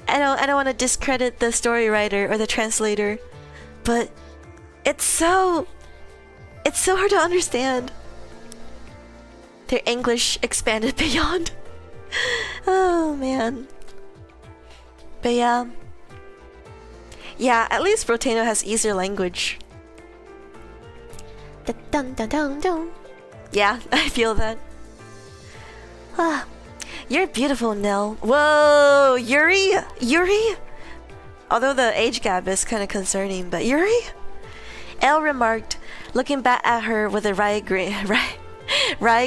I don't want to discredit the story writer or the translator, but it's so hard to understand. Their English expanded beyond. Oh man. But yeah, at least Roteno has easier language. Dun, dun, dun, dun. Yeah, I feel that. Ah, you're beautiful, Nell. Whoa, Yuri? Although the age gap is kind of concerning, but Yuri? Elle remarked, looking back at her with a wry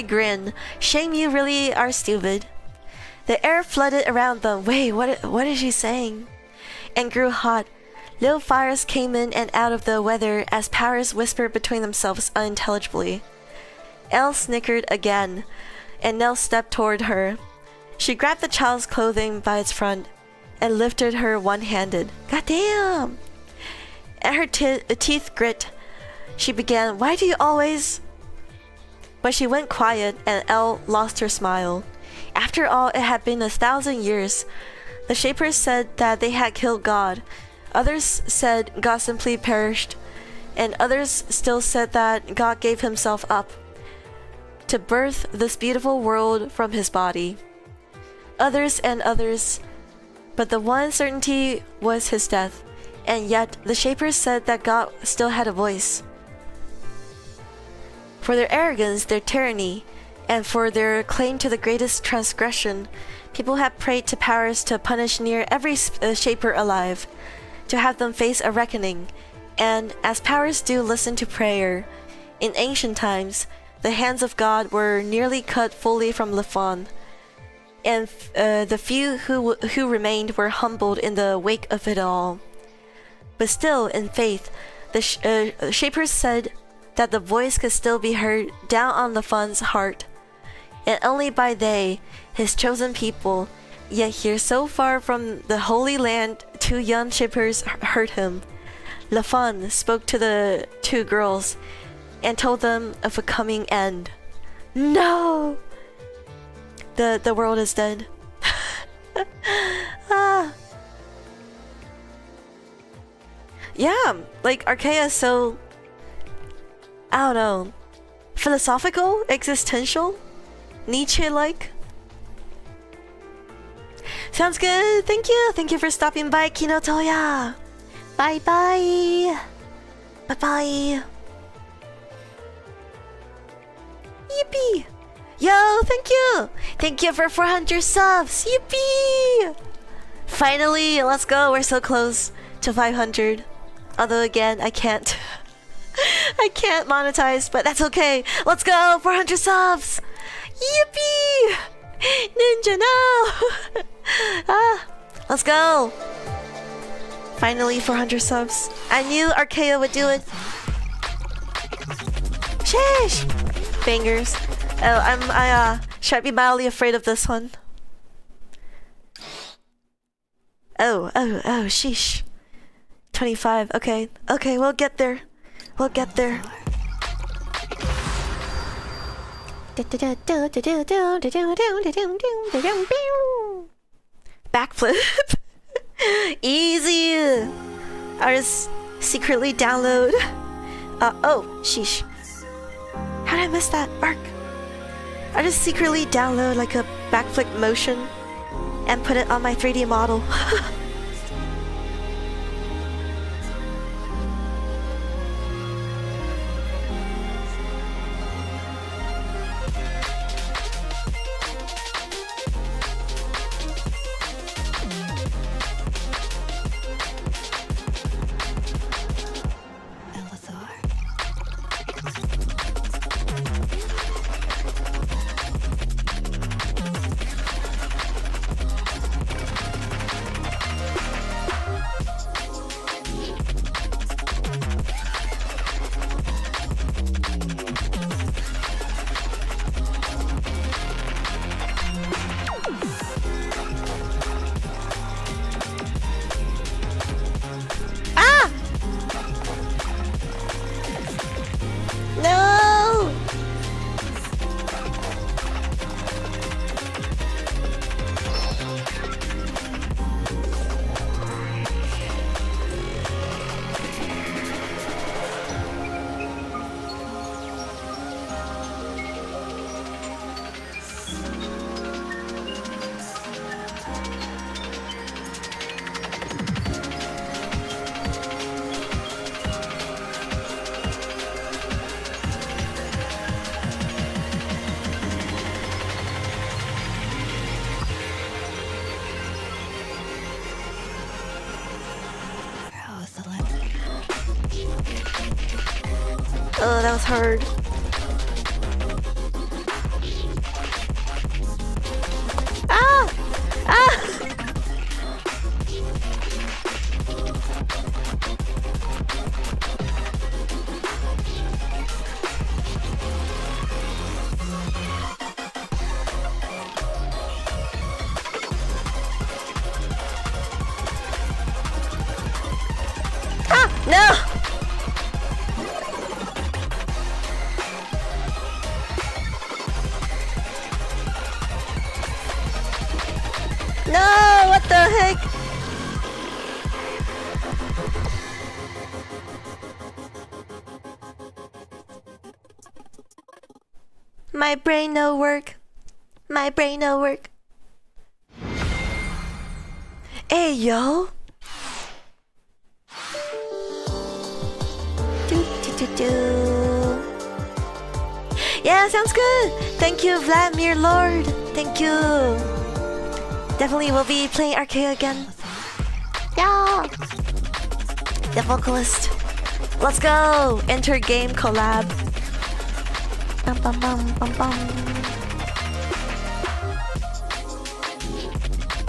grin. Shame you really are stupid. The air flooded around them. Wait, what is she saying? And grew hot. Little fires came in and out of the weather as powers whispered between themselves unintelligibly. Elle snickered again, and Nell stepped toward her. She grabbed the child's clothing by its front and lifted her one-handed. Goddamn! At her teeth grit, she began, "Why do you always..." But she went quiet, and Elle lost her smile. After all, it had been 1,000 years. The Shapers said that they had killed God. Others said God simply perished. And others still said that God gave himself up to birth this beautiful world from his body. Others and others, but the one certainty was his death. And yet, the Shapers said that God still had a voice. For their arrogance, their tyranny, and for their claim to the greatest transgression, people have prayed to powers to punish near every Shaper alive, to have them face a reckoning, and as powers do listen to prayer. In ancient times, the hands of God were nearly cut fully from Lefon, and the few who remained were humbled in the wake of it all. But still, in faith, the Shapers said that the voice could still be heard down on Lefon's heart, and only by they, his chosen people, yet here so far from the Holy Land, 2 young Shapers heard him. Lefon spoke to the 2 girls and told them of a coming end. No! The world is dead. Ah. Yeah, like Arcaea is so... I don't know. philosophical, existential, Nietzsche-like. Sounds good. Thank you. Thank you for stopping by, Kinotoya. Bye bye. Bye bye. Yippee. Yo, thank you. Thank you for 400 subs. Yippee. Finally, let's go. We're so close to 500. Although again, I can't. I can't monetize, but that's okay. Let's go. 400 subs. Yippee. Ninja, no. Let's go. Finally 400 subs. I knew Arcaea would do it. Sheesh. Bangers. Oh, I should be mildly afraid of this one. Oh, sheesh. 25, okay. Okay, we'll get there. We'll get there. Backflip. Easy. I just secretly download. Oh, sheesh. How did I miss that? Arc. I just secretly download like a backflip motion and put it on my 3D model. Oh, that was hard. Ah! Ah! Ah! No! No! What the heck? My brain no work. My brain no work. Hey, yo! Yeah, sounds good! Thank you, Vladimir Lord! Thank you! Definitely will be playing Arcaea again. Yeah! The vocalist. Let's go! Enter game collab. Bum, bum, bum, bum, bum.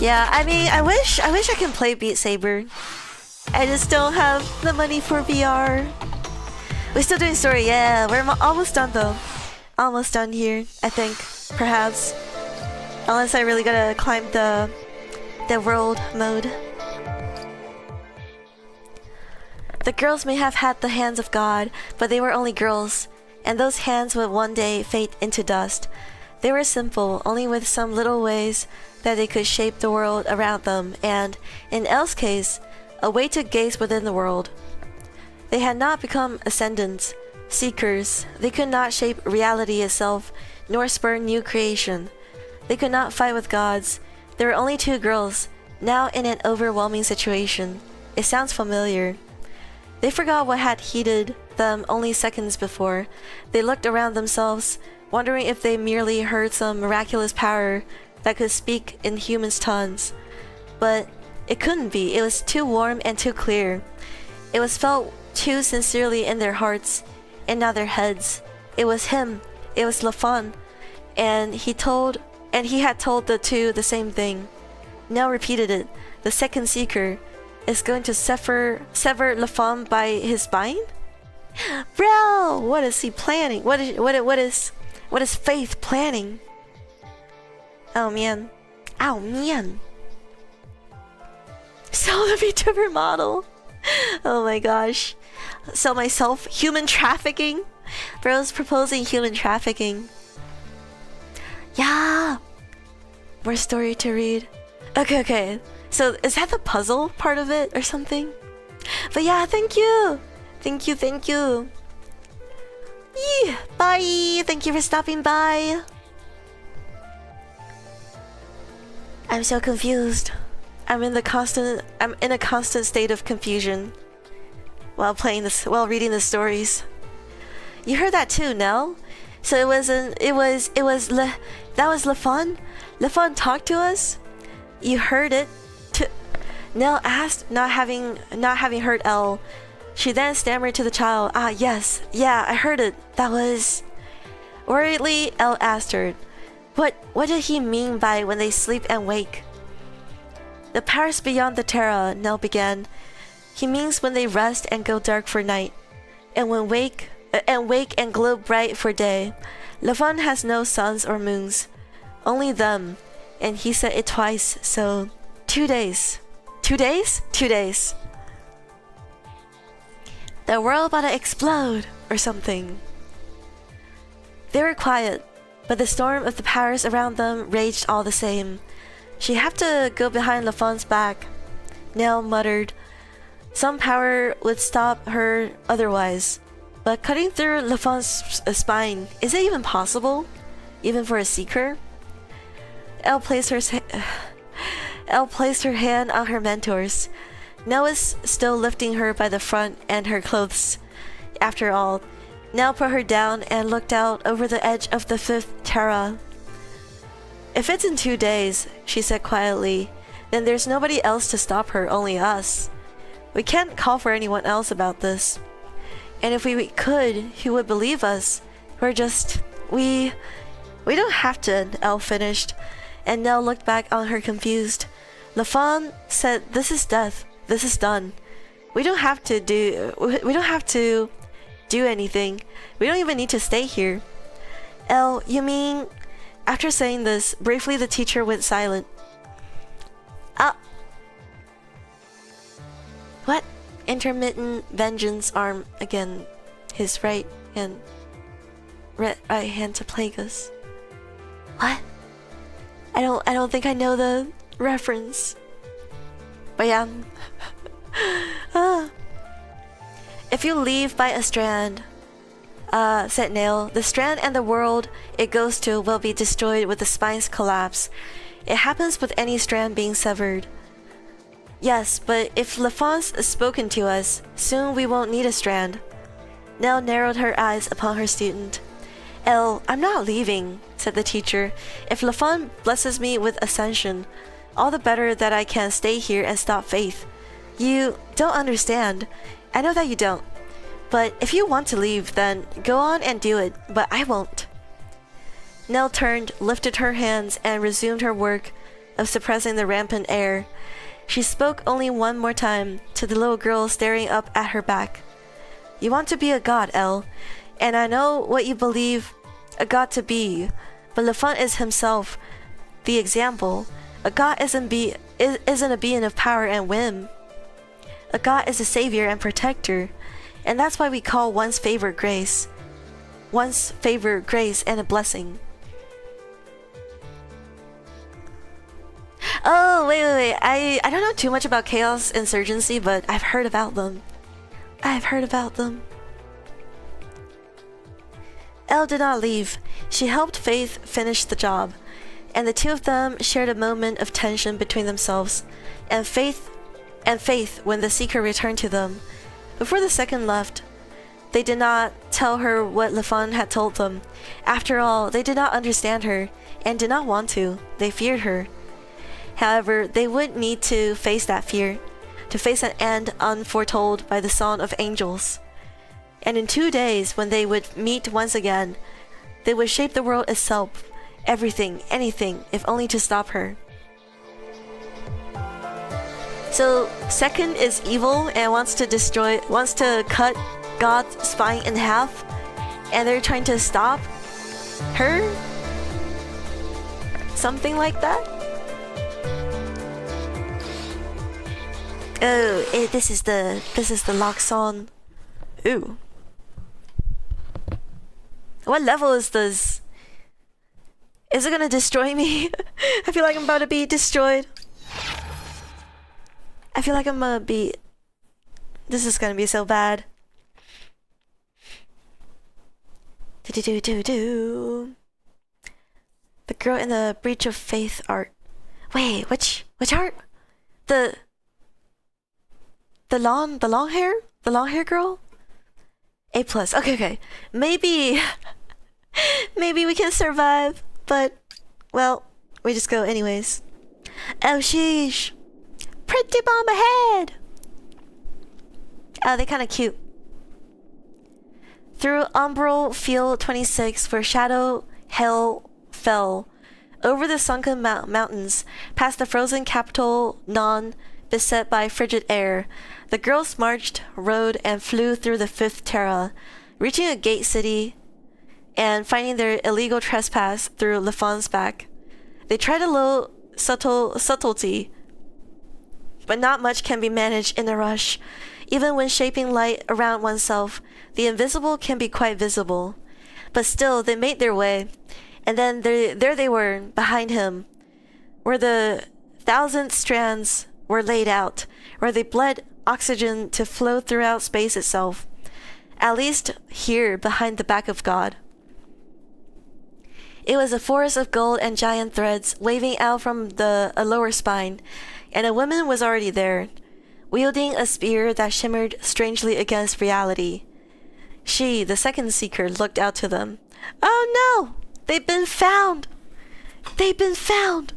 Yeah, I mean, I wish I can play Beat Saber. I just don't have the money for VR. We're still doing story, yeah. We're almost done though. Almost done here, I think. Perhaps. Unless I really gotta climb the world mode. The girls may have had the hands of God, but they were only girls, and those hands would one day fade into dust. They were simple, only with some little ways that they could shape the world around them, and, in Elle's case, a way to gaze within the world. They had not become ascendants, Seekers, they could not shape reality itself, nor spur new creation. They could not fight with gods. There were only two girls, now in an overwhelming situation. It sounds familiar. They forgot what had heated them only seconds before. They looked around themselves, wondering if they merely heard some miraculous power that could speak in humans' tongues. But it couldn't be. It was too warm and too clear. It was felt too sincerely in their hearts and not their heads. It was him. It was Lafon, and he had told the two the same thing. Now repeated it. The second seeker is going to sever Lafon by his spine? Bro, what is he planning? What is Faith planning? Oh man. Oh man. Sell the VTuber model. Oh my gosh. Sell myself. Human trafficking? Bro's proposing human trafficking. Yeah. More story to read. Okay. So is that the puzzle part of it or something? But yeah, thank you. Thank you. Yeah, bye. Thank you for stopping by. I'm so confused. I'm in a constant state of confusion while reading the stories. You heard that too, Nell? So that was Lafon? Lafon talked to us? You heard it? Nell asked, not having heard Elle. She then stammered to the child, yes, yeah, I heard it. That was... Worriedly, Elle asked her, What did he mean by when they sleep and wake? The powers beyond the Terra, Nell began. He means when they rest and go dark for night, and when wake and glow bright for day. Lafon has no suns or moons, only them, and he said it twice, so 2 days. 2 days? 2 days. The world about to explode, or something. They were quiet, but the storm of the powers around them raged all the same. She'd have to go behind Lafon's back. Nell muttered. Some power would stop her otherwise. But cutting through Lafon's spine, is it even possible? Even for a seeker? Elle placed her hand on her mentor's. Nell was still lifting her by the front and her clothes. After all, Nell put her down and looked out over the edge of the 5th Terra. If it's in 2 days, she said quietly, then there's nobody else to stop her, only us. We can't call for anyone else about this. And if we could, who would believe us? We don't have to, Elle finished, and Nell looked back on her confused. Lafon said, this is death. This is done. We don't have to do anything. We don't even need to stay here. Elle, you mean... After saying this, briefly the teacher went silent. What? Intermittent vengeance arm again. His right hand to plague us. What? I don't think I know the reference. But yeah. If you leave by a strand, said Nail, the strand and the world it goes to will be destroyed with the spine's collapse. It happens with any strand being severed. Yes, but if Lafon's spoken to us, soon we won't need a strand. Nell narrowed her eyes upon her student. Elle, I'm not leaving, said the teacher. If Lafon blesses me with ascension, all the better that I can stay here and stop Faith. You don't understand. I know that you don't. But if you want to leave, then go on and do it, but I won't. Nell turned, lifted her hands, and resumed her work of suppressing the rampant air. She spoke only one more time to the little girl staring up at her back. You want to be a god, Elle, and I know what you believe a god to be, but Lafon is himself the example. A god isn't a being of power and whim. A god is a savior and protector, and that's why we call one's favor grace. One's favor grace and a blessing. Oh, wait. I don't know too much about Chaos Insurgency, but I've heard about them. Elle did not leave. She helped Faith finish the job, and the two of them shared a moment of tension between themselves, and Faith when the Seeker returned to them. Before the second left, they did not tell her what LaFawn had told them. After all, they did not understand her, and did not want to. They feared her. However, they would need to face that fear, to face an end unforetold by the song of angels. And in 2 days, when they would meet once again, they would shape the world itself, everything, anything, if only to stop her. So, second is evil and wants to cut God's spine in half, and they're trying to stop her? Something like that? Oh, this is the lock song. Ooh. What level is this? Is it gonna destroy me? I feel like I'm about to be destroyed. I feel like I'm gonna be... This is gonna be so bad. Do. The girl in the Breach of Faith art. Wait, which art? The long hair girl? A+. Okay. Maybe we can survive, but well, we just go anyways. Oh sheesh. Pretty bomb ahead. Oh, they're kind of cute. Through umbral field 26, where shadow hell fell, over the sunken mountains, past the frozen capital Non, beset by frigid air, the girls marched, rode, and flew through the fifth Terra, reaching a gate city and finding their illegal trespass through LaFawn's back. They tried a low subtlety, but not much can be managed in a rush. Even when shaping light around oneself, the invisible can be quite visible. But still, they made their way, and then there they were, behind him, where the 1,000 strands were laid out, where they bled oxygen to flow throughout space itself. At least here, behind the back of God. It was a forest of gold and giant threads waving out from a lower spine, and a woman was already there, wielding a spear that shimmered strangely against reality. She, the second seeker, looked out to them. Oh no! They've been found! They've been found!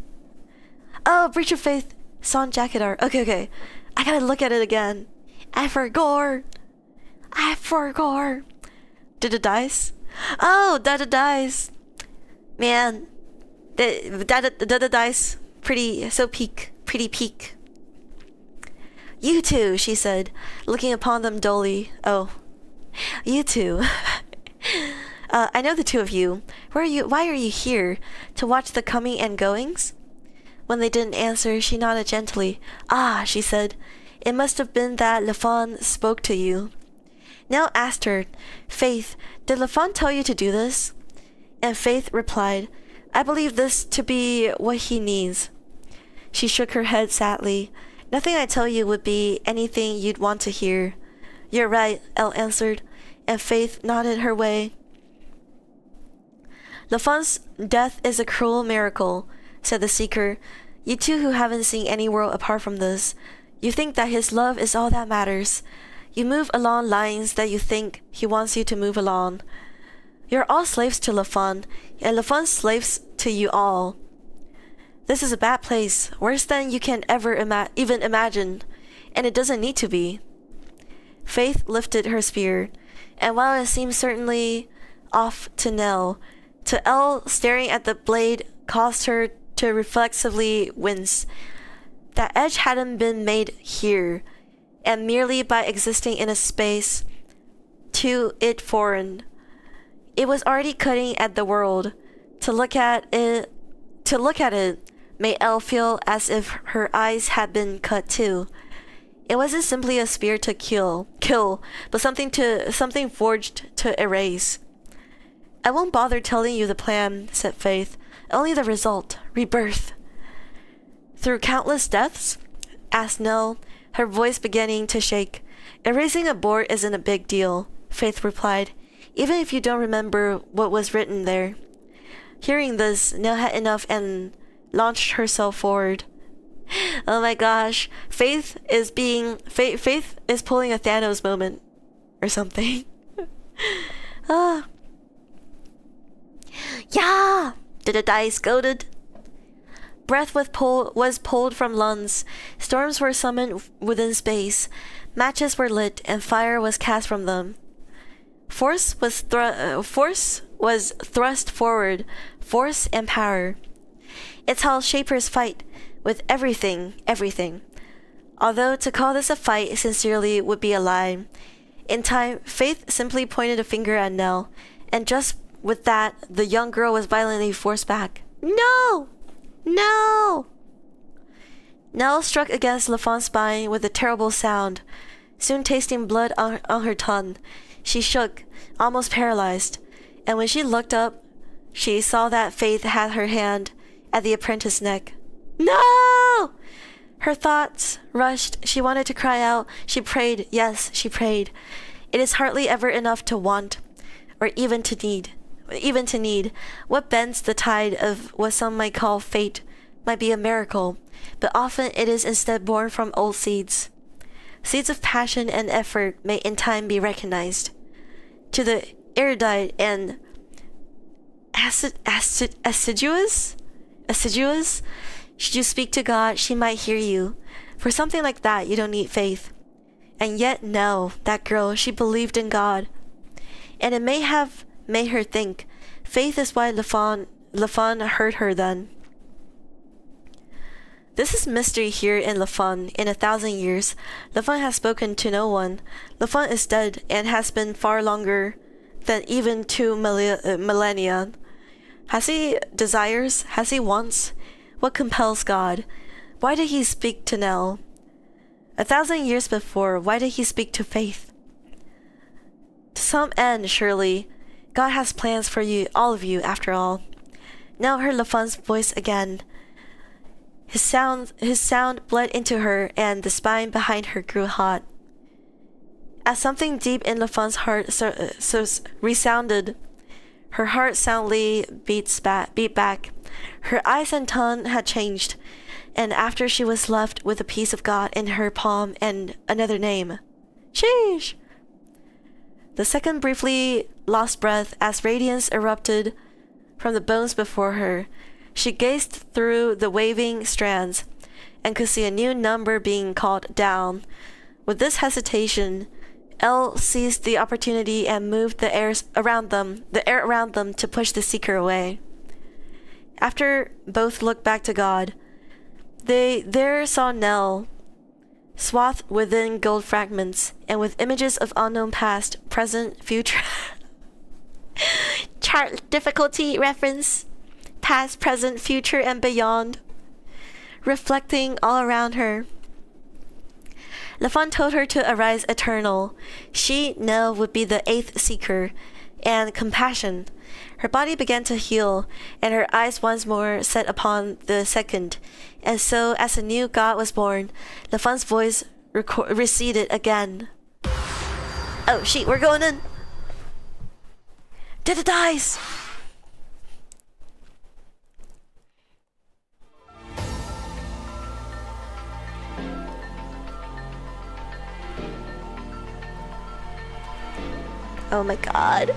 Oh, Breach of Faith, Song jacket art. Okay. I gotta look at it again. I forgot. Did it dice? Oh, Dada dice. Man, the Dada dice. Pretty peak. You two, she said, looking upon them dully. Oh, you two. I know the two of you. Why are you here? To watch the coming and goings? When they didn't answer, she nodded gently. Ah, she said, it must have been that LaFawn spoke to you. Nell asked her, Faith, did LaFawn tell you to do this? And Faith replied, I believe this to be what he needs. She shook her head sadly. Nothing I tell you would be anything you'd want to hear. You're right, Elle answered, and Faith nodded her way. LaFawn's death is a cruel miracle, said the Seeker. You two who haven't seen any world apart from this, you think that his love is all that matters. You move along lines that you think he wants you to move along. You're all slaves to LaFawn, and LaFawn's slaves to you all. This is a bad place, worse than you can ever even imagine, and it doesn't need to be. Faith lifted her spear, and while it seemed certainly off to Nell, to Elle staring at the blade caused her to reflexively wince. That edge hadn't been made here, and merely by existing in a space to it foreign. It was already cutting at the world. To look at it made Elle feel as if her eyes had been cut too. It wasn't simply a spear to kill, but something forged to erase. I won't bother telling you the plan, said Faith. Only the result, rebirth. Through countless deaths? Asked Nell, her voice beginning to shake. Erasing a board isn't a big deal, Faith replied. even if you don't remember what was written there. Hearing this, Nell had enough and launched herself forward. Oh my gosh, Faith is pulling a Thanos moment or something. Ah. Yeah! Did the dice goaded? Breath was pulled from lungs. Storms were summoned within space. Matches were lit and fire was cast from them. Force was thrust forward. Force and power. It's how shapers fight with everything. Although to call this a fight sincerely would be a lie. In time, Faith simply pointed a finger at Nell, and just with that, the young girl was violently forced back. No! No! Nell struck against LaFawn's spine with a terrible sound, soon tasting blood on her tongue. She shook, almost paralyzed, and when she looked up, she saw that Faith had her hand at the apprentice's neck. No! Her thoughts rushed. She wanted to cry out. She prayed. Yes, she prayed. It is hardly ever enough to want, or even to need. What bends the tide of what some might call fate might be a miracle, but often it is instead born from old seeds. Seeds of passion and effort may in time be recognized. To the erudite and assiduous, should you speak to God, she might hear you. For something like that, you don't need faith. And yet, no, that girl, she believed in God. And it may have made her think. Faith is why LaFawn heard her then. This is mystery here in LaFawn. In 1,000 years, LaFawn has spoken to no one. LaFawn is dead and has been far longer than even 2 millennia. Has he desires? Has he wants? What compels God? Why did he speak to Nell? 1,000 years before, why did he speak to Faith? To some end, surely. God has plans for you, all of you, after all. Nell heard LaFawn's voice again. His sound bled into her, and the spine behind her grew hot. As something deep in LaFawn's heart resounded, her heart soundly beat back. Her eyes and tongue had changed, and after she was left with a piece of God in her palm and another name. Sheesh! The second briefly lost breath as radiance erupted from the bones before her. She gazed through the waving strands and could see a new number being called down. With this hesitation, Elle seized the opportunity and moved the air around them to push the seeker away. After both looked back to God, they there saw Nell, swathed within gold fragments and with images of unknown past, present, future. Chart difficulty reference. Past, present, future, and beyond, reflecting all around her. LaFawn told her to arise eternal. She, Nell, would be the 8th seeker, and compassion. Her body began to heal, and her eyes once more set upon the second. And so, as a new god was born, LaFawn's voice receded again. Oh, shit, we're going in. Did the dice! Oh my god.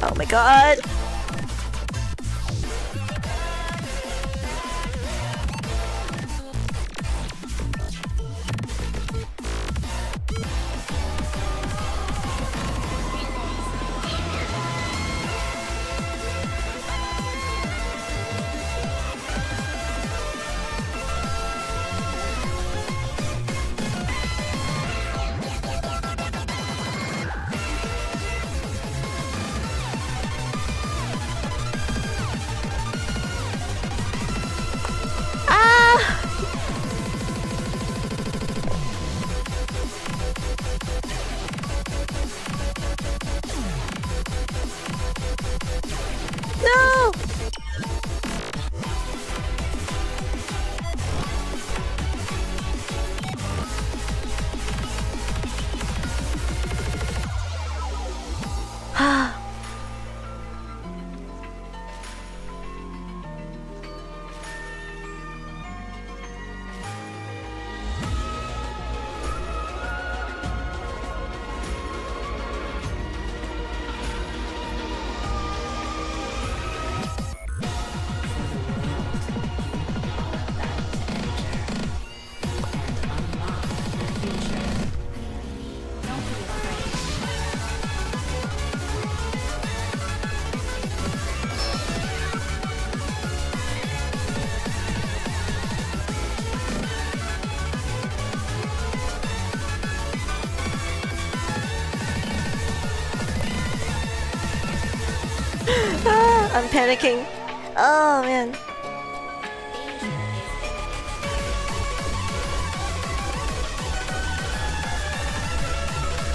Oh my god. I'm panicking. Oh man.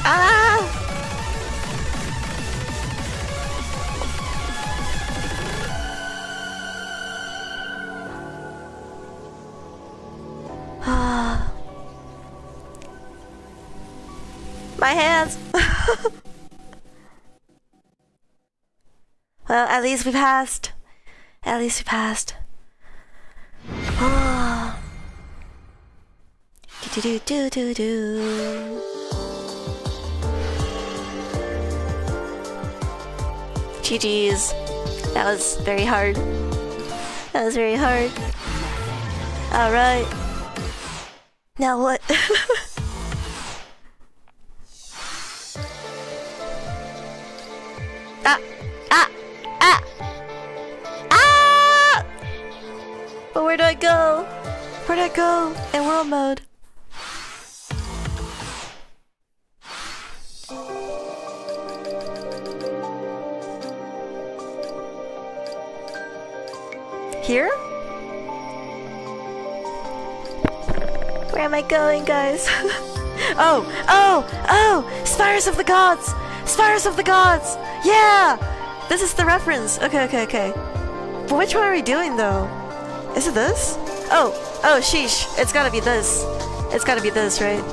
Ah! My hands! Well, at least we passed. At least we passed. Do-do-do-do-do. GG's. That was very hard. That was very hard. Alright. Now what? Ah! Ah! Ah! Ah! But where do I go? Where do I go? In world mode. Here? Where am I going, guys? Oh! Oh! Oh! Spires of the Gods! Spires of the Gods! Yeah! This is the reference. Okay, okay, okay. But which one are we doing, though? Is it this? Oh! Oh, sheesh. It's gotta be this. It's gotta be this, right?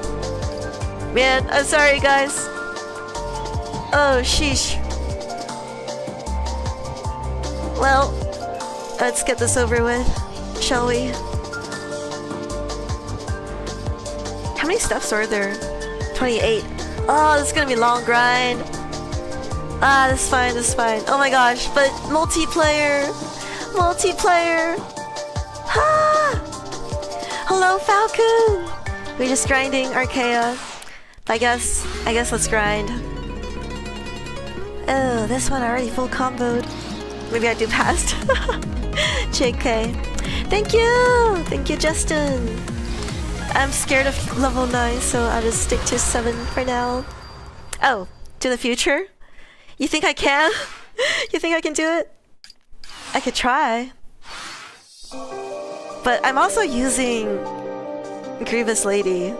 Man, I'm sorry, guys. Oh, sheesh. Well, let's get this over with, shall we? How many steps are there? 28. Oh, this is gonna be a long grind. Ah, this is fine, this is fine. Oh my gosh, but multiplayer! Multiplayer! Ah! Hello, Falcon! We're just grinding Arcaea. I guess let's grind. Oh, this one already full comboed. Maybe I do past. JK. Thank you! Thank you, Justin! I'm scared of level 9, so I'll just stick to 7 for now. Oh, to the future? You think I can? You think I can do it? I could try. But I'm also using Grievous Lady.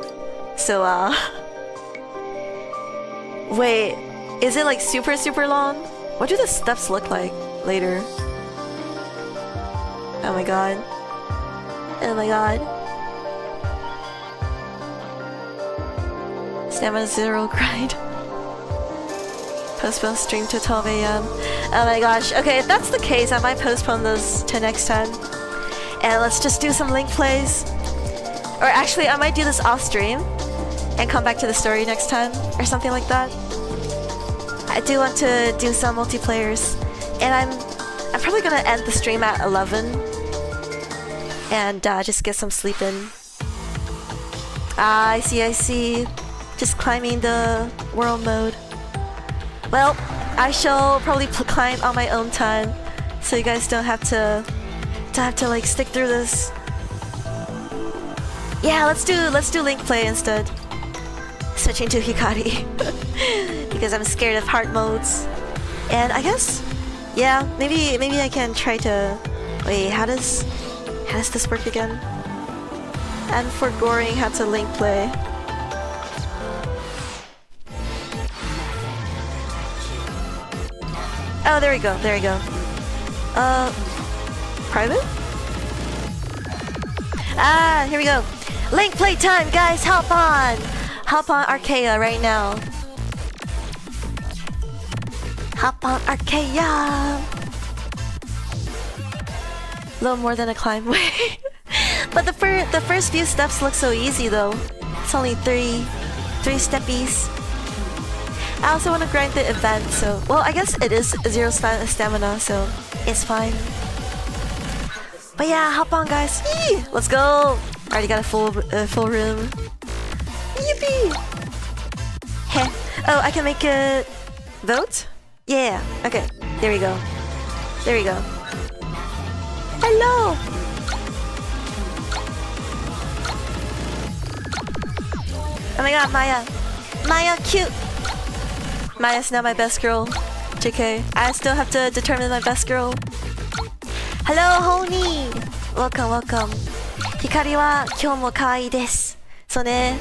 So, wait, is it like super long? What do the steps look like later? Oh my god. Oh my god. Stamina 0 grind. Postpone stream to 12 AM. Oh my gosh. Okay, if that's the case, I might postpone this to next time. And let's just do some link plays. Or actually, I might do this off stream and come back to the story next time or something like that. I do want to do some multiplayers. And I'm probably gonna end the stream at 11 and just get some sleep in. Ah, I see. Just climbing the world mode. Well, I shall probably climb on my own time, so you guys don't have to like stick through this. Yeah, let's do link play instead. Switching to Hikari because I'm scared of hard modes. And I guess, yeah, maybe I can try to. Wait, how does this work again? I'm forgoing how to link play. Oh, there we go. Private? Ah, here we go. Link play time, guys. Hop on Arcaea right now. Hop on Arcaea. A little more than a climb. But the first few steps look so easy though. It's only three steppies. I also want to grind the event, so... Well, I guess it is 0 stamina, so it's fine. But yeah, hop on, guys. Yee! Let's go! Already got a full room. Yippee! Heh. Oh, I can make it... vote? Yeah, okay. There we go. Hello! Oh my god, Maya! Maya, cute! Maya's now my best girl. JK, I still have to determine my best girl. Hello, Honey! Welcome, welcome. Hikari wa kyou mo kawaii desu. So ne,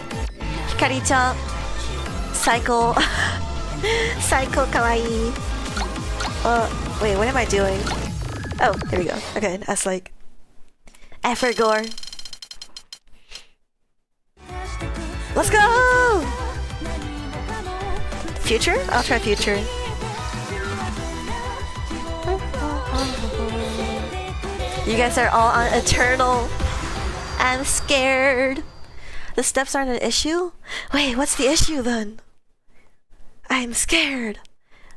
Hikari-chan, psycho. Psycho kawaii. Wait, what am I doing? Oh, here we go. Okay, that's like... Effergore. Let's go! Future? I'll try Future. You guys are all on Eternal. I'm scared. The steps aren't an issue? Wait, what's the issue then? I'm scared.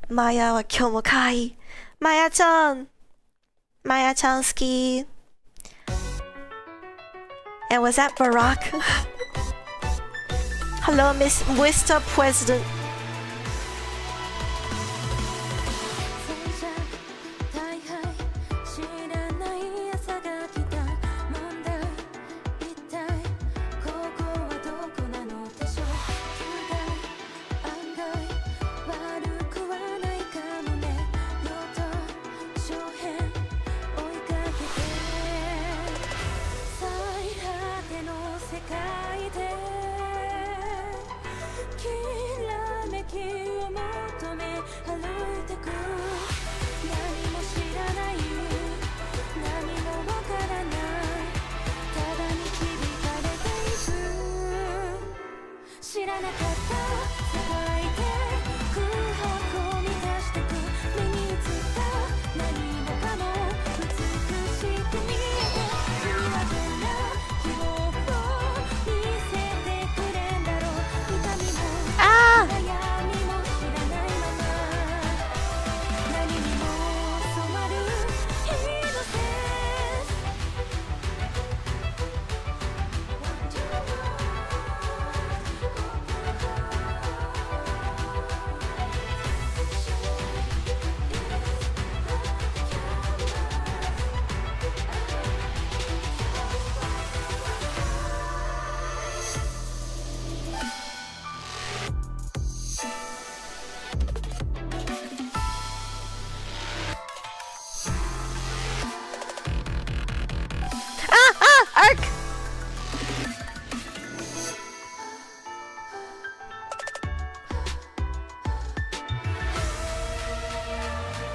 Maya wa kyou mo kawaii. Maya-chan! Maya-chan ski. And was that Barack? Hello, Mr. President.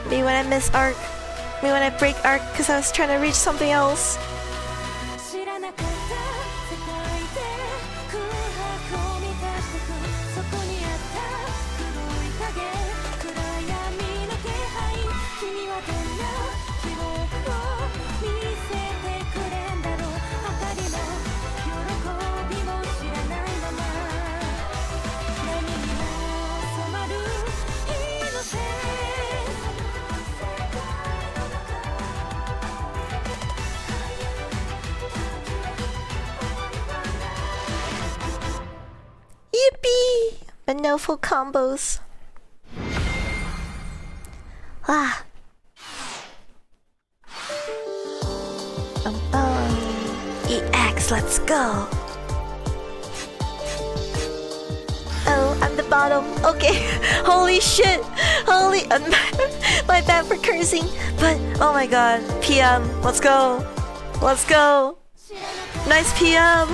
Me when I miss Arc. Me when I break Arc because I was trying to reach something else. Yippee! But no full combos. Ah. EX, let's go. Oh, I'm the bottom. Okay. Holy shit. Holy. My bad for cursing. But, oh my god. PM. Let's go. Let's go. Nice PM.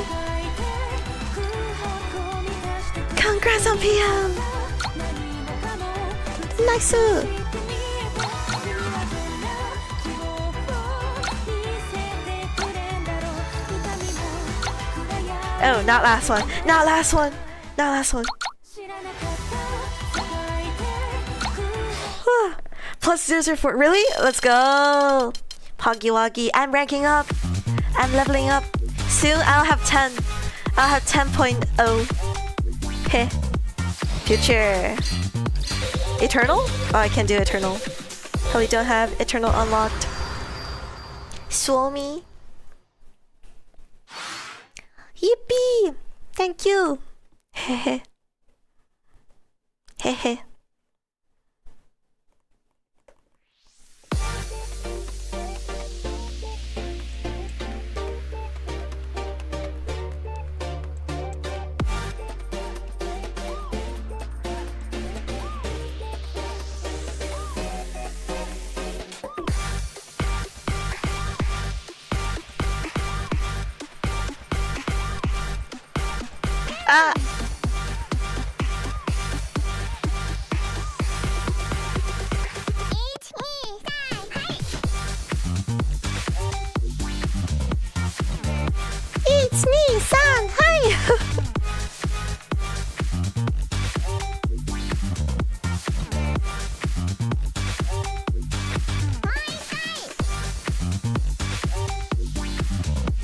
Congrats on PM. Nice. Oh, not last one. Not last one. Not last one. Plus 004. Really? Let's go. Poggy Woggy. I'm ranking up. I'm leveling up. Soon I'll have 10. I'll have 10.0. Heh. Future. Eternal? Oh, I can't do Eternal. Probably don't have Eternal unlocked. Suomi. Yippee! Thank you. Hehe. Hehe. Ah! It's Nissan! Hi!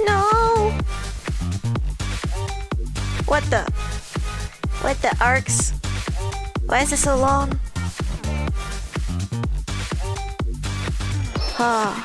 No! What the? What the arcs? Why is it so long? Ah.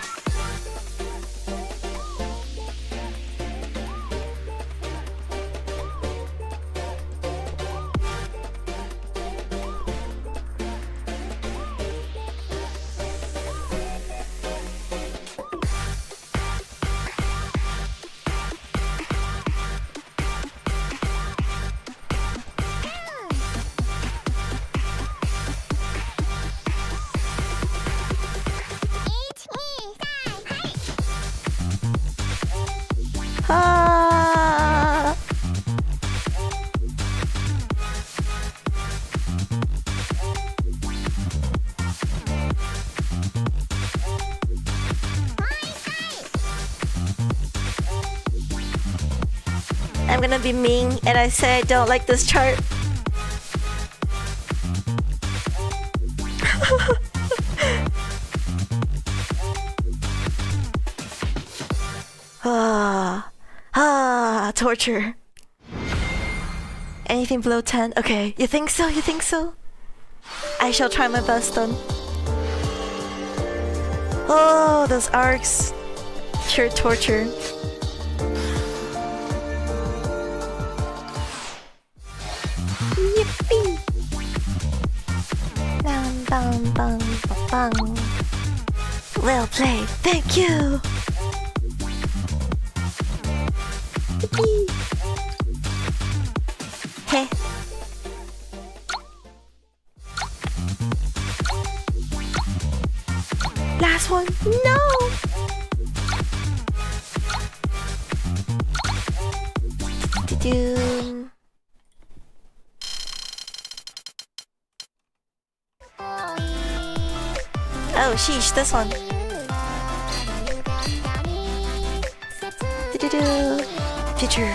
Ah. I'm gonna be mean and I say I don't like this chart. Torture. Anything below 10? Okay, you think so? You think so? I shall try my best then. Oh, those arcs. Pure torture. Yippee! Bang, bang, bang, bang. Well played, thank you! Yippee! Hey. Last one, no! Do-do-do. Oh, sheesh, this one. Do-do-do. Future.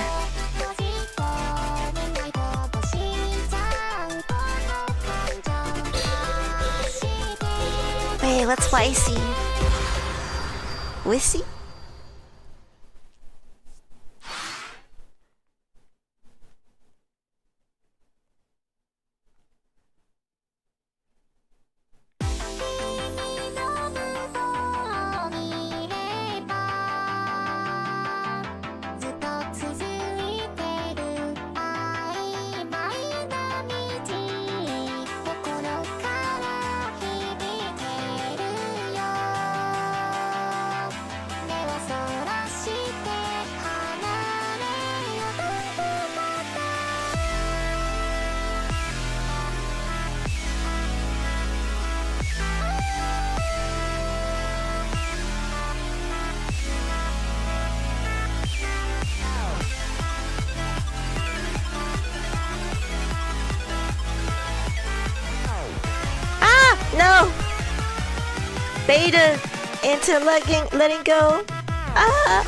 Wait, what's Wicey? Wissy? No! Beta into letting go. Ah!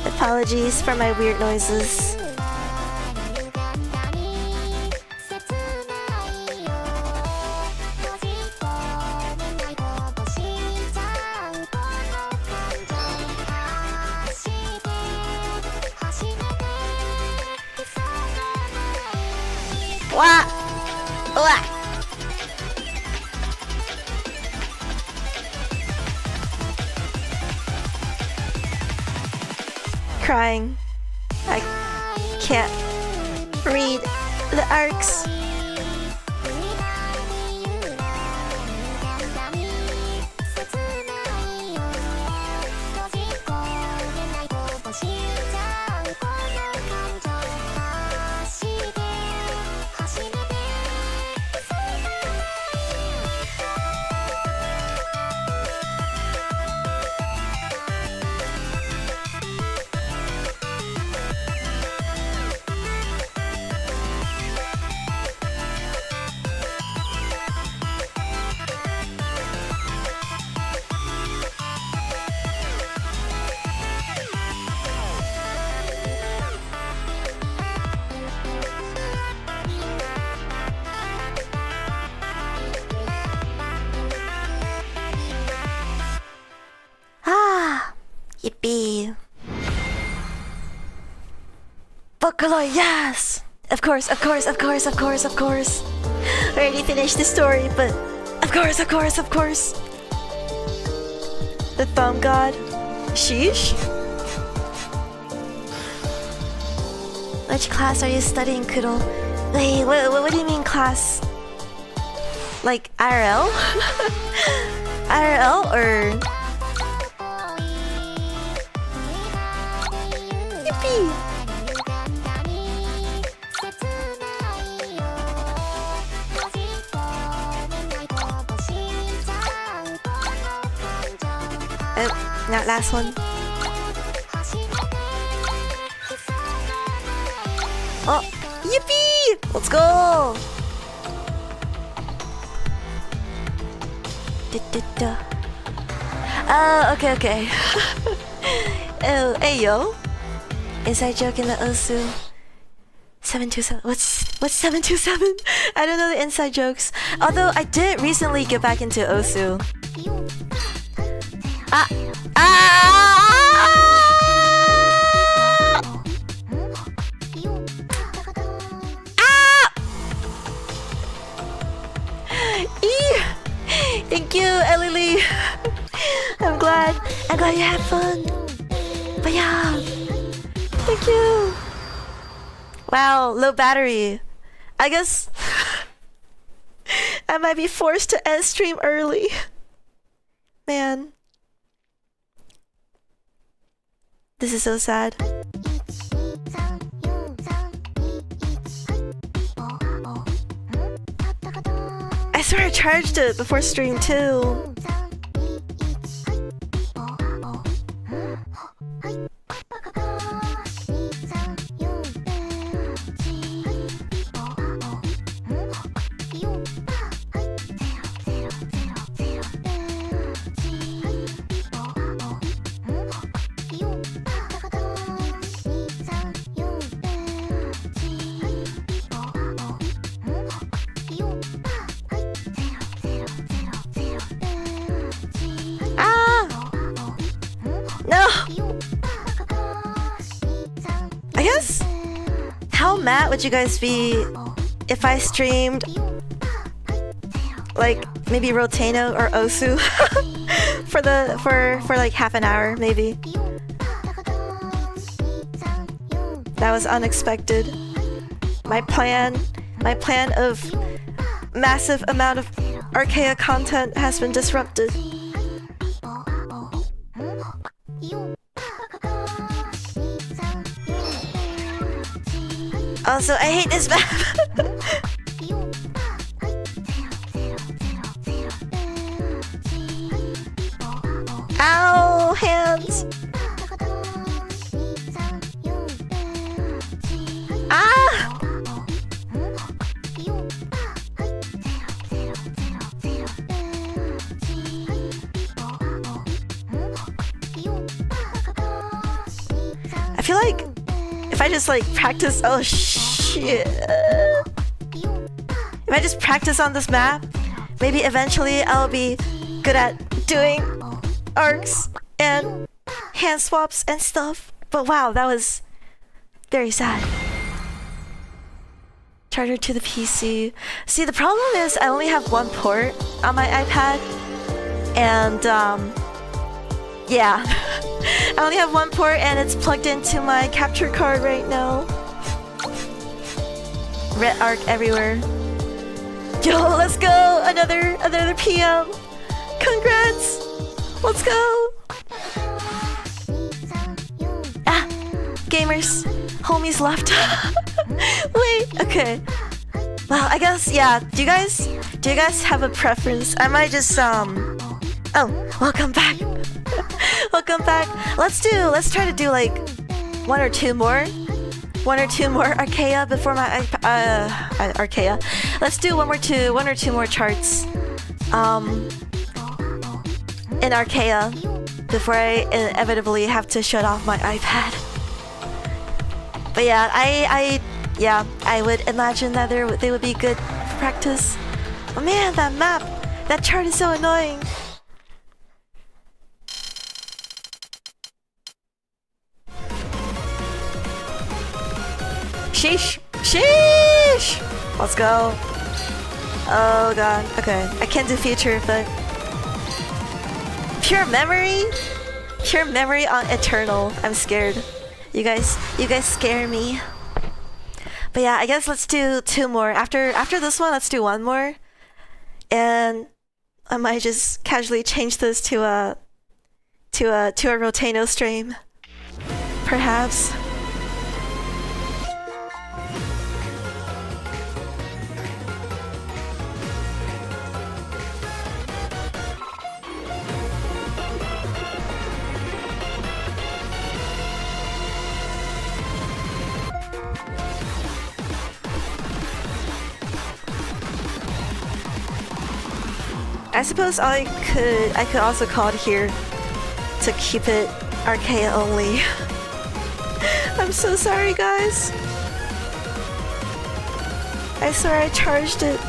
Apologies for my weird noises. Wah! Wah! Crying. I can't read the arcs. Yippee. Vocaloid, yes! Of course, of course, of course, of course, of course. I already finished the story, but of course, of course, of course. The thumb god. Sheesh. Which class are you studying, Kuro? Wait, what do you mean class? Like IRL? IRL or... Yippee! Oh, not last one. Oh, yippee! Let's go! Oh, okay, okay. Oh, hey yo. Inside joke in the Osu. 727. What's 727? I don't know the inside jokes. Although I did recently get back into Osu. Ah! Thank you, Ellie. I'm glad you had fun. But yeah, thank you. Wow, low battery. I guess I might be forced to end stream early. Man, this is so sad. I swear I charged it before stream too. Mad would you guys be if I streamed like maybe Roteno or Osu for like half an hour maybe? That was unexpected. My plan of massive amount of Arcaea content has been disrupted. Also, I hate this map. Ow, hands. Ah! I feel like if I just like practice, oh shit. If I just practice on this map, maybe eventually I'll be good at doing arcs and hand swaps and stuff. But wow, that was very sad. Charger to the PC. See, the problem is I only have one port on my iPad. And yeah. I only have one port and it's plugged into my capture card right now. Red arc everywhere. Yo, let's go! Another PM! Congrats! Let's go! Ah! Gamers! Homies left. Wait, okay. Well, I guess, yeah. Do you guys have a preference? I might just, Oh, welcome back! Welcome back! Let's try to do like one or two more Arcaea before my Arcaea. Let's do one or two more charts in Arcaea before I inevitably have to shut off my iPad. But yeah, I would imagine that they would be good practice. Oh man, that chart is so annoying. Sheesh! Sheesh! Let's go. Oh god. Okay. I can't do future, but... Pure memory? Pure memory on Eternal. I'm scared. You guys scare me. But yeah, I guess let's do 2 more. After this one, let's do 1 more. And I might just casually change this to a Rotano stream. Perhaps. I suppose I could also call it here to keep it Arcaea only. I'm so sorry, guys. I swear I charged it.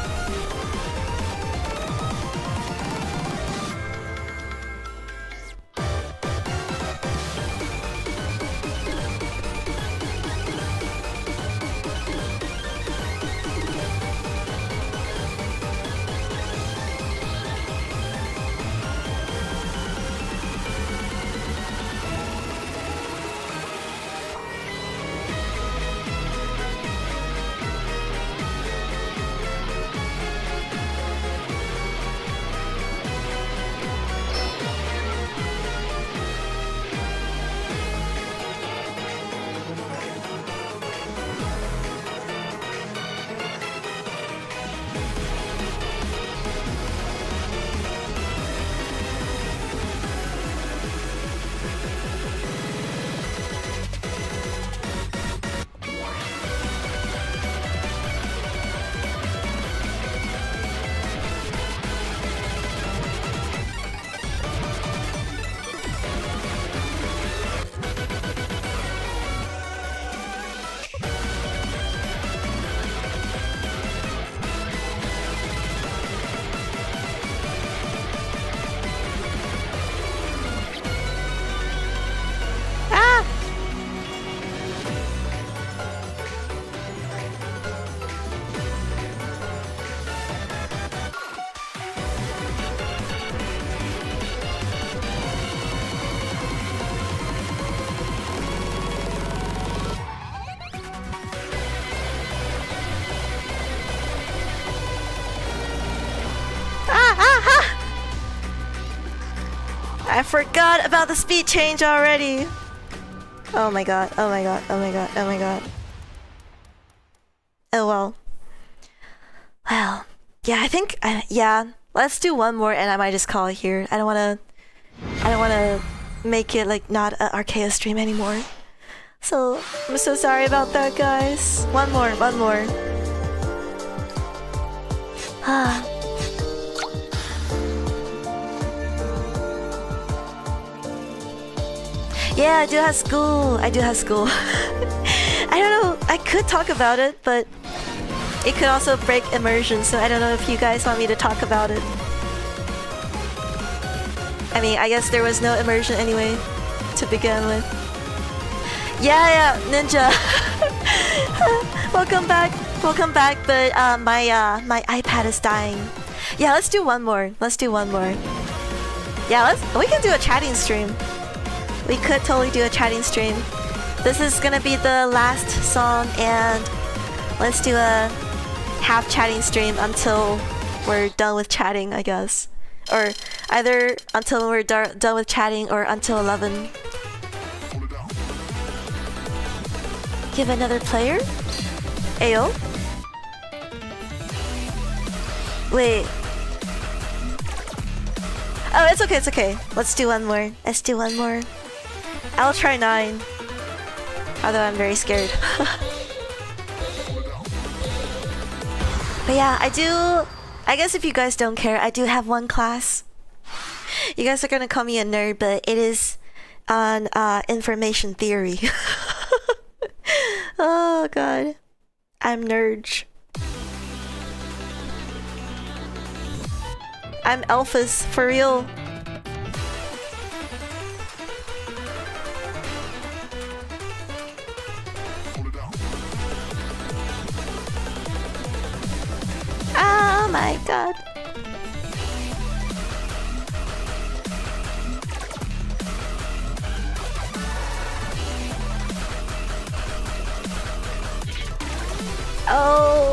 I forgot about the speed change already. Oh my god, oh my god, oh my god, oh my god. Oh well. Well, yeah, I think, yeah, let's do 1 more and I might just call it here. I don't wanna make it like not an Arcaea stream anymore. So, I'm so sorry about that, guys. 1 more, 1 more. Ah. Yeah, I do have school. I do have school. I don't know. I could talk about it, but it could also break immersion, so I don't know if you guys want me to talk about it. I mean, I guess there was no immersion anyway to begin with. Yeah, Ninja. Welcome back. Welcome back, but my iPad is dying. Yeah, let's do 1 more. Let's do 1 more. Yeah, we can do a chatting stream. We could totally do a chatting stream. This is gonna be the last song, and let's do a half chatting stream until we're done with chatting, I guess. Or either until we're done with chatting or until 11. Give another player? Ayo? Wait. Oh, it's okay, it's okay. Let's do 1 more. Let's do 1 more. I'll try 9. Although I'm very scared. But yeah, I guess if you guys don't care, I do have 1 class. You guys are gonna call me a nerd, but it is on information theory. Oh god. I'm nerd. I'm Alphas, for real. my god. Oh.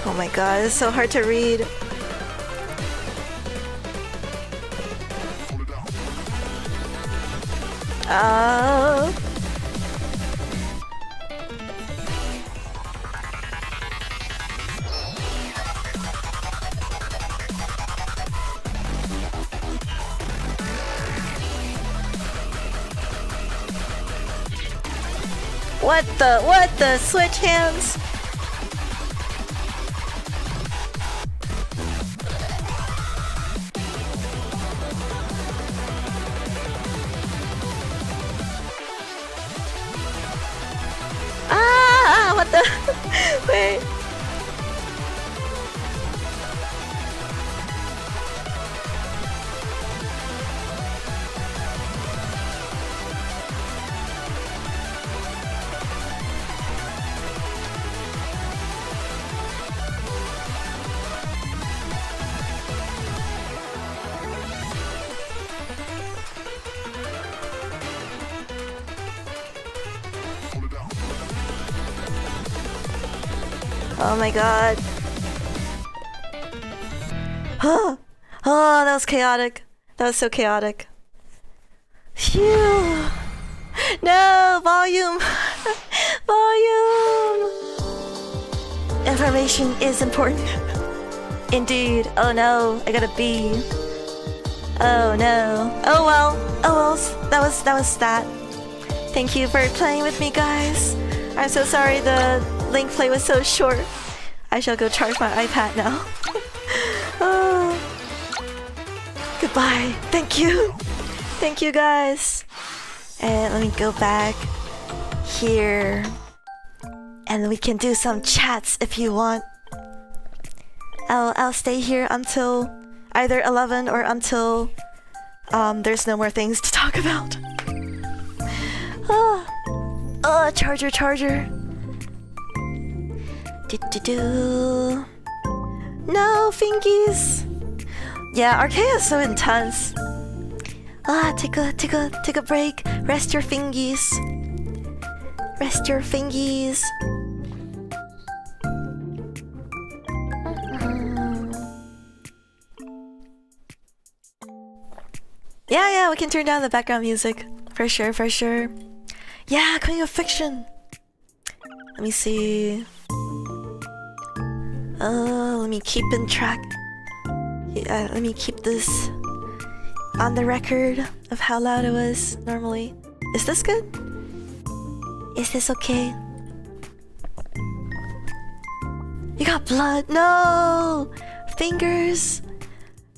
Oh my god, it's so hard to read. Oh. What the switch hands? What the? Wait. Oh my god. Oh, that was chaotic. That was so chaotic. Phew. No, volume. Volume. Information is important. Indeed. Oh no, I got a B. Oh no. Oh well. Oh well. That was that. Thank you for playing with me, guys. I'm so sorry the link play was so short. I shall go charge my iPad now. Oh. Goodbye. Thank you. Thank you, guys. And let me go back here. And we can do some chats if you want. I'll stay here until either 11 or until there's no more things to talk about. Oh, charger. Do. No, fingies. Yeah, Arcaea is so intense. Take a break. Rest your fingies. Rest your fingies. Yeah, we can turn down the background music. For sure. Yeah, coming of fiction. Let me see. Let me keep in track. Yeah, let me keep this on the record of how loud it was normally. Is this good? Is this okay? You got blood? No! Fingers?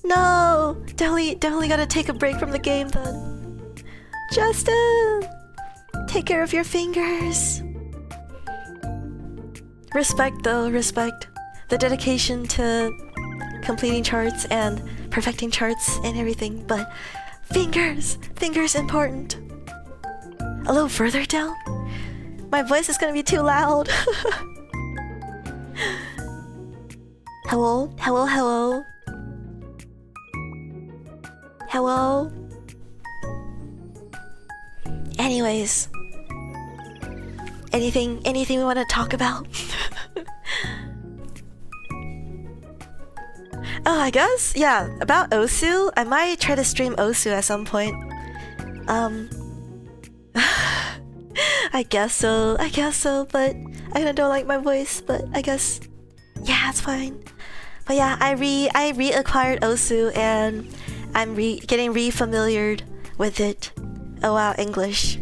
No! Definitely gotta take a break from the game then. Justin! Take care of your fingers. Respect though, respect. The dedication to completing charts and perfecting charts and everything, but fingers important. A little further down? My voice is gonna be too loud. Hello? Anyways. Anything we want to talk about? Oh, I guess? Yeah, about Osu. I might try to stream Osu at some point. I guess so, but I kinda don't like my voice, but I guess... Yeah, it's fine. But yeah, I reacquired Osu and I'm getting re-familiared with it. Oh wow, English.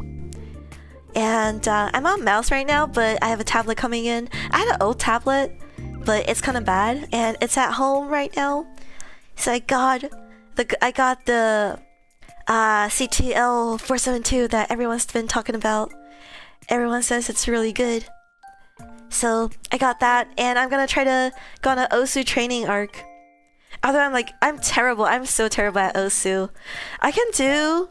And I'm on mouse right now, but I have a tablet coming in. I had an old tablet, but it's kind of bad, and it's at home right now. So I got the CTL 472 that everyone's been talking about. Everyone says it's really good. So I got that, and I'm gonna try to go on an Osu training arc. Although I'm terrible. I'm so terrible at Osu. I can do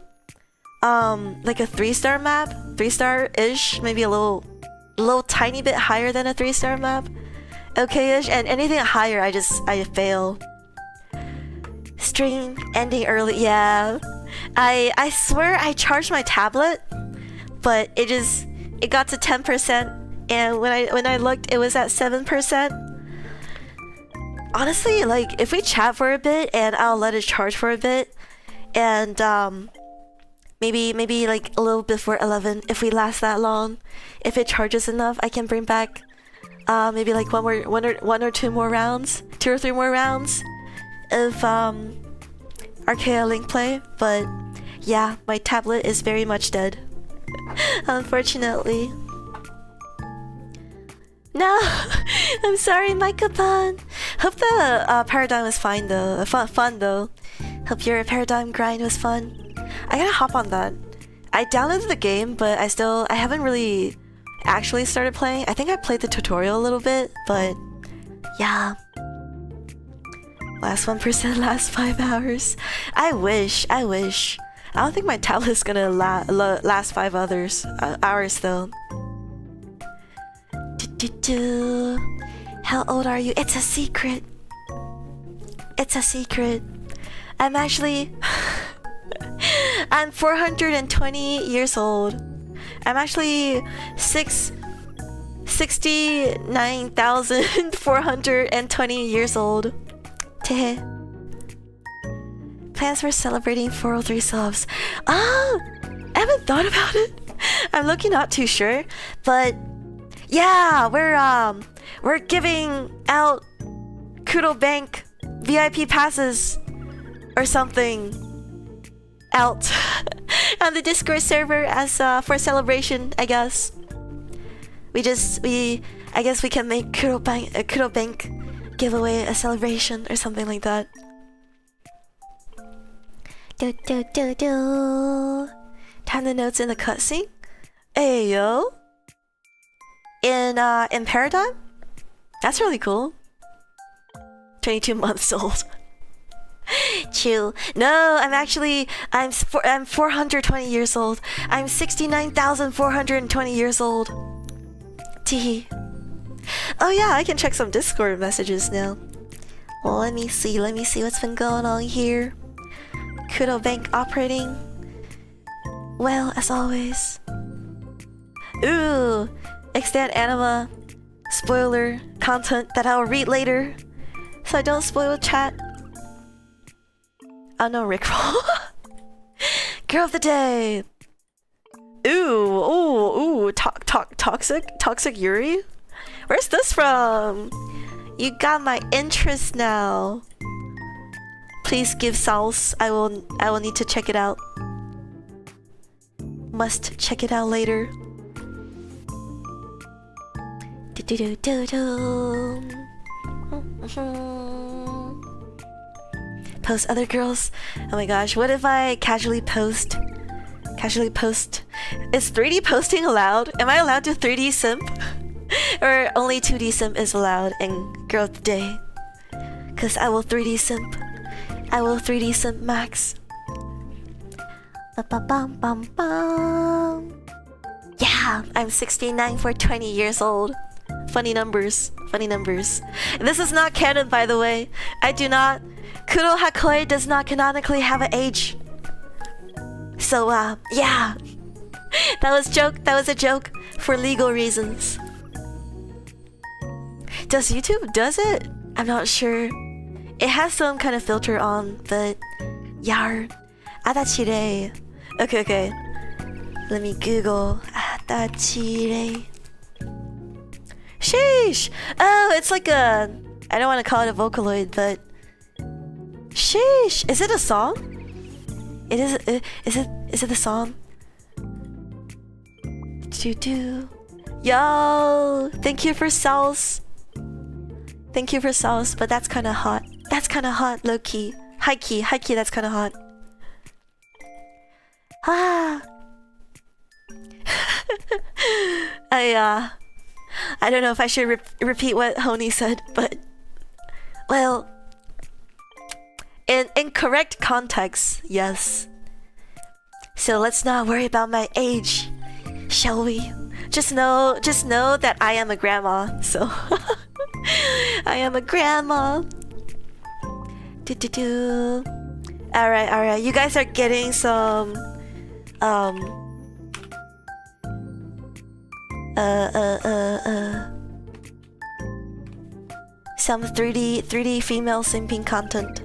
like a 3-star map, 3-star-ish, maybe a little tiny bit higher than a 3-star map. Okay-ish, and anything higher I fail. Stream ending early, yeah. I swear I charged my tablet, but it got to 10%, and when I looked, it was at 7%. Honestly, like, if we chat for a bit and I'll let it charge for a bit, and maybe like a little before 11, if we last that long, if it charges enough, I can bring back maybe like one or two more rounds, 2 or 3 more rounds of Arcaea Link play. But yeah, my tablet is very much dead. Unfortunately. No, I'm sorry, Micapon. Hope the paradigm was fine though. Fun though. Hope your paradigm grind was fun. I gotta hop on that. I downloaded the game, but I haven't really actually started playing. I think I played the tutorial a little bit, but yeah. Last 1%, last 5 hours. I wish. I don't think my tablet's gonna last 5 hours though. How old are you? It's a secret. It's a secret. I'm actually... I'm 420 years old. I'm actually 69,420 years old. Teh. Plans for celebrating 403 subs. Ah! I haven't thought about it. I'm looking not too sure, but yeah, we're giving out Kudo Bank VIP passes or something out on the Discord server as for celebration, I guess. I guess we can make Kudo Bank giveaway a celebration or something like that. Time the notes in the cutscene. Hey yo. In Paradigm? That's really cool. 22 months old. Chill. No, I'm 420 years old. I'm 69,420 years old. Tee. Oh yeah, I can check some Discord messages now. Well, let me see what's been going on here. Kudo Bank operating well as always. Ooh, extant anima spoiler content that I'll read later, so I don't spoil chat. Oh no, Rickroll. Girl of the day. Ooh, toxic Yuri. Where's this from? You got my interest now. Please give sauce. I will need to check it out. Must check it out later. Post other girls. Oh my gosh, what if I casually post? Is 3D posting allowed? Am I allowed to 3D simp? Or only 2D simp is allowed in Girl of the Day? Cause I will 3D simp. I will 3D simp max. Yeah, I'm 69 for 20 years old. Funny numbers. This is not canon, by the way. Kudo Hakoi does not canonically have an age. So, yeah. That was a joke for legal reasons. Does YouTube does it? I'm not sure. It has some kind of filter on, but yar. Adachire. Okay. Let me Google Adachire. Sheesh! Oh, it's like a... I don't want to call it a Vocaloid, but... Sheesh! Is it a song? Is it the song? Do. Yo, thank you for sauce. Thank you for sauce, but that's kind of hot. That's kind of hot, low key. High key, that's kind of hot. Ah. I don't know if I should repeat what Honey said, but well, in correct context, yes. So let's not worry about my age, shall we? Just know that I am a grandma, so I am a grandma. Alright, you guys are getting some some 3D female simping content.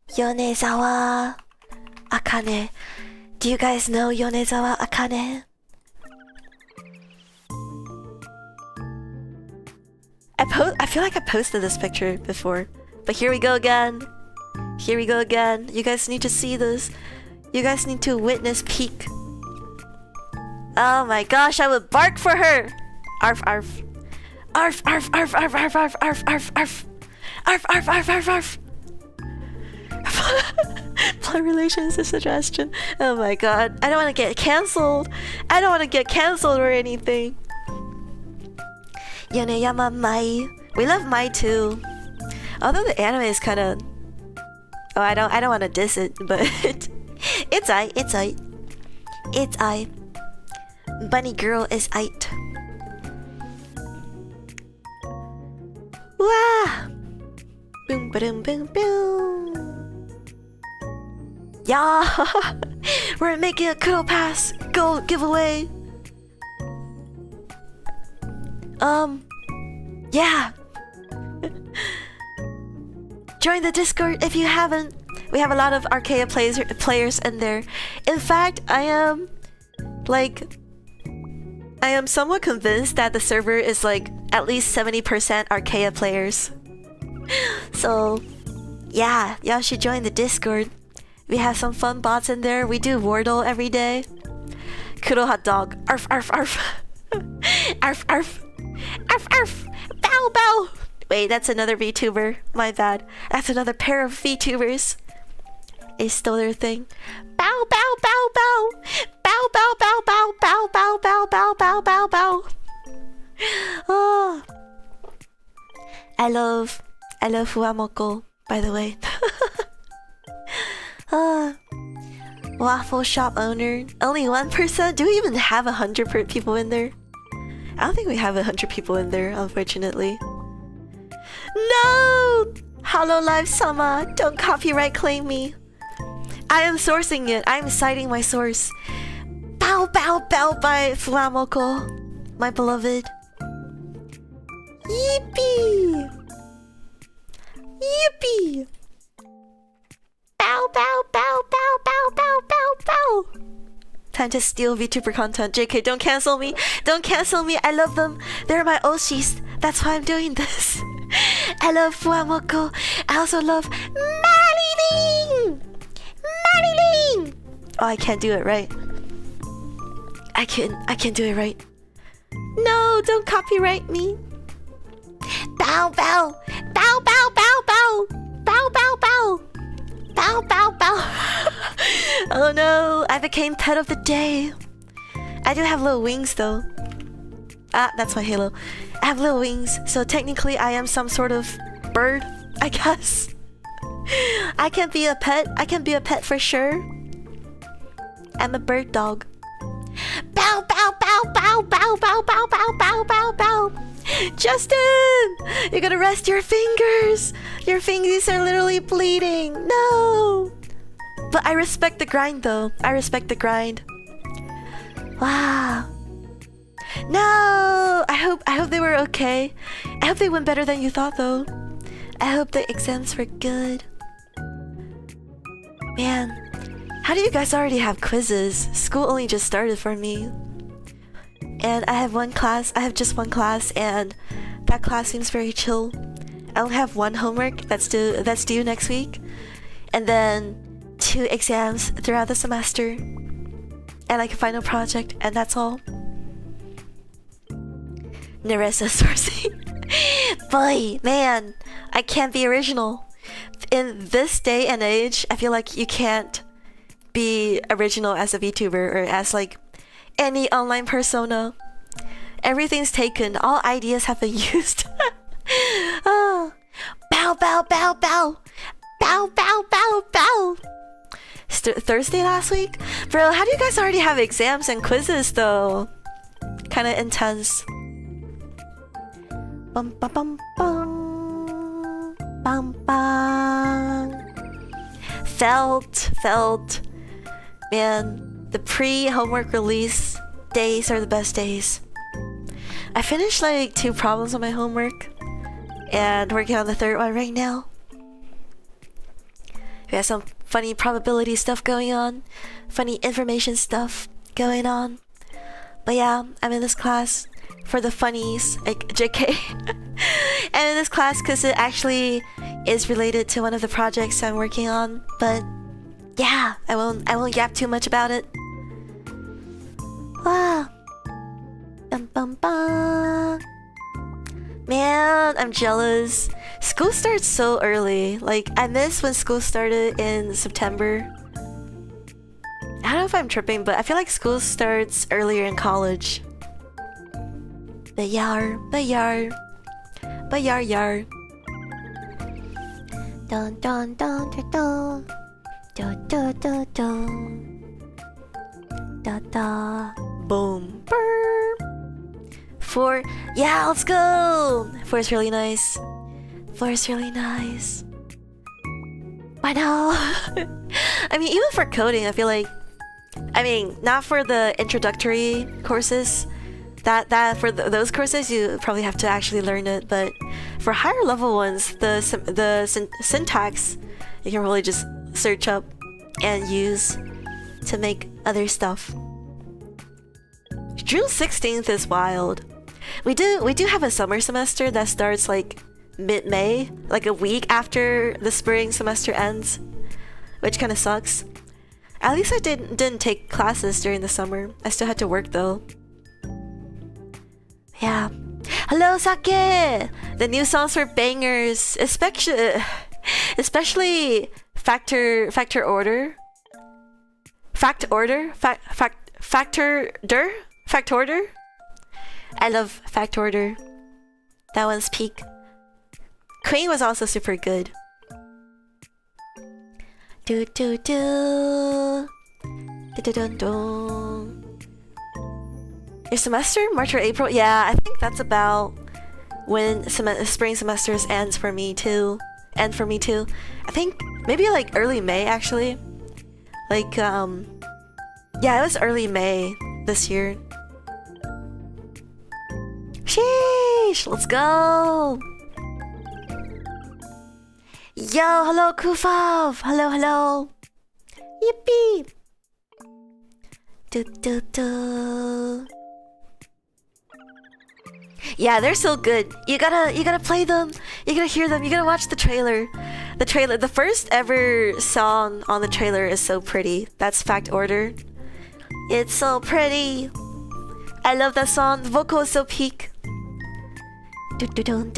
Yonezawa Akane. Do you guys know Yonezawa Akane? I feel like I posted this picture before, but here we go again. Here we go again. You guys need to see this. You guys need to witness peak. Oh my gosh, I would bark for her. Arf arf. Arf arf arf arf arf arf arf arf arf. Arf arf arf arf arf. Blood relations is a suggestion. Oh my god. I don't want to get cancelled. I don't want to get cancelled or anything. Yoneyama Mai. We love Mai too. Although the anime is kind of... Oh, I don't want to diss it, but it's aight. It's aight. Bunny girl is aight. Wah! Boom, boom, boom, boom. Yeah! We're making a Kuro Pass gold giveaway. Yeah. Join the Discord if you haven't. We have a lot of Arcaea players in there. In fact, I am somewhat convinced that the server is like at least 70% Arcaea players. So, yeah, y'all should join the Discord. We have some fun bots in there. We do Wordle every day. Kuro hot dog. Arf arf arf. Arf arf. Arf arf. Bow bow. Wait, that's another VTuber. My bad. That's another pair of VTubers. They stole their thing. Bow bow bow bow. Bow bow bow bow bow bow bow bow bow bow bow. Oh. I love Fuamoko, by the way. Waffle shop owner. Only 1%? Do we even have 100 people in there? I don't think we have 100 people in there, unfortunately. No! Hololive Sama, don't copyright claim me. I am sourcing it. I am citing my source. Bow bow bow by Fuamoko, my beloved. Yippee! Yippee! Bow bow bow bow bow bow bow bow. Time to steal VTuber content. JK, don't cancel me. Don't cancel me. I love them. They're my Oshis. That's why I'm doing this. I love Fuamoko. I also love Marilyn. Marilyn. Oh, I can't do it right. I can't do it right. No, don't copyright me. Bow bow. Bow bow bow bow. Bow bow bow. Bow bow bow. Oh no, I became pet of the day. I do have little wings though. Ah, that's my halo. I have little wings, so technically I am some sort of bird, I guess. I can be a pet. I can be a pet for sure. I'm a bird dog. Bow bow bow bow bow bow bow bow bow bow bow. Justin, you're gonna rest your fingers. Your fingers are literally bleeding. No. But I respect the grind though. I respect the grind. Wow. No. I hope they were okay. I hope they went better than you thought though. I hope the exams were good. Man, how do you guys already have quizzes? School only just started for me. And I have one class. I have just one class, and that class seems very chill. I only have one homework that's due next week, and then 2 exams throughout the semester, and like a final project, and that's all. Nerissa sourcing. Boy, man, I can't be original. In this day and age, I feel like you can't be original as a VTuber or as like any online persona. Everything's taken. All ideas have been used. Oh. Bow, bow, bow, bow. Bow, bow, bow, bow. Thursday last week? Bro, how do you guys already have exams and quizzes though? Kinda intense. Bum, bum, bum, bum. Bum, bum. Felt. Man, the pre-homework release days are the best days. I finished like 2 problems on my homework and working on the 3rd one right now. We have some funny probability stuff going on, funny information stuff going on. But yeah, I'm in this class for the funnies, like JK. I'm in this class because it actually is related to one of the projects I'm working on. But yeah, I won't yap too much about it. Wow. Bum, bum, bum. Man, I'm jealous. School starts so early. Like, I miss when school started in September. I don't know if I'm tripping, but I feel like school starts earlier in college. But yar. Dun dun dun dun dun. Dun dun dun dun. Da da. Boom. Burp. 4. Yeah, let's go. 4 is really nice. 4 is really nice. I know. I mean, even for coding, I feel like, not for the introductory courses. That for those courses, you probably have to actually learn it. But for higher level ones, the syntax, you can really just search up and use to make other stuff. June 16th is wild. We do have a summer semester that starts like mid-May, like a week after the spring semester ends, which kind of sucks. At least I didn't take classes during the summer. I still had to work though. Yeah. Hello, Sake! The new songs were bangers, especially factor order. Fact order. I love fact order. That one's peak. Queen was also super good. Do do do. Do do do do. Your semester? March or April? Yeah, I think that's about when spring semesters ends for me too. I think maybe like early May actually. Like yeah, it was early May this year. Sheesh, let's go. Yo, hello Kufov. Hello. Yippee. Do. Yeah, they're so good. You gotta play them. You gotta hear them. You gotta watch the trailer. The first ever song on the trailer is so pretty. That's Fact Order. It's so pretty. I love that song. The vocal is so peak. Dun.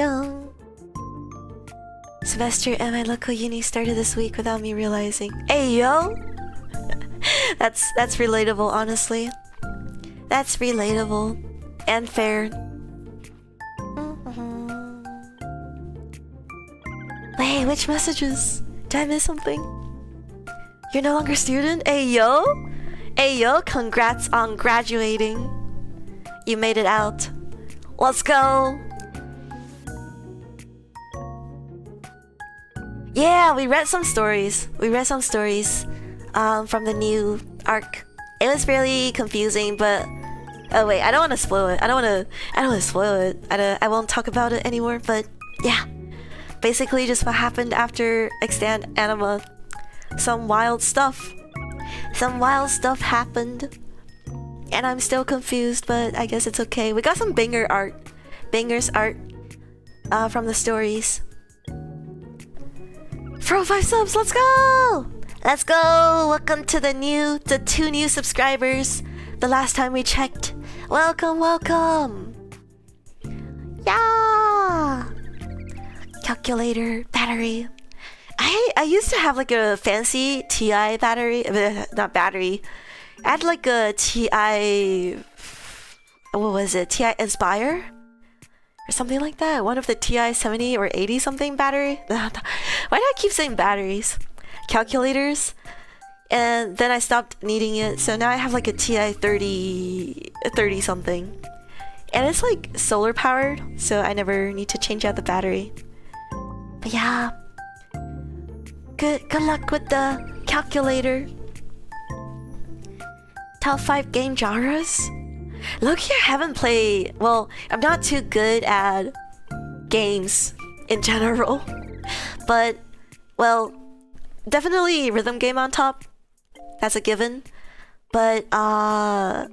Semester at my local uni started this week without me realizing. Hey yo! That's relatable, honestly. That's relatable and fair. Wait, which messages? Did I miss something? You're no longer a student? Hey yo, congrats on graduating. You made it out. Let's go. Yeah, we read some stories. From the new arc. It was really confusing, but oh wait, I don't want to spoil it. I don't want to spoil it. I won't talk about it anymore. But yeah, basically just what happened after Extant Anima. Some wild stuff happened, and I'm still confused. But I guess it's okay. We got some bangers art from the stories. 4 5 subs, let's go! Let's go! Welcome to the 2 new subscribers. The last time we checked. Welcome, welcome! Yeah! Calculator, battery. I used to have like a fancy TI battery, not battery. I had like a TI, what was it? TI Inspire? Or something like that. One of the TI 70 or 80 something battery. Why do I keep saying batteries? Calculators. And then I stopped needing it. So now I have like a TI 30 something. And it's like solar powered. So I never need to change out the battery. But yeah. Good luck with the calculator. Top 5 game genres? Lowkey, I haven't played... Well, I'm not too good at games in general. But, well, definitely rhythm game on top. That's a given. But, otherwise...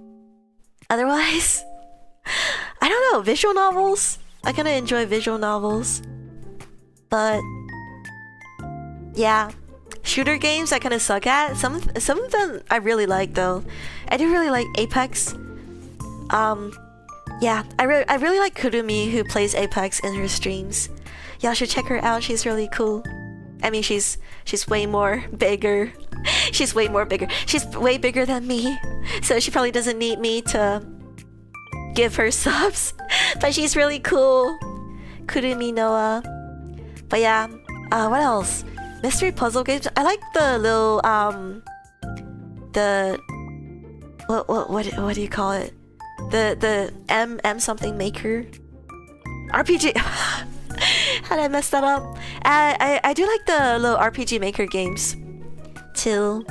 I don't know, visual novels? I kinda enjoy visual novels. But... yeah. Shooter games I kinda suck at. Some of them I really like though. I do really like Apex. Yeah, I really like Kurumi, who plays Apex in her streams. Y'all should check her out, she's really cool. I mean, she's way more bigger. She's way more bigger. She's way bigger than me. So she probably doesn't need me to give her subs. But she's really cool. Kurumi Noah. But yeah, what else? Mystery puzzle games. I like the little the what do you call it? The M something maker. RPG. How did I mess that up? I do like the little RPG maker games too.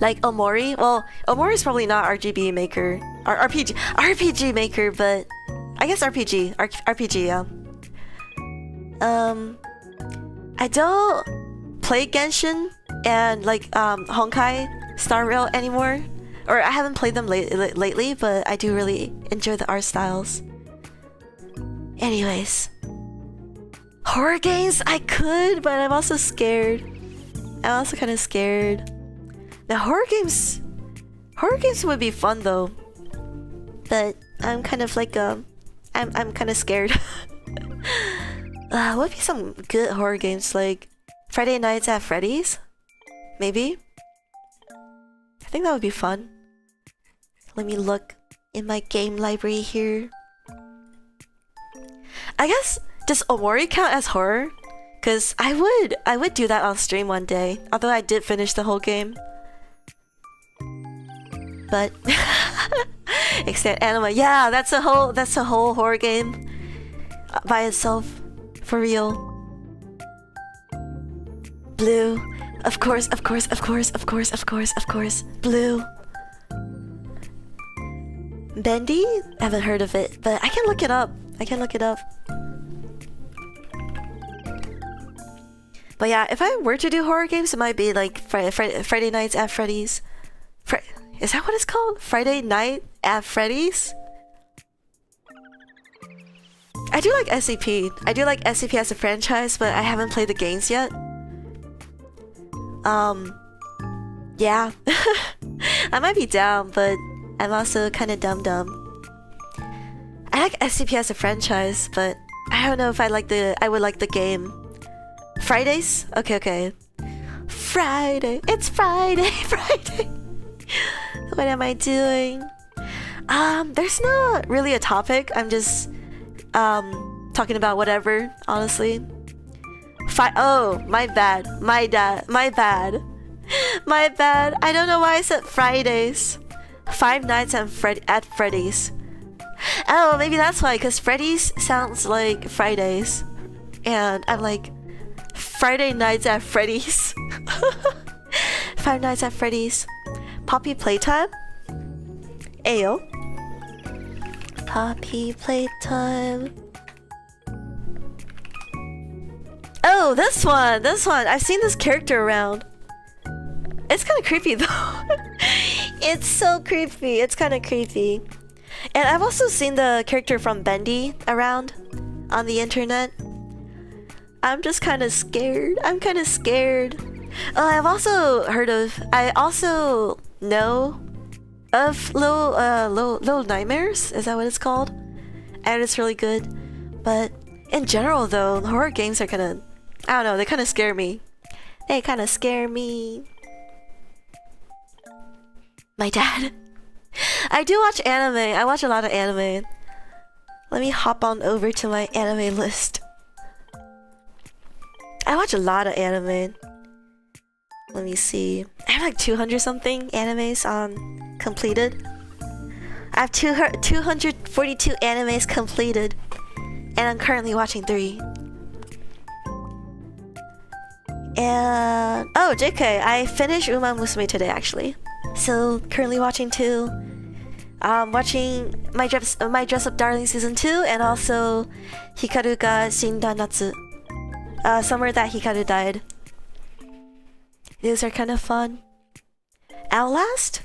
Like Omori. Well, Omori is probably not RGB maker or RPG maker, but I guess RPG, yeah. I don't play Genshin and like Honkai Star Rail anymore. Or I haven't played them lately, but I do really enjoy the art styles. Anyways. Horror games? I could, but I'm also scared. I'm also kind of scared. Now horror games would be fun though. But I'm kind of like I'm kind of scared. What would be some good horror games like Friday Nights at Freddy's? Maybe? I think that would be fun. Let me look in my game library here. I guess, does Omori count as horror? Cause I would do that on stream one day. Although I did finish the whole game. But except anime, yeah, that's a whole horror game by itself. For real. Blue. Of course. Blue. Bendy? I haven't heard of it, but I can look it up. But yeah, if I were to do horror games, it might be like Friday Nights at Freddy's. Is that what it's called? Friday Night at Freddy's? I do like SCP. I do like SCP as a franchise, but I haven't played the games yet. Yeah. I might be down, but I'm also kind of dumb. I like SCP as a franchise, but I don't know if I would like the game. Fridays? Okay. Friday. It's Friday. What am I doing? There's not really a topic. I'm just talking about whatever, honestly. Oh, my bad. My bad. I don't know why I said Fridays. Five Nights at Freddy's. Oh, maybe that's why, because Freddy's sounds like Fridays. And I'm like, Friday Nights at Freddy's. Five Nights at Freddy's. Poppy Playtime? Ayo. Poppy Playtime. Oh, this one. I've seen this character around. It's kind of creepy though. It's so creepy. It's kind of creepy. And I've also seen the character from Bendy around on the internet. I'm just kind of scared. I've also heard of. I also know of Little Nightmares. Is that what it's called? And it's really good. But in general, though, horror games are kind of, I don't know, they kind of scare me. They kind of scare me. My dad. I do watch anime. I watch a lot of anime. Let me hop on over to my anime list. I watch a lot of anime. Let me see. I have like 200 something animes completed. I have 242 animes completed. And I'm currently watching 3. And oh, JK, I finished Uma Musume today actually. So currently watching 2. Watching my Dress Up Darling season 2 and also Hikaru ga Shinda Natsu. Summer that Hikaru died. These are kind of fun. Outlast?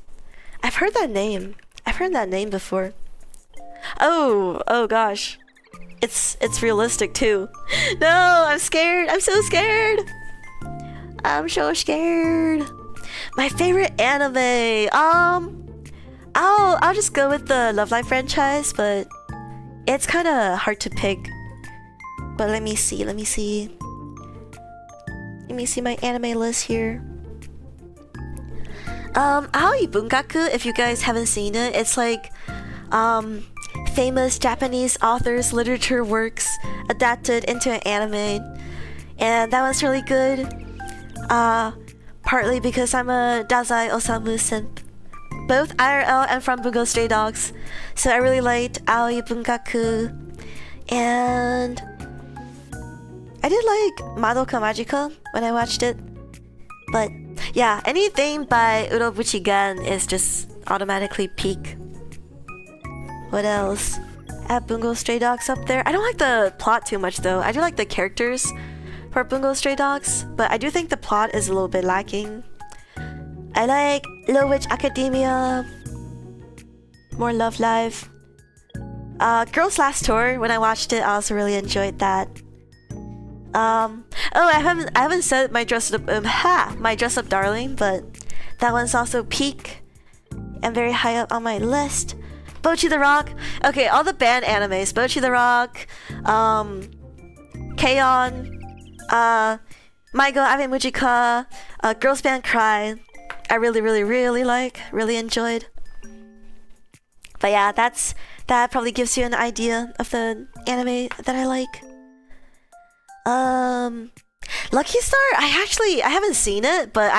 I've heard that name. I've heard that name before. Oh gosh. It's realistic too. No, I'm scared. I'm so scared. I'm so scared. My favorite anime. I'll just go with the Love Live franchise, but it's kind of hard to pick. But let me see my anime list here. Aoi Bungaku, if you guys haven't seen it, it's like famous Japanese authors' literature works adapted into an anime. And that one's really good. Partly because I'm a Dazai Osamu simp. Both IRL and from Bungo Stray Dogs. So I really liked Aoi Bungaku. And I did like Madoka Magica when I watched it. But yeah, anything by Urobuchi Gan is just automatically peak. What else? At Bungo Stray Dogs up there. I don't like the plot too much though. I do like the characters for Bungo Stray Dogs, but I do think the plot is a little bit lacking. I like Low Witch Academia, more Love Live. Girls Last Tour, when I watched it, I also really enjoyed that. I haven't said my Dress Up Darling, but that one's also peak and very high up on my list. Bocchi the Rock. Okay, all the band animes. Bocchi the Rock, K-On, Maigo Ave Mujika, Girls Band Cry. I really enjoyed. But yeah, that probably gives you an idea of the anime that I like. Lucky Star, I haven't seen it, but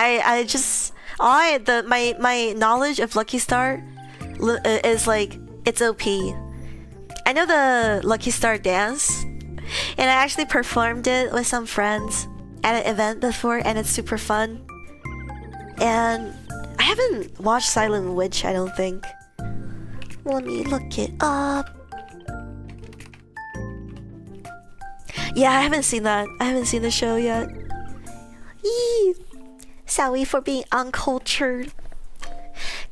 my knowledge of Lucky Star is like, it's OP. I know the Lucky Star dance, and I actually performed it with some friends at an event before, and it's super fun. And I haven't watched Silent Witch, I don't think. Let me look it up. Yeah, I haven't seen that. I haven't seen the show yet. Yee! Sorry for being uncultured.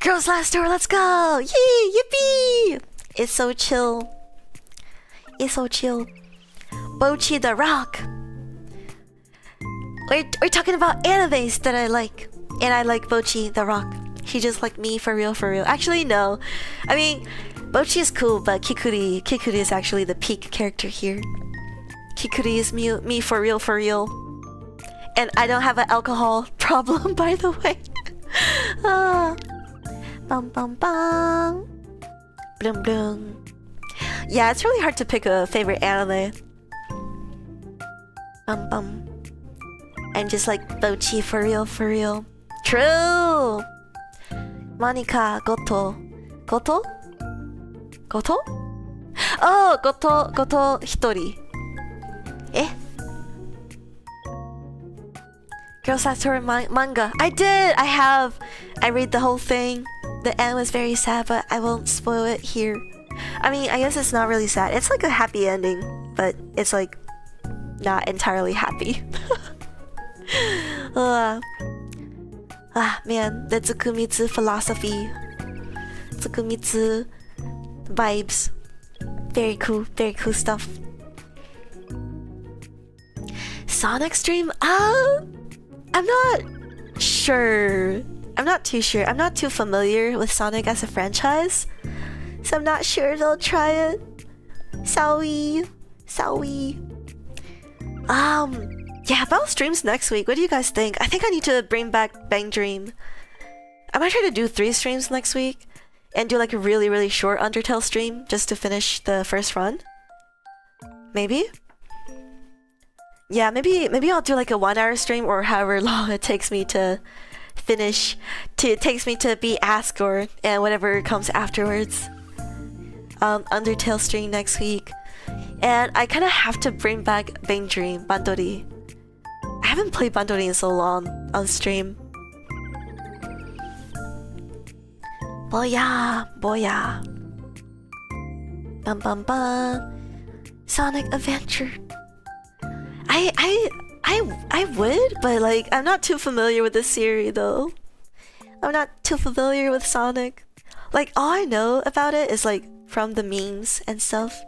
Girls Last Tour, let's go! Yee! Yippee! It's so chill. It's so chill. Bocchi the Rock. We're talking about animes that I like. And I like Bocchi the Rock. He just like me for real. Actually, no. I mean, Bocchi is cool, but Kikuri is actually the peak character here. Kikuri is me for real. And I don't have an alcohol problem, by the way. Bum bum bum. Blum blum. Yeah, it's really hard to pick a favorite anime. Bum bum. I'm just like Bocchi for real. True! Monica, Goto. Goto? Oh, Goto Hitori. Eh? Girls Last Tour manga. I did! I read the whole thing. The end was very sad, but I won't spoil it here. I mean, I guess it's not really sad. It's like a happy ending, but it's like not entirely happy. Man, the Tsukumitsu philosophy. Tsukumitsu vibes. Very cool stuff. Sonic Stream? I'm not sure. I'm not too sure. I'm not too familiar with Sonic as a franchise, so I'm not sure they'll try it. Sorry. Yeah, about streams next week. What do you guys think? I think I need to bring back Bang Dream. I might try to do 3 streams next week and do like a really, really short Undertale stream just to finish the first run. Maybe? Yeah, maybe I'll do like a 1-hour stream or however long it takes me to finish, takes me to beat Asgore and whatever comes afterwards. Undertale stream next week. And I kind of have to bring back Bang Dream, Bandori. I haven't played Bandori in so long on stream. Boya. Bum bum bum. Sonic Adventure. I would, but like I'm not too familiar with this series though. I'm not too familiar with Sonic. Like all I know about it is like from the memes and stuff.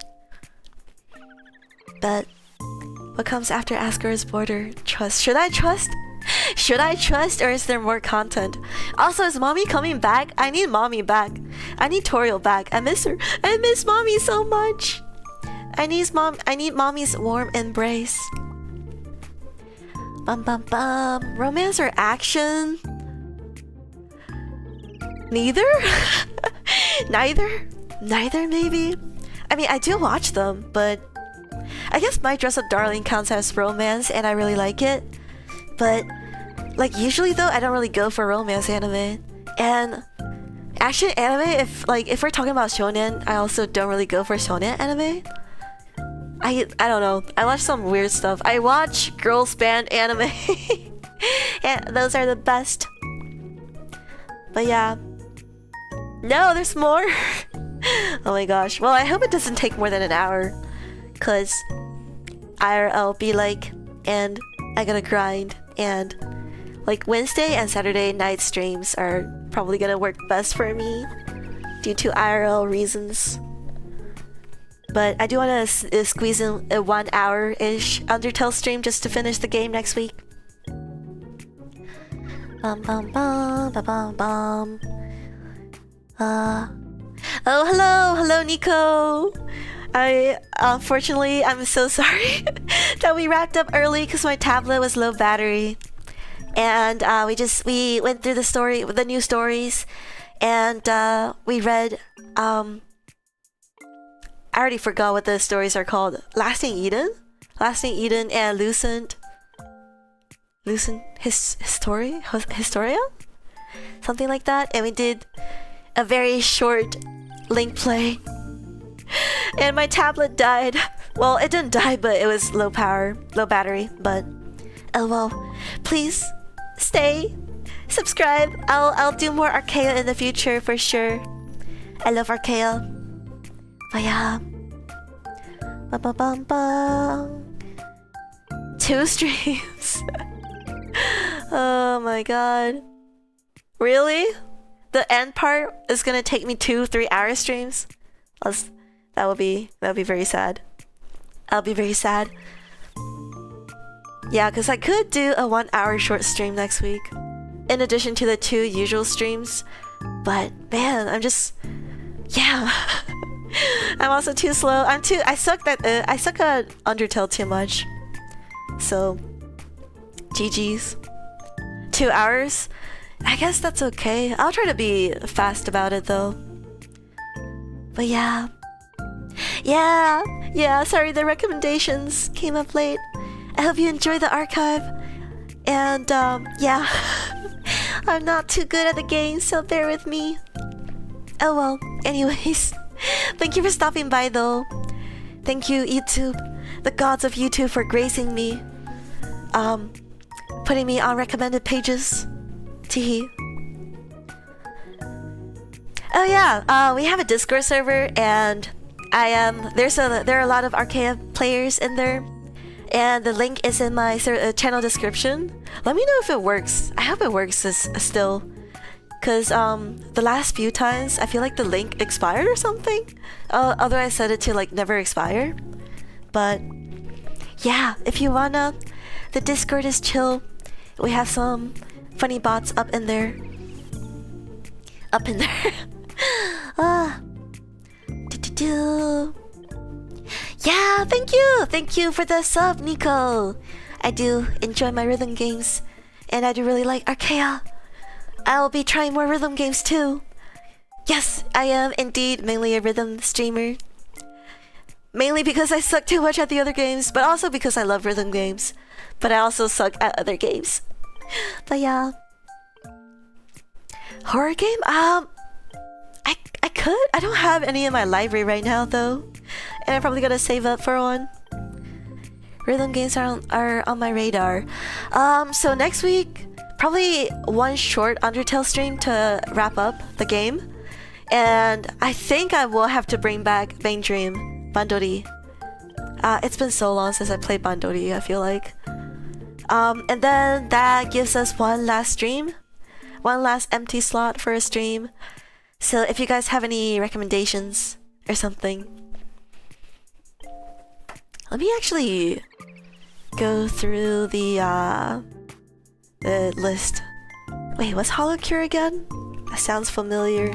But what comes after Asgore's border? Trust. Should I trust? Should I trust, or is there more content? Also, is Mommy coming back? I need Mommy back. I need Toriel back. I miss her. I miss Mommy so much. I need Mommy's warm embrace. Bum bum bum. Romance or action? Neither? Neither maybe? I mean, I do watch them, but I guess My Dress Up Darling counts as romance and I really like it. But like usually though, I don't really go for romance anime. And action anime, if we're talking about shonen, I also don't really go for shonen anime. I don't know. I watch some weird stuff. I watch girls band anime. And those are the best. But yeah. No, there's more. Oh my gosh. Well, I hope it doesn't take more than an hour. Cause IRL be like, and I gotta grind, and like Wednesday and Saturday night streams are probably gonna work best for me due to IRL reasons. But I do want to squeeze in a 1 hour-ish Undertale stream just to finish the game next week. Bum bum bum bum bum bum. Oh hello Nico. Unfortunately, I'm so sorry that we wrapped up early because my tablet was low battery, and we went through the new stories, and we read I already forgot what the stories are called. Lasting Eden, and Lucent Historia, something like that, and we did a very short link play. And my tablet died. Well, it didn't die, but it was low battery. But oh well. Please stay, subscribe. I'll do more Arcaea in the future for sure. I love Arcaea. But yeah. Ba-ba-bum-bum. 2 streams. Oh my god. Really? The end part is gonna take me 2-3 hour streams? That would be very sad. I'll be very sad. Yeah, because I could do a 1 hour short stream next week, in addition to the 2 usual streams. But man, I'm just, yeah. I'm also too slow. I suck at Undertale too much. So, GG's. 2 hours? I guess that's okay. I'll try to be fast about it though. But yeah. Sorry, the recommendations came up late. I hope you enjoy the archive. And yeah. I'm not too good at the game, so bear with me. Oh well, anyways. Thank you for stopping by though. Thank you, YouTube, the gods of YouTube, for gracing me. Putting me on recommended pages. Teehee. Oh yeah, we have a Discord server, and there are a lot of Arcaea players in there, and the link is in my channel description. Let me know if it works. I hope it works still, cause the last few times I feel like the link expired or something. Although I set it to like never expire. But yeah, if you wanna, the Discord is chill. We have some funny bots up in there. Up in there. Ah. Yeah, thank you! Thank you for the sub, Nico! I do enjoy my rhythm games, and I do really like Arcaea. I'll be trying more rhythm games too. Yes, I am indeed mainly a rhythm streamer. Mainly because I suck too much at the other games, but also because I love rhythm games. But I also suck at other games. But yeah. Horror game? I could. I don't have any in my library right now though. And I'm probably gonna save up for one. Rhythm games are on my radar. So next week, probably one short Undertale stream to wrap up the game. And I think I will have to bring back Bang Dream, Bandori. It's been so long since I played Bandori, I feel like. And then that gives us one last stream. One last empty slot for a stream. So if you guys have any recommendations or something. Let me actually go through the list. Wait, what's Holocure again? That sounds familiar.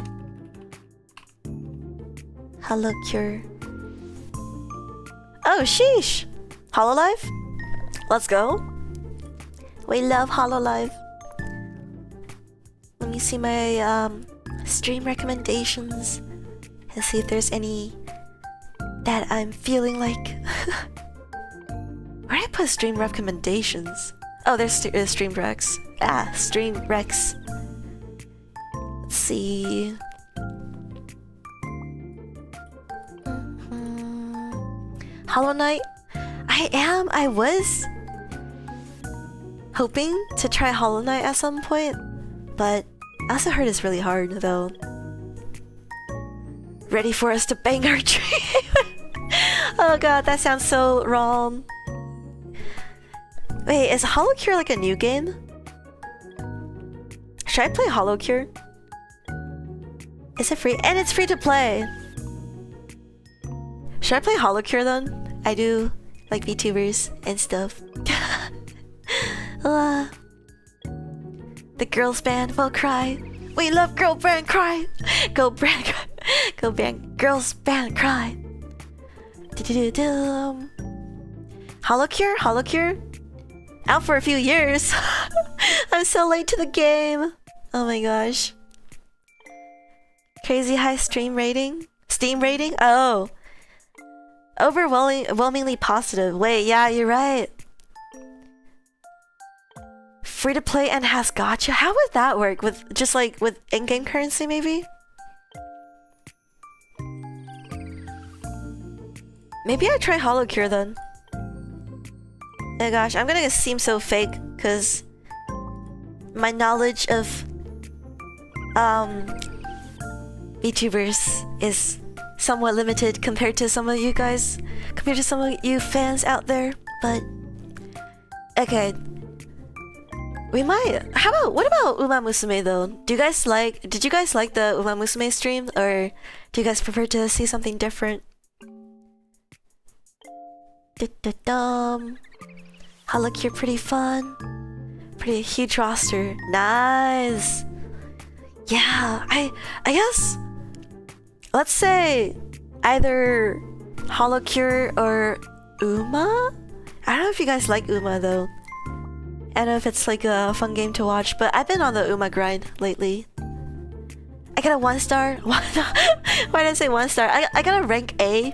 Holocure. Oh, sheesh! Hololive? Let's go. We love Hololive. Let me see my stream recommendations and see if there's any that I'm feeling like. Where did I put stream recommendations? Oh, there's stream recs. Stream recs. Let's see. Hollow Knight. I was hoping to try Hollow Knight at some point, but I also heard it's really hard though. Ready for us to bang our dream? Oh god, that sounds so wrong. Wait, is Holocure like a new game? Should I play Holocure? Is it free? And it's free to play! Should I play Holocure then? I do like VTubers and stuff. The girls band will cry. We love girl band cry. Girls band cry. Holocure? Out for a few years. I'm so late to the game. Oh my gosh. Crazy high Steam rating? Oh. Overwhelmingly positive. Wait, yeah, you're right. Free to play and has gacha? How would that work? With just like with in-game currency maybe? Maybe I try Holocure then. Oh gosh, I'm gonna seem so fake because my knowledge of VTubers is somewhat limited compared to some of you guys, compared to some of you fans out there, but okay. We might. What about Uma Musume though? Did you guys like the Uma Musume stream, or do you guys prefer to see something different? Holocure pretty fun. Pretty huge roster. Nice. Yeah, I guess let's say either Holocure or Uma? I don't know if you guys like Uma though. I don't know if it's like a fun game to watch, but I've been on the Uma grind lately. I got a 1-star. Why did I say 1-star? I got a rank A.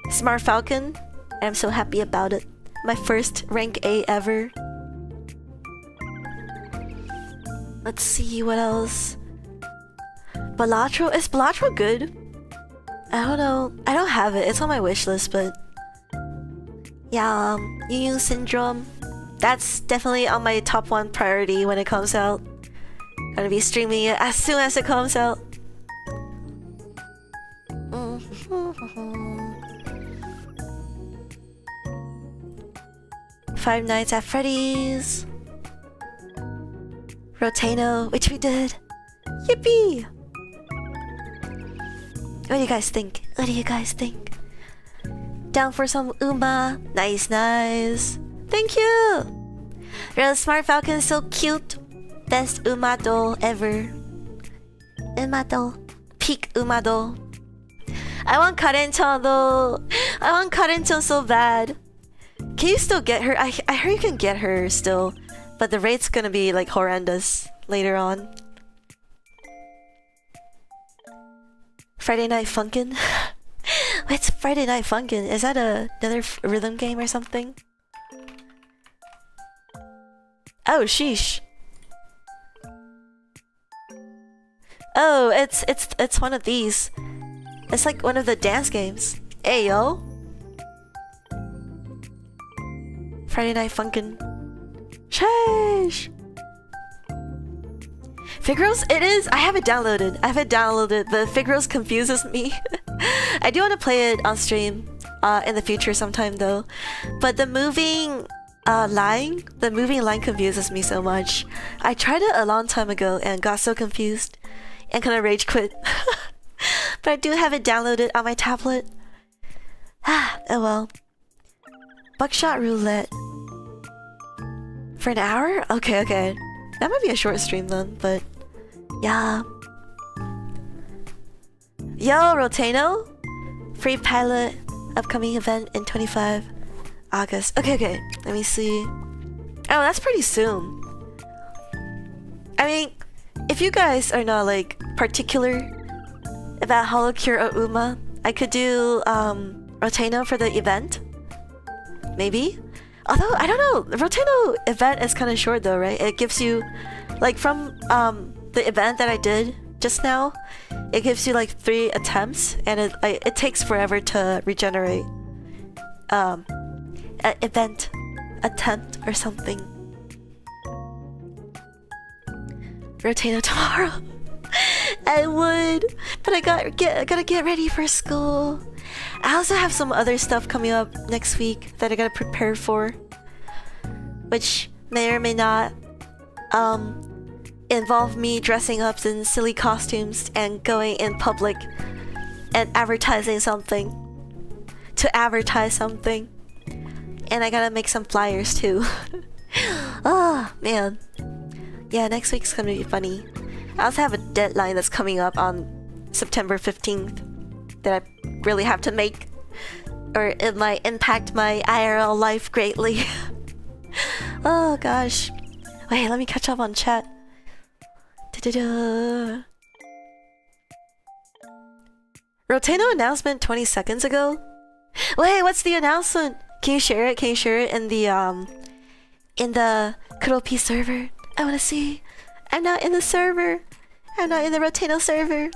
Smart Falcon. And I'm so happy about it. My first rank A ever. Let's see what else. Balatro. Is Balatro good? I don't know. I don't have it. It's on my wish list, but yeah, Yu Syndrome. That's definitely on my top 1 priority when it comes out. Gonna be streaming it as soon as it comes out. Five Nights at Freddy's. Rotano, which we did. Yippee! What do you guys think? Down for some Uma. Nice. Thank you! Real Smart Falcon is so cute. Best Uma doll ever. Uma doll. Peak Uma doll. I want Karen-chan though. I want Karen-chan so bad. Can you still get her? I heard you can get her still. But the rate's gonna be like horrendous later on. Friday Night Funkin'? What's Friday Night Funkin'? Is that another rhythm game or something? Oh, sheesh. Oh, it's one of these. It's like one of the dance games. Hey yo. Friday Night Funkin'. Sheesh. Figuros? It is. I have it downloaded. But Figuros confuses me. I do want to play it on stream in the future sometime though. But the moving line confuses me so much. I tried it a long time ago and got so confused and kind of rage quit. But I do have it downloaded on my tablet. Oh well. Buckshot roulette. For an hour? Okay. That might be a short stream then, but yeah. Yo, Rotano! Free pilot upcoming event in 25 August. Okay. Let me see. Oh, that's pretty soon. I mean, if you guys are not like particular about Holocure or Uma, I could do Rotano for the event. Maybe? Although, I don't know, the Rotano event is kind of short though, right? It gives you, like from the event that I did just now, it gives you like 3 attempts and it takes forever to regenerate. An event attempt or something. Rotano tomorrow. I would, but I gotta get ready for school. I also have some other stuff coming up next week that I gotta prepare for, which may or may not involve me dressing up in silly costumes and going in public and advertising something. To advertise something. And I gotta make some flyers too. Oh man. Yeah, next week's gonna be funny. I also have a deadline that's coming up on September 15th that I really have to make, or it might impact my IRL life greatly. Oh gosh. Wait, let me catch up on chat. Da-da-da. Rotano announcement 20 seconds ago? Wait, what's the announcement? Can you share it? Can you share it in the Kuropi server? I wanna see. I'm not in the server. I'm not in the Rotano server.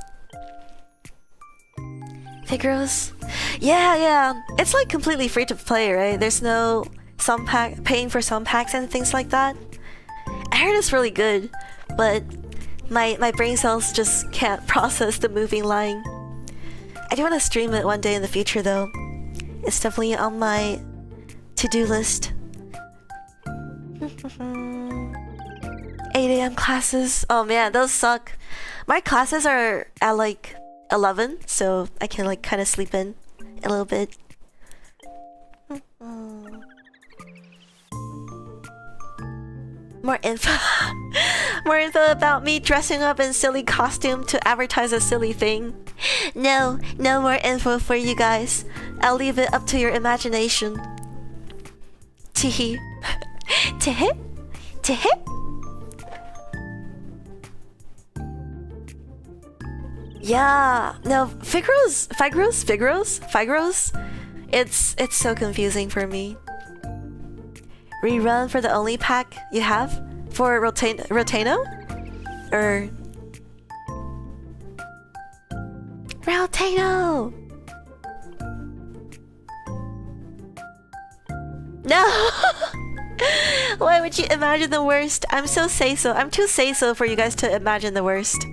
Figuros? Yeah. It's like completely free to play, right? There's no paying for some packs and things like that. I heard it's really good, but my brain cells just can't process the moving line. I do want to stream it one day in the future though. It's definitely on my to-do list. 8 AM classes. Oh man, those suck. My classes are at like 11, so I can like kind of sleep in a little bit. More info. More info about me dressing up in silly costume to advertise a silly thing. No more info for you guys. I'll leave it up to your imagination. Teehee. Teehee? Teehee? Yeah, no, Figuros. It's so confusing for me. Rerun for the only pack you have for Rotano? Or Rotano! No! Why would you imagine the worst? I'm too say-so for you guys to imagine the worst.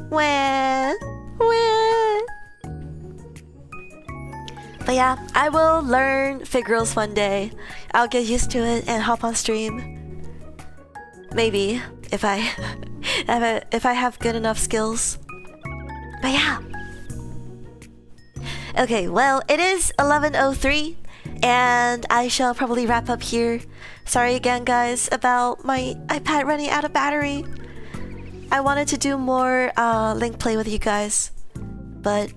Wah. But yeah, I will learn Figuros one day. I'll get used to it and hop on stream. Maybe, if I have good enough skills. But yeah. Okay, well, it is 11:03 And I shall probably wrap up here. Sorry again, guys, about my iPad running out of battery. I wanted to do more link play with you guys, but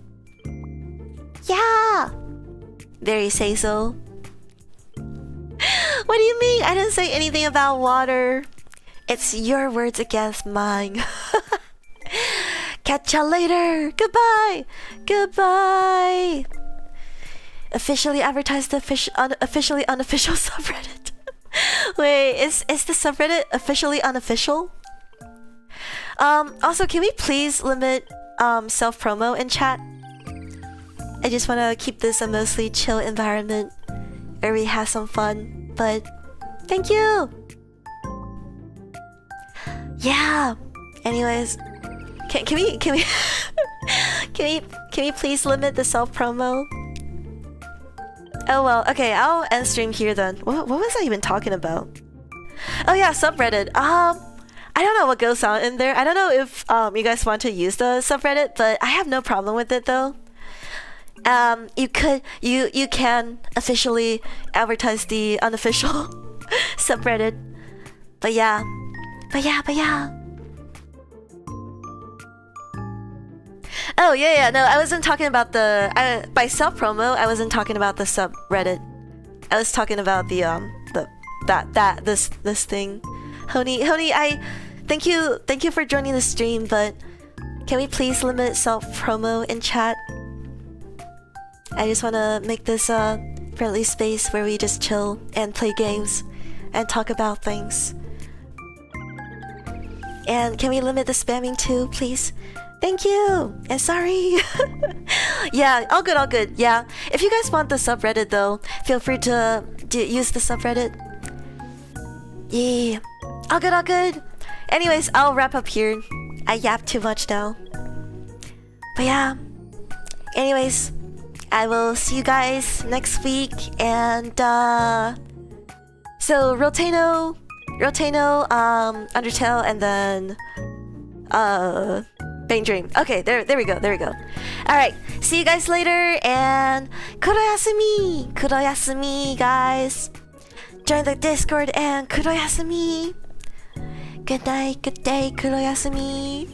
yeah, there you say so. What do you mean? I didn't say anything about water. It's your words against mine. Catch ya later. Goodbye. Goodbye. Officially advertised the officially unofficial subreddit. Wait, is the subreddit officially unofficial? Also, can we please limit self-promo in chat? I just want to keep this a mostly chill environment where we have some fun, but thank you! Yeah! Anyways, can we can we please limit the self-promo? Oh well, okay, I'll end stream here then. What was I even talking about? Oh yeah, subreddit. I don't know what goes on in there. I don't know if you guys want to use the subreddit, but I have no problem with it though. You can officially advertise the unofficial subreddit. But yeah. Oh yeah, no, I wasn't talking about the by self promo. I wasn't talking about the subreddit. I was talking about the this thing. Honey, I thank you for joining the stream, but can we please limit self promo in chat? I just want to make this a friendly space where we just chill and play games and talk about things. And can we limit the spamming too, please? Thank you! And sorry! Yeah, all good. Yeah, if you guys want the subreddit though, feel free to use the subreddit. Yeah, all good. Anyways, I'll wrap up here. I yapped too much now. But yeah, anyways, I will see you guys next week. And so Rotano, Undertale, and then Bane Dream. Okay, there we go. Alright, see you guys later, and kuroyasumi, guys. Join the Discord and kuroyasumi. Good night, good day, kuroyasumi.